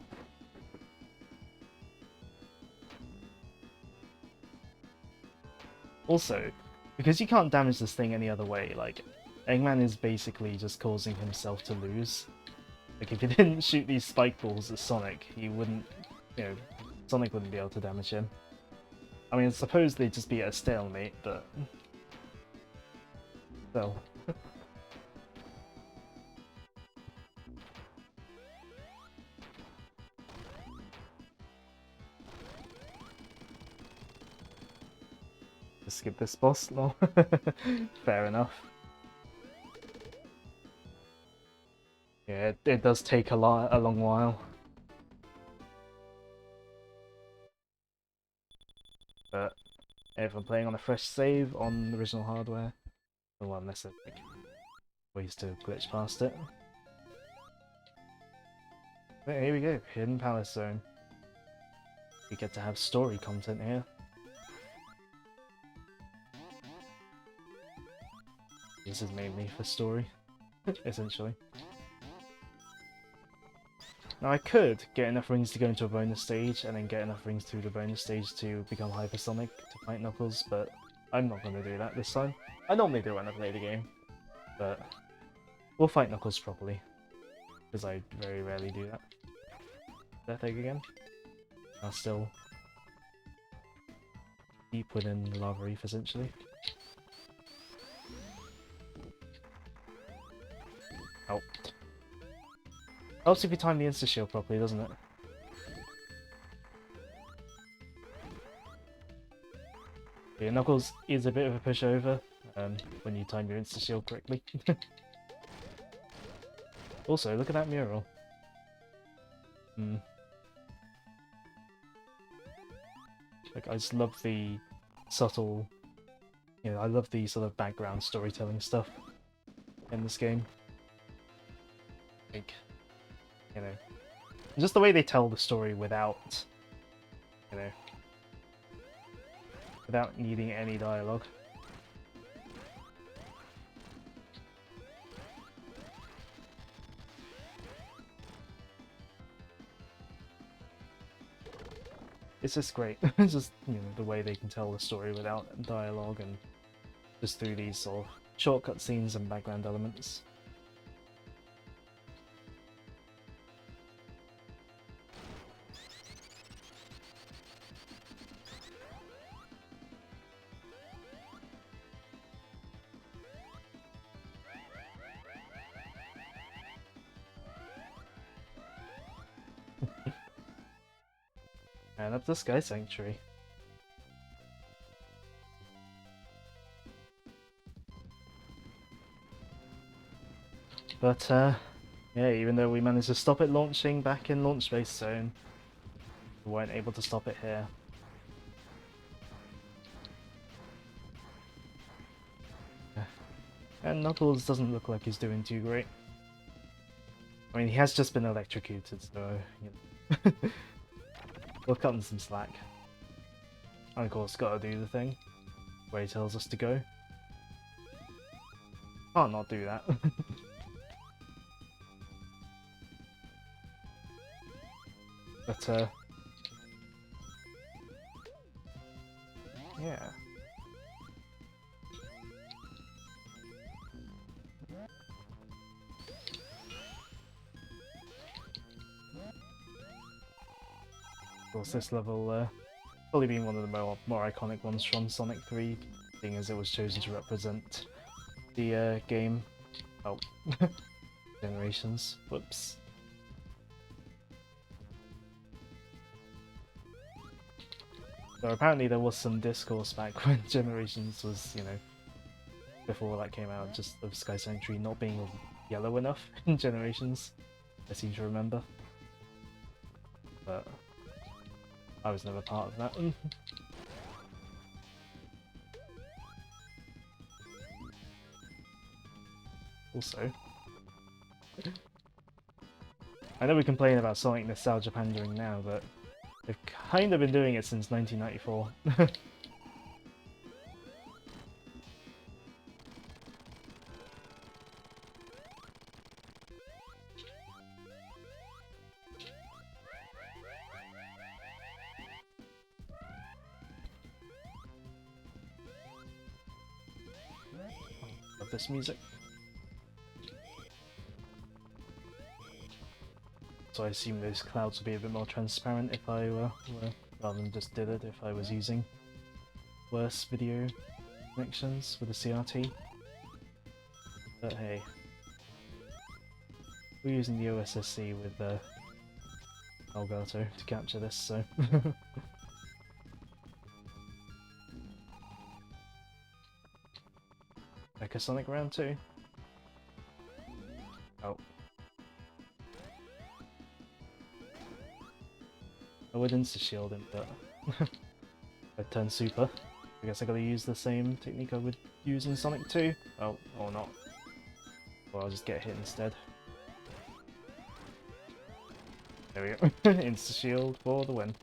Also, because you can't damage this thing any other way, like, Eggman is basically just causing himself to lose. Like, if he didn't shoot these spike balls at Sonic, he wouldn't, you know, Sonic wouldn't be able to damage him. I mean, I suppose they'd just be at a stalemate, but still. Just skip this boss? No. Fair enough. Yeah, it does take a long while. But if I'm playing on a fresh save on the original hardware, well, unless there's like ways to glitch past it. But here we go, Hidden Palace Zone. We get to have story content here. This is mainly for story, essentially. Now I could get enough rings to go into a bonus stage, and then get enough rings through the bonus stage to become Hypersonic to fight Knuckles, but I'm not going to do that this time. I normally do when I play the game, but we'll fight Knuckles properly, because I very rarely do that. Death Egg again. I'll still deep within the Lava Reef, essentially. Oh. Helps if you time the insta-shield properly, doesn't it? Yeah, Knuckles is a bit of a pushover when you time your insta-shield correctly. Also, look at that mural. Like, I just love the subtle, you know, I love the sort of background storytelling stuff in this game. Like, you know, just the way they tell the story without, you know, without needing any dialogue. It's just great. It's just, you know, the way they can tell the story without dialogue and just through these sort of shortcut scenes and background elements. And up the Sky Sanctuary. But, yeah, even though we managed to stop it launching back in Launch Space Zone, we weren't able to stop it here. And Knuckles doesn't look like he's doing too great. I mean, he has just been electrocuted, so, you know. We'll cut him some slack. And of course, gotta do the thing where he tells us to go. Can't not do that. But, yeah. Of course, this level, probably been one of the more iconic ones from Sonic 3, being as it was chosen to represent the game. Oh, Generations. Whoops. So apparently there was some discourse back when Generations was, you know, before that came out, just of Sky Sanctuary not being yellow enough in Generations, I seem to remember. But I was never part of that. Also, I know we complain about Sonic nostalgia pandering now, but they've kind of been doing it since 1994. love this music. So I assume those clouds would be a bit more transparent if I were rather than just did it if I was using worse video connections with a CRT. But hey, we're using the OSSC with Elgato to capture this, so... Mecha Sonic round 2. Oh. I would insta-shield him, but... I turned super. I guess I gotta use the same technique I would use in Sonic 2. Oh, or not. Or I'll just get hit instead. There we go. Insta-shield for the win.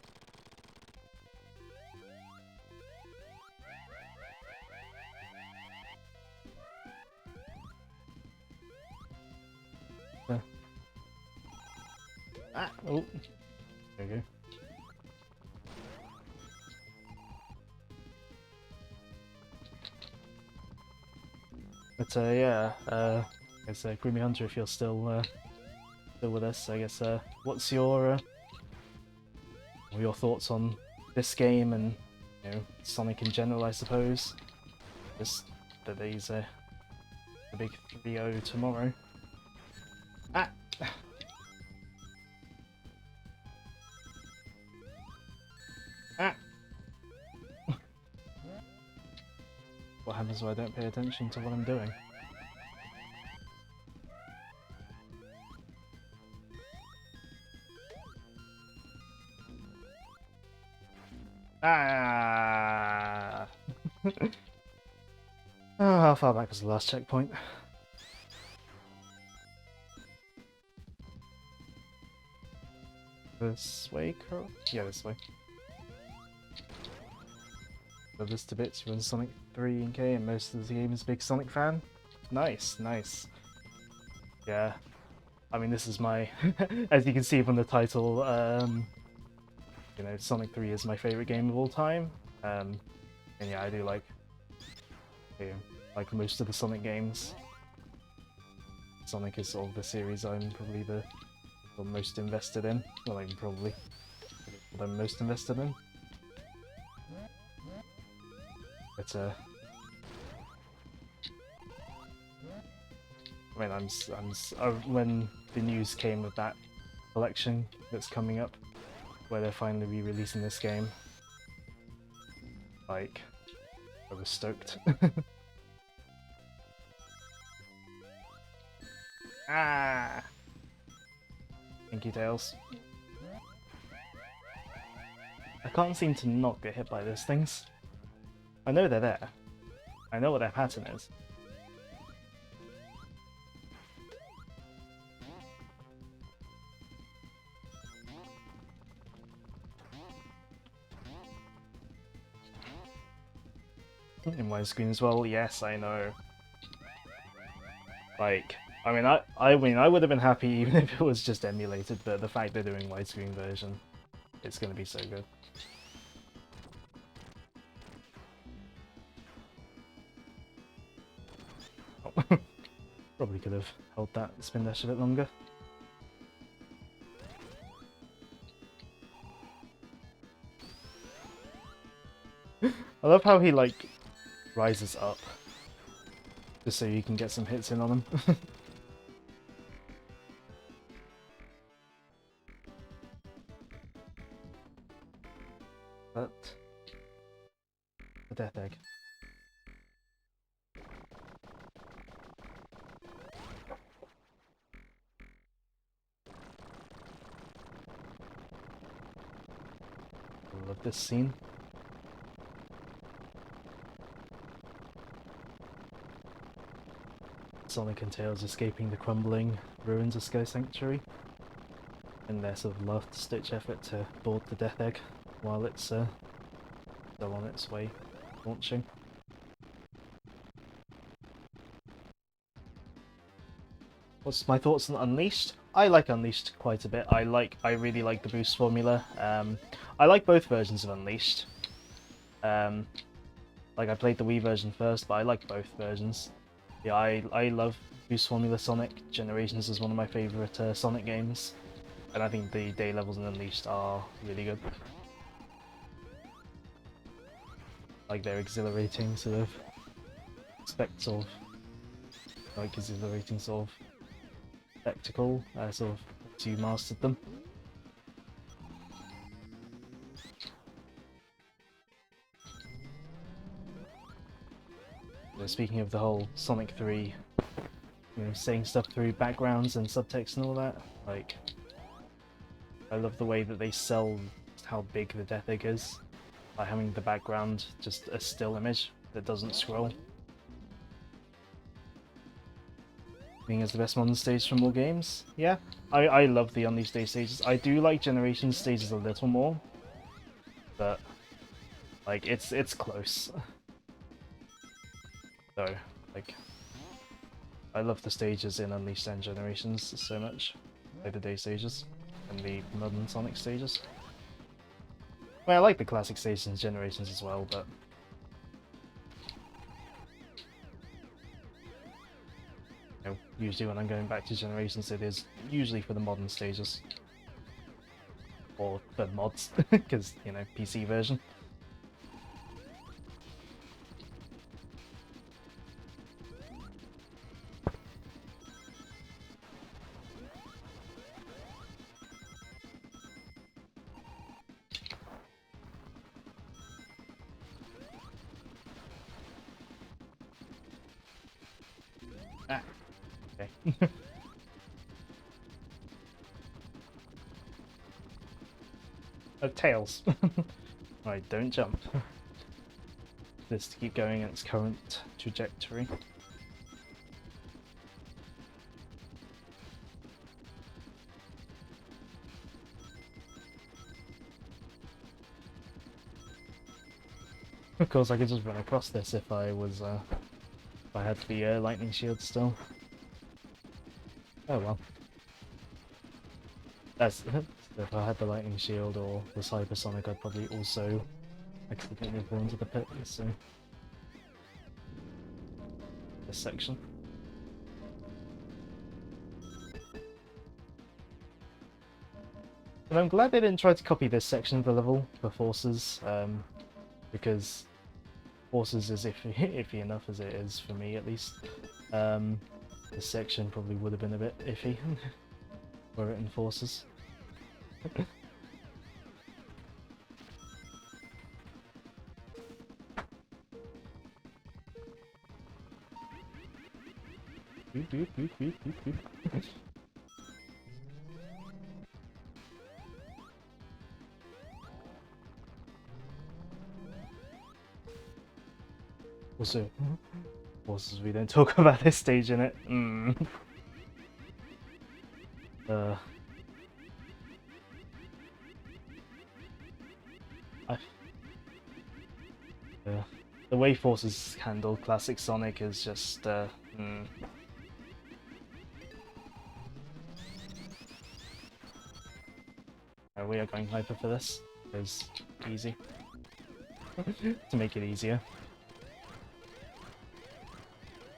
Ah! Oh! There we go. But yeah, I guess Groomy Hunter, if you're still with us, I guess what's your thoughts on this game and Sonic in general, I suppose? Just that there's the big 3-0 tomorrow. Ah! Ah! What happens when I don't pay attention to what I'm doing? Ah! Oh, how far back was the last checkpoint? This way, Carl? Yeah, this way. Love this to bits, runs Sonic 3 and K, and most of the game is a big Sonic fan. Nice, nice. Yeah, I mean this is my, as you can see from the title, Sonic 3 is my favourite game of all time. And yeah, I do like most of the Sonic games. Sonic is sort of the series I'm probably the most invested in. Well, I'm probably what I'm most invested in. But I mean, when the news came of that collection that's coming up, where they're finally re-releasing this game, like, I was stoked. Ah! Thank you, Tails. I can't seem to not get hit by those things. I know they're there. I know what their pattern is. In widescreen as well, yes, I know. Like, I mean, I would have been happy even if it was just emulated, but the fact they're doing widescreen version, it's gonna be so good. Oh. Probably could have held that spin dash a bit longer. I love how he, like, rises up, just so you can get some hits in on him. But the Death Egg. I love this scene. Sonic and Tails escaping the crumbling ruins of Sky Sanctuary in their sort of last-ditch effort to board the Death Egg while it's still on its way launching. What's my thoughts on Unleashed? I like Unleashed quite a bit. I really like the boost formula. I like both versions of Unleashed. Like, I played the Wii version first, but I like both versions. Yeah, I love Boost Formula Sonic. Generations is one of my favorite Sonic games, and I think the day levels in Unleashed are really good. Like they're exhilarating, sort of exhilarating sort of spectacle. Sort of once you mastered them. Speaking of the whole Sonic 3, saying stuff through backgrounds and subtext and all that, like, I love the way that they sell how big the Death Egg is by having the background just a still image that doesn't scroll. Being as the best modern stage from all games, yeah, I love the Unleashed Day stages. I do like Generation stages a little more, but like it's close. So, like, I love the stages in Unleashed and Generations so much. Like the day stages and the modern Sonic stages. Well, I like the classic stages and Generations as well, but usually when I'm going back to Generations, it is usually for the modern stages. Or the mods, because, PC version. Ah, okay. Oh, Tails. Right, don't jump. This to keep going in its current trajectory. Of course, I could just run across this if I was, if I had the lightning shield still. Oh well. That's if I had the lightning shield or the hypersonic, I'd probably also accidentally fall into the pit. So this section. And I'm glad they didn't try to copy this section of the level for Forces, because Forces is iffy enough as it is for me, at least. This section probably would have been a bit iffy were it in Forces. Also, Forces, we don't talk about this stage in it. The way Forces handle classic Sonic is just, we are going hyper for this. It's easy. To make it easier.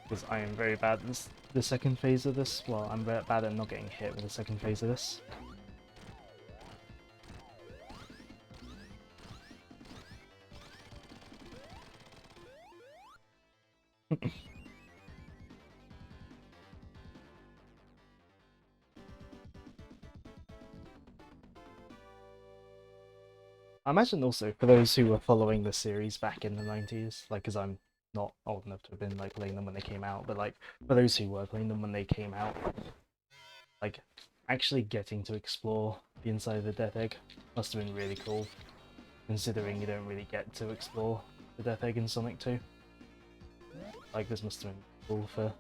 Because I am very bad at the second phase of this. Well, I'm very bad at not getting hit with the second phase of this. I imagine also for those who were following the series back in the 90s, like, because I'm not old enough to have been like playing them when they came out, but like for those who were playing them when they came out, like actually getting to explore the inside of the Death Egg must have been really cool, considering you don't really get to explore the Death Egg in Sonic 2. Like, this must have been cool for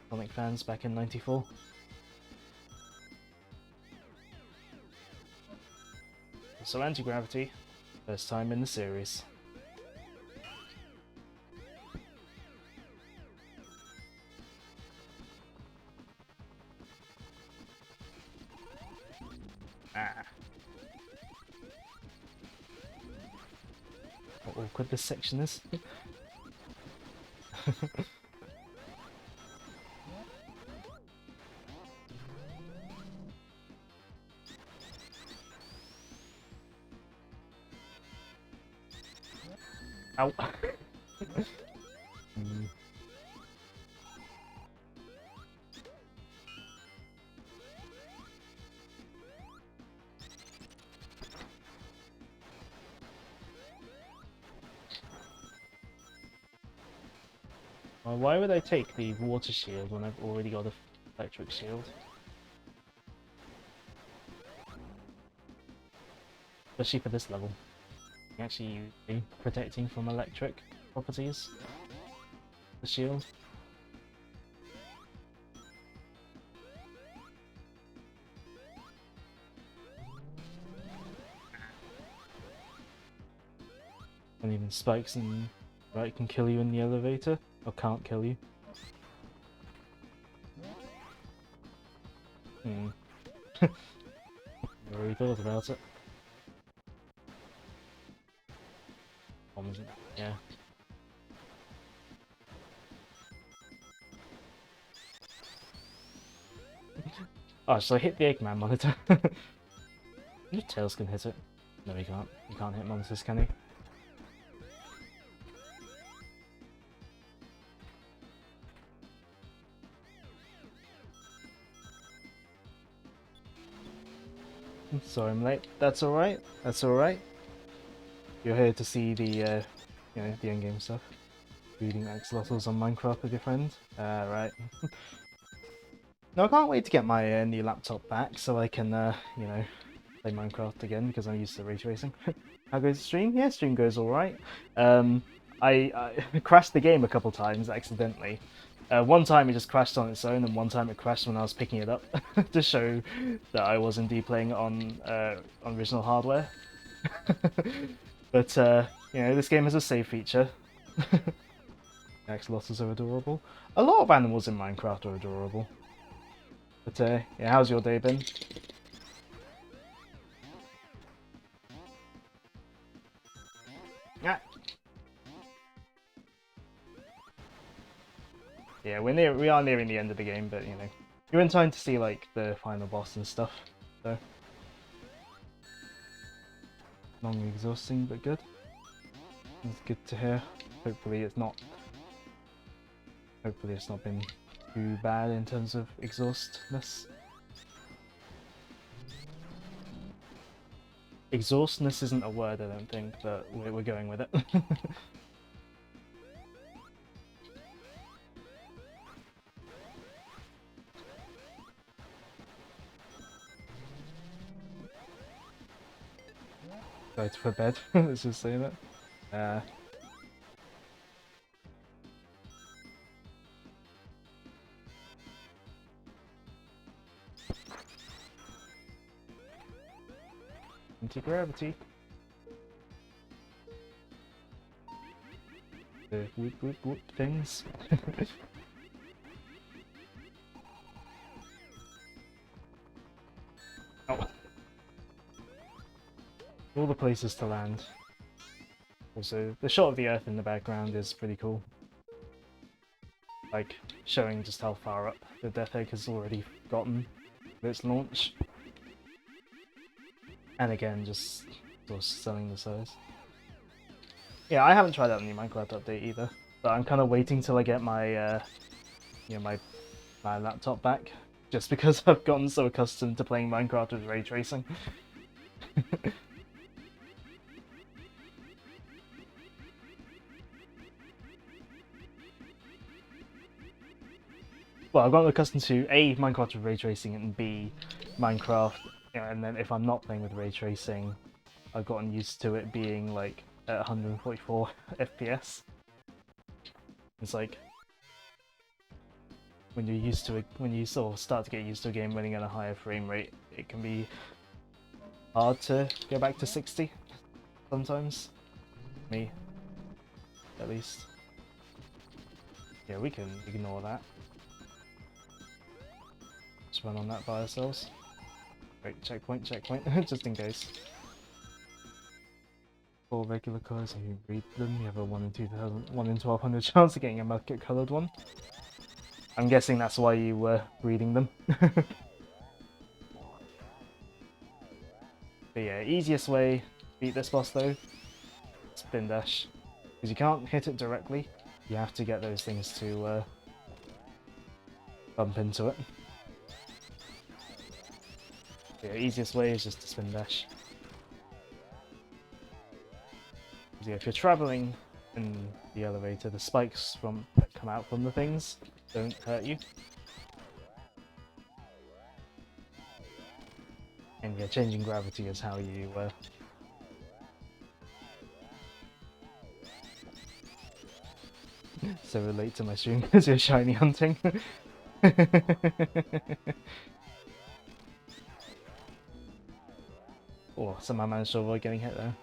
Sonic fans back in '94. So anti-gravity, first time in the series. Ah. How awkward this section is. Ow. Mm. Well, why would I take the water shield when I've already got a electric shield? Especially for this level. Actually be protecting from electric properties. The shield. And even spikes and right can kill you in the elevator, or can't kill you. Hmm. Never really thought about it. Bombs, yeah. Oh, so I hit the Eggman monitor. Your Tails can hit it. No, he can't. He can't hit monitors, can he? Sorry I'm late. That's alright. That's alright. You're here to see the, you know, the endgame stuff. Reading axolotls on Minecraft with your friend. Right. No, I can't wait to get my new laptop back so I can, you know, play Minecraft again because I'm used to ray tracing. How goes the stream? Yeah, stream goes alright. I crashed the game a couple times accidentally. One time it just crashed on its own, and one time it crashed when I was picking it up to show that I was indeed playing it on original hardware. But you know, this game has a save feature. Axolotls are adorable. A lot of animals in Minecraft are adorable. But yeah, how's your day been? Yeah. Yeah, we are nearing the end of the game, but you know, you're in time to see like the final boss and stuff. So long and exhausting, but good. It's good to hear. Hopefully it's not. Hopefully it's not been too bad in terms of exhaustness. Exhaustness isn't a word, I don't think, but we're going with it. Go to bed. Let's just say that. Anti-gravity. The whoop whoop whoop things. Oh. All the places to land. Also, the shot of the Earth in the background is pretty cool. Like, showing just how far up the Death Egg has already gotten with its launch. And again, just sort of selling the size. Yeah, I haven't tried out the new Minecraft update either, but I'm kind of waiting till I get my, you know, my laptop back, just because I've gotten so accustomed to playing Minecraft with ray tracing. Well, I've gotten accustomed to A, Minecraft with ray tracing, and B, Minecraft, you know, and then if I'm not playing with ray tracing, I've gotten used to it being like at 144 FPS. It's like when you're used to it, when you sort of start to get used to a game running at a higher frame rate, it can be hard to go back to 60 sometimes. Me, at least. Yeah, we can ignore that. Just run on that by ourselves. Great, checkpoint, just in case. For regular colours, if you read them, you have a 1 in 2,000, 1 in 1200 chance of getting a multi-coloured one. I'm guessing that's why you were reading them. But yeah, easiest way to beat this boss though, spin dash. Because you can't hit it directly, you have to get those things to bump into it. The easiest way is just to spin dash. Yeah, if you're traveling in the elevator, the spikes that come out from the things don't hurt you. And yeah, changing gravity is how you so relate to my stream because you're shiny hunting. Oh, somehow managed to avoid getting hit there.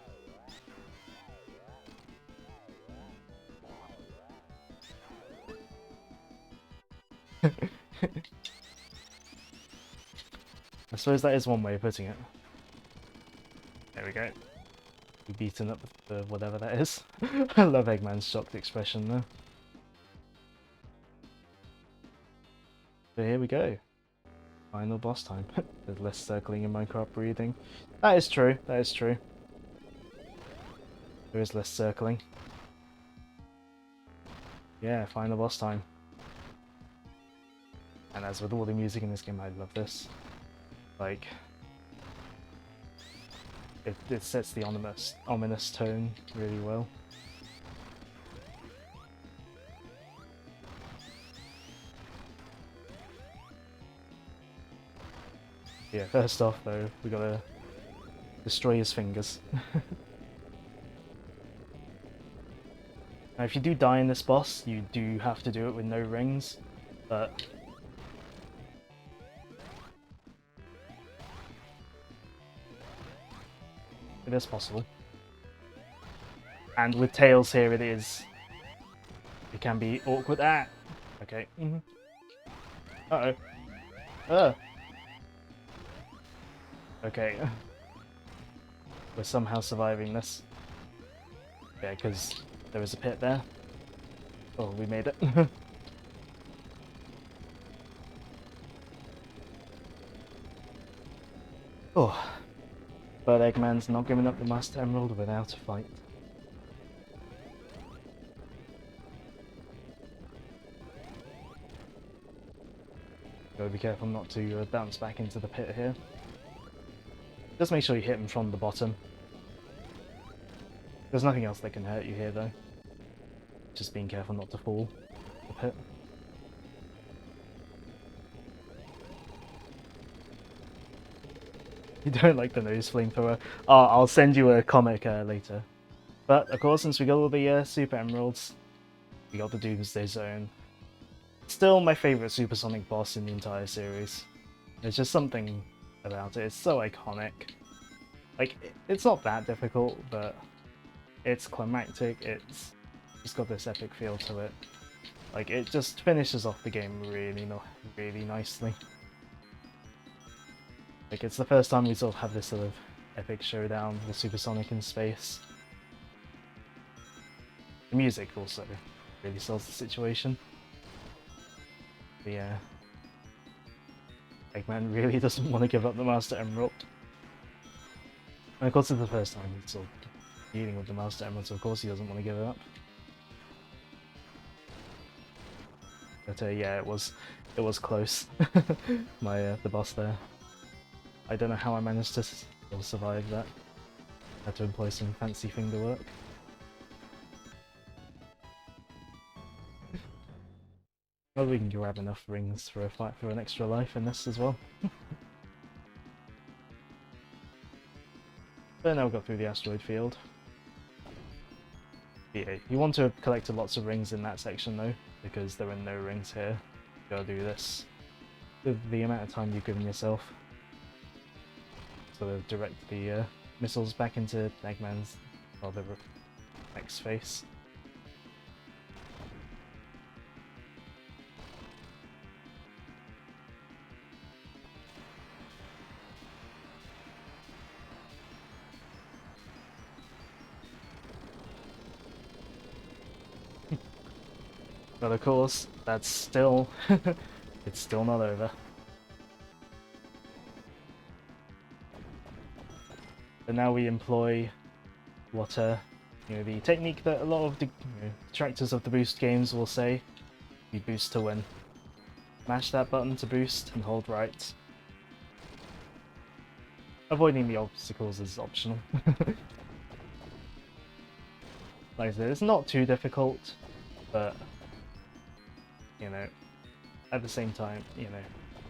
I suppose that is one way of putting it. There we go. We've beaten up the whatever that is. I love Eggman's shocked expression there. So here we go. Final boss time. There's less circling in Minecraft breathing. That is true, that is true. There is less circling. Yeah, final boss time. And as with all the music in this game, I love this. Like, it sets the ominous tone really well. Yeah, first off though, we gotta destroy his fingers. Now if you do die in this boss, you do have to do it with no rings, but it is possible. And with Tails here it can be awkward. Ah! Okay. Uh-oh. Okay. We're somehow surviving this. Yeah, because there is a pit there. Oh, we made it. Oh. But Eggman's not giving up the Master Emerald without a fight. Gotta be careful not to bounce back into the pit here. Just make sure you hit him from the bottom. There's nothing else that can hurt you here though. Just being careful not to fall the pit. You don't like the nose flamethrower? Oh, I'll send you a comic later. But of course, since we got all the Super Emeralds, we got the Doomsday Zone. Still my favourite Supersonic boss in the entire series. There's just something about it. It's so iconic. Like, it's not that difficult, but it's climactic. It's just got this epic feel to it. Like, it just finishes off the game really nicely. Like, it's the first time we sort of have this sort of epic showdown with Supersonic in space. The music also really sells the situation. But yeah, Eggman really doesn't want to give up the Master Emerald. And of course it's the first time he's sort of dealing with the Master Emerald, so of course he doesn't want to give it up. But yeah, it was close. The boss there. I don't know how I managed to still survive that. Had to employ some fancy finger work. Well, we can grab enough rings for a fight for an extra life in this as well. But now we've got through the asteroid field. Yeah, you want to have collected lots of rings in that section though, because there are no rings here. You gotta do this with the amount of time you've given yourself. Sort of direct the missiles back into Eggman's, or the next face. But of course, that's still... it's still not over. But now we employ what the technique that a lot of the detractors of the boost games will say, you boost to win. Mash that button to boost and hold right. Avoiding the obstacles is optional. Like I said, it's not too difficult, but at the same time,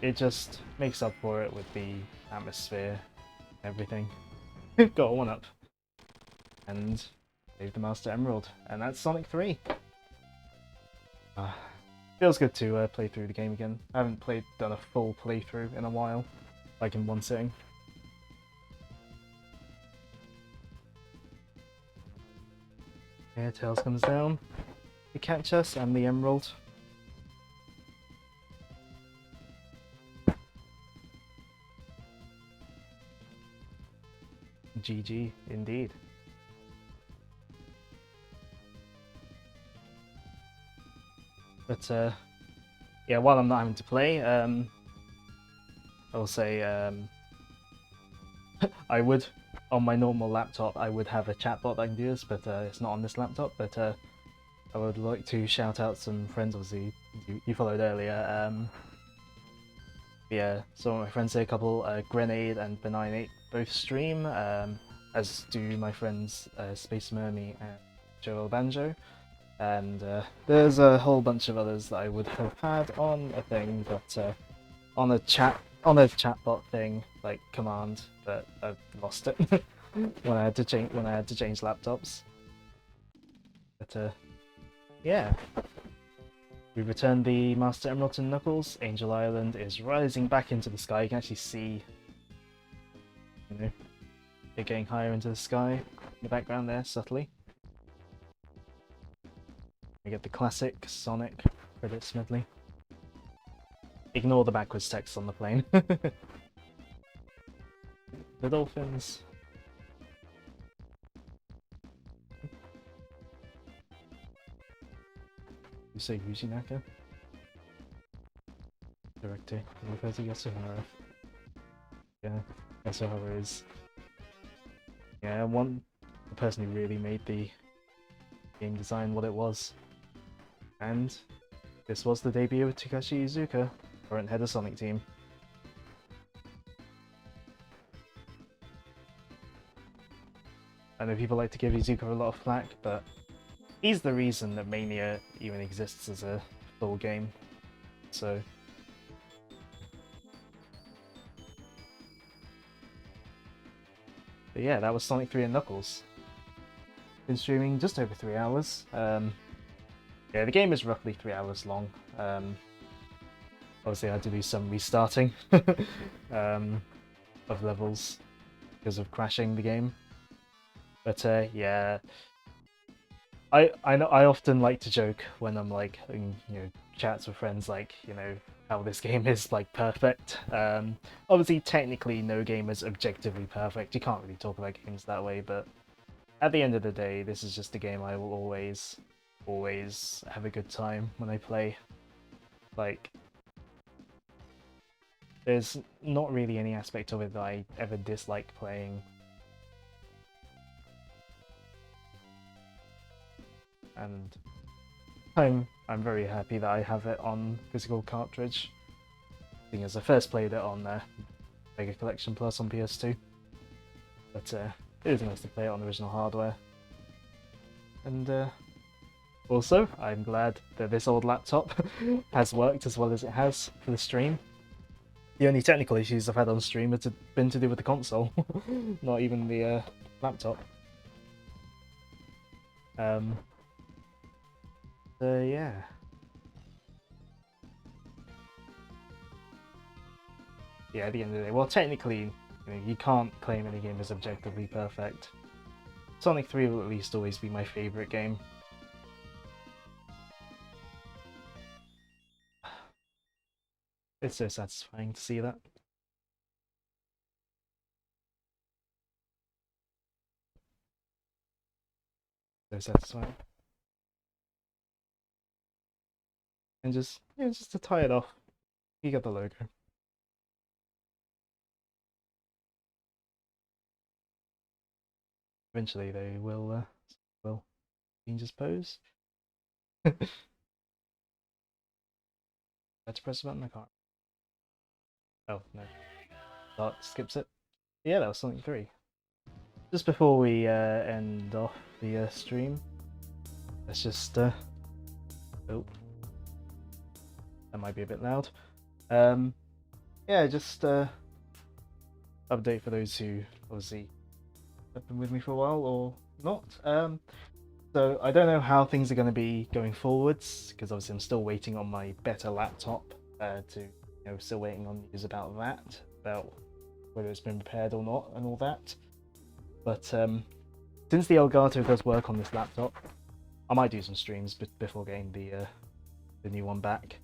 it just makes up for it with the atmosphere, everything. Got a 1-up. And save the Master Emerald. And that's Sonic 3. Feels good to play through the game again. I haven't done a full playthrough in a while, like in one sitting. Yeah, Tails comes down to catch us and the Emerald. GG, indeed. But yeah, while I'm not having to play, I'll say I would, on my normal laptop, I would have a chatbot that can do this, but it's not on this laptop. But I would like to shout out some friends, obviously, you followed earlier. Yeah, some of my friends here, a couple, Grenade and Benign8 both stream, as do my friends Space Mermy and Joel Banjo. And there's a whole bunch of others that I would have had on a thing, but on a chatbot thing, like command, but I lost it when I had to change laptops. But yeah, we returned the Master Emerald to Knuckles. Angel Island is rising back into the sky. You can actually see, it getting higher into the sky in the background there, subtly. We get the classic Sonic credits medley. Ignore the backwards text on the plane. The dolphins. You say Yushinaka? Director. Yasuhara. Yasuhara. Yeah, Yasuhara is. Yeah, the person who really made the game design what it was. And this was the debut of Takashi Iizuka, current head of Sonic Team. I know people like to give Iizuka a lot of flack, but he's the reason that Mania even exists as a full game. So but yeah, that was Sonic 3 and Knuckles. Been streaming just over 3 hours. Yeah, the game is roughly 3 hours long. Obviously I had to do some restarting of levels because of crashing the game. But yeah, I know I often like to joke when I'm like in chats with friends, like how this game is like perfect. Obviously technically no game is objectively perfect. You can't really talk about games that way, but at the end of the day, this is just a game I will always have a good time when I play. Like, there's not really any aspect of it that I ever dislike playing. And I'm very happy that I have it on physical cartridge, seeing as I first played it on Mega Collection Plus on PS2. But it is nice to play it on the original hardware. And also, I'm glad that this old laptop has worked as well as it has for the stream. The only technical issues I've had on stream have been to do with the console, not even the laptop. So yeah. Yeah, at the end of the day, well, technically, you can't claim any game is objectively perfect. Sonic 3 will at least always be my favourite game. It's so satisfying to see that. So satisfying. And just to tie it off, you get the logo. Eventually they will Well, change his pose. Had to press a button, I can't. Oh, no. That skips it. Yeah, that was Sonic 3. Just before we end off the stream, let's just... oh, that might be a bit loud. Yeah, just update for those who obviously have been with me for a while or not. So I don't know how things are going to be going forwards, because obviously I'm still waiting on my better laptop still waiting on news about that, about whether it's been repaired or not and all that. But since the Elgato does work on this laptop, I might do some streams before getting the new one back.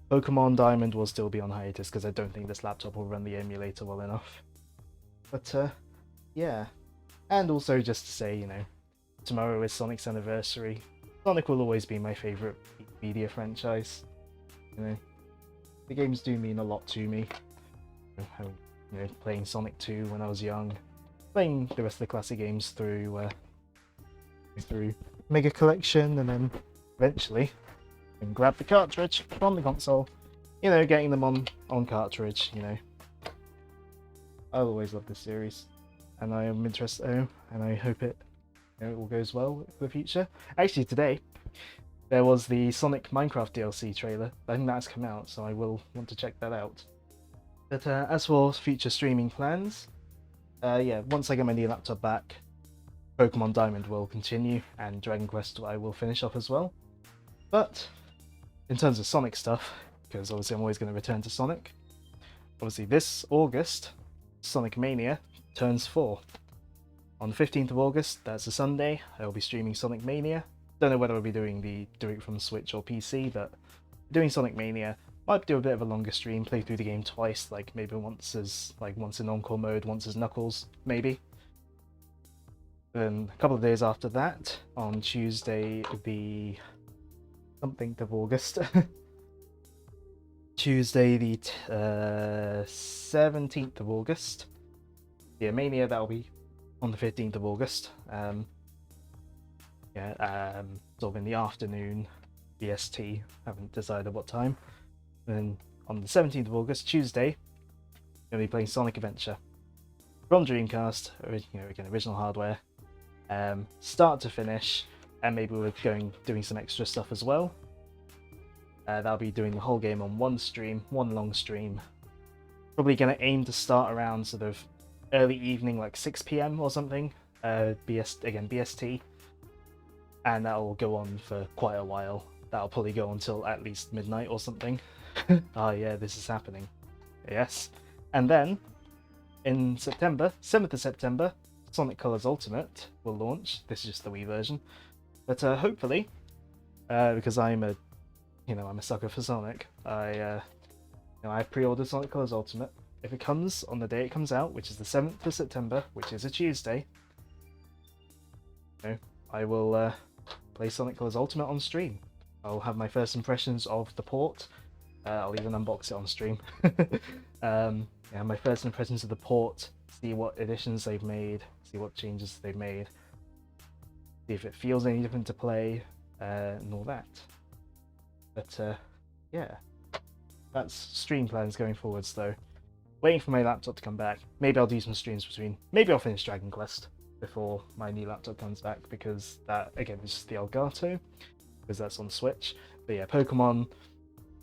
Pokemon Diamond will still be on hiatus because I don't think this laptop will run the emulator well enough. But yeah, and also just to say, tomorrow is Sonic's anniversary. Sonic will always be my favourite media franchise. The games do mean a lot to me. Playing Sonic 2 when I was young, playing the rest of the classic games through Mega Collection, and then eventually grab the cartridge from the console. Getting them on cartridge. I always love this series, and I am interested. And I hope it all goes well for the future. Actually, today there was the Sonic Minecraft DLC trailer. I think that's come out, so I will want to check that out. But as for future streaming plans, yeah, once I get my new laptop back, Pokemon Diamond will continue, and Dragon Quest I will finish off as well. But in terms of Sonic stuff, because obviously I'm always going to return to Sonic, obviously this August, Sonic Mania turns 4. On the 15th of August, that's a Sunday, I will be streaming Sonic Mania. Don't know whether I'll be doing it from Switch or PC, but doing Sonic Mania. Might do a bit of a longer stream, play through the game twice, maybe once in Encore mode, once as Knuckles, maybe. Then a couple of days after that, on Tuesday the something of August, Tuesday the 17th of August, yeah, Mania, that'll be on the 15th of August. Sort of in the afternoon, BST, haven't decided what time. Then on the 17th of August, Tuesday, I'm going to be playing Sonic Adventure from Dreamcast, original hardware, start to finish, and maybe we're doing some extra stuff as well. That'll be doing the whole game on one long stream. Probably going to aim to start around sort of early evening, 6 PM or something, BST, and that'll go on for quite a while. That'll probably go until at least midnight or something. Oh yeah, this is happening. Yes. And then, in September, 7th of September, Sonic Colors Ultimate will launch. This is just the Wii version. But hopefully, because I'm a sucker for Sonic, I pre-ordered Sonic Colors Ultimate. If it comes on the day it comes out, which is the 7th of September, which is a Tuesday, I will play Sonic Colors Ultimate on stream. I'll have my first impressions of the port. I'll even unbox it on stream. My first impressions of the port, see what additions they've made, see what changes they've made, see if it feels any different to play, and all that. But yeah, that's stream plans going forwards though. Waiting for my laptop to come back. Maybe I'll do some streams maybe I'll finish Dragon Quest before my new laptop comes back, because that, again, is just the Elgato, because that's on Switch. But yeah, Pokemon,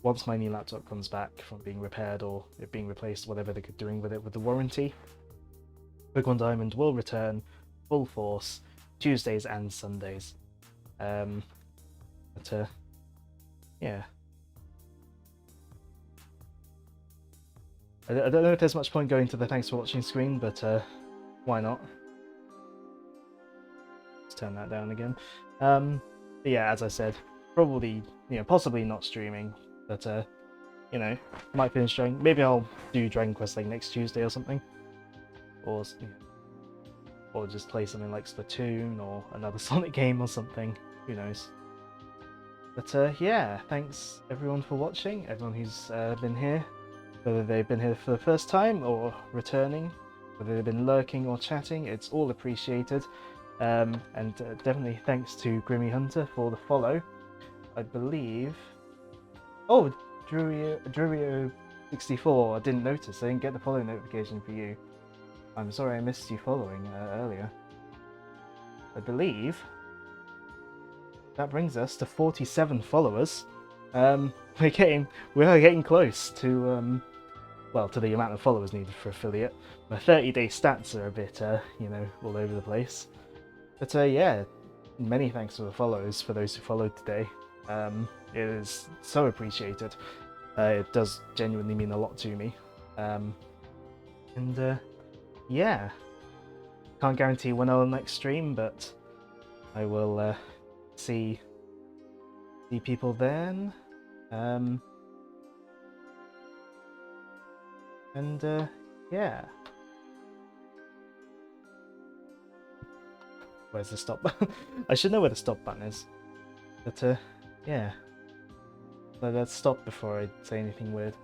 once my new laptop comes back from being repaired or it being replaced, whatever they're doing with it with the warranty, Pokemon Diamond will return full force Tuesdays and Sundays. Yeah. I don't know if there's much point going to the thanks for watching screen, but why not? Let's turn that down again. But yeah, as I said, probably, possibly not streaming, but might finish Dragon. Maybe I'll do Dragon Quest next Tuesday or something, or just play something like Splatoon or another Sonic game or something. Who knows? But yeah, thanks everyone for watching. Everyone who's been here, whether they've been here for the first time or returning, whether they've been lurking or chatting, it's all appreciated. And definitely thanks to Grimmy Hunter for the follow. I believe. Oh, Drurio64. I didn't notice. I didn't get the follow notification for you. I'm sorry I missed you following earlier. I believe that brings us to 47 followers. We are getting close to well, to the amount of followers needed for affiliate. My 30-day stats are a bit all over the place. But yeah, many thanks for the follows for those who followed today. It is so appreciated. It does genuinely mean a lot to me. Yeah, can't guarantee when I'll next stream, but I will see people then. Yeah. Where's the stop button? I should know where the stop button is. But yeah. Let's stop before I say anything weird.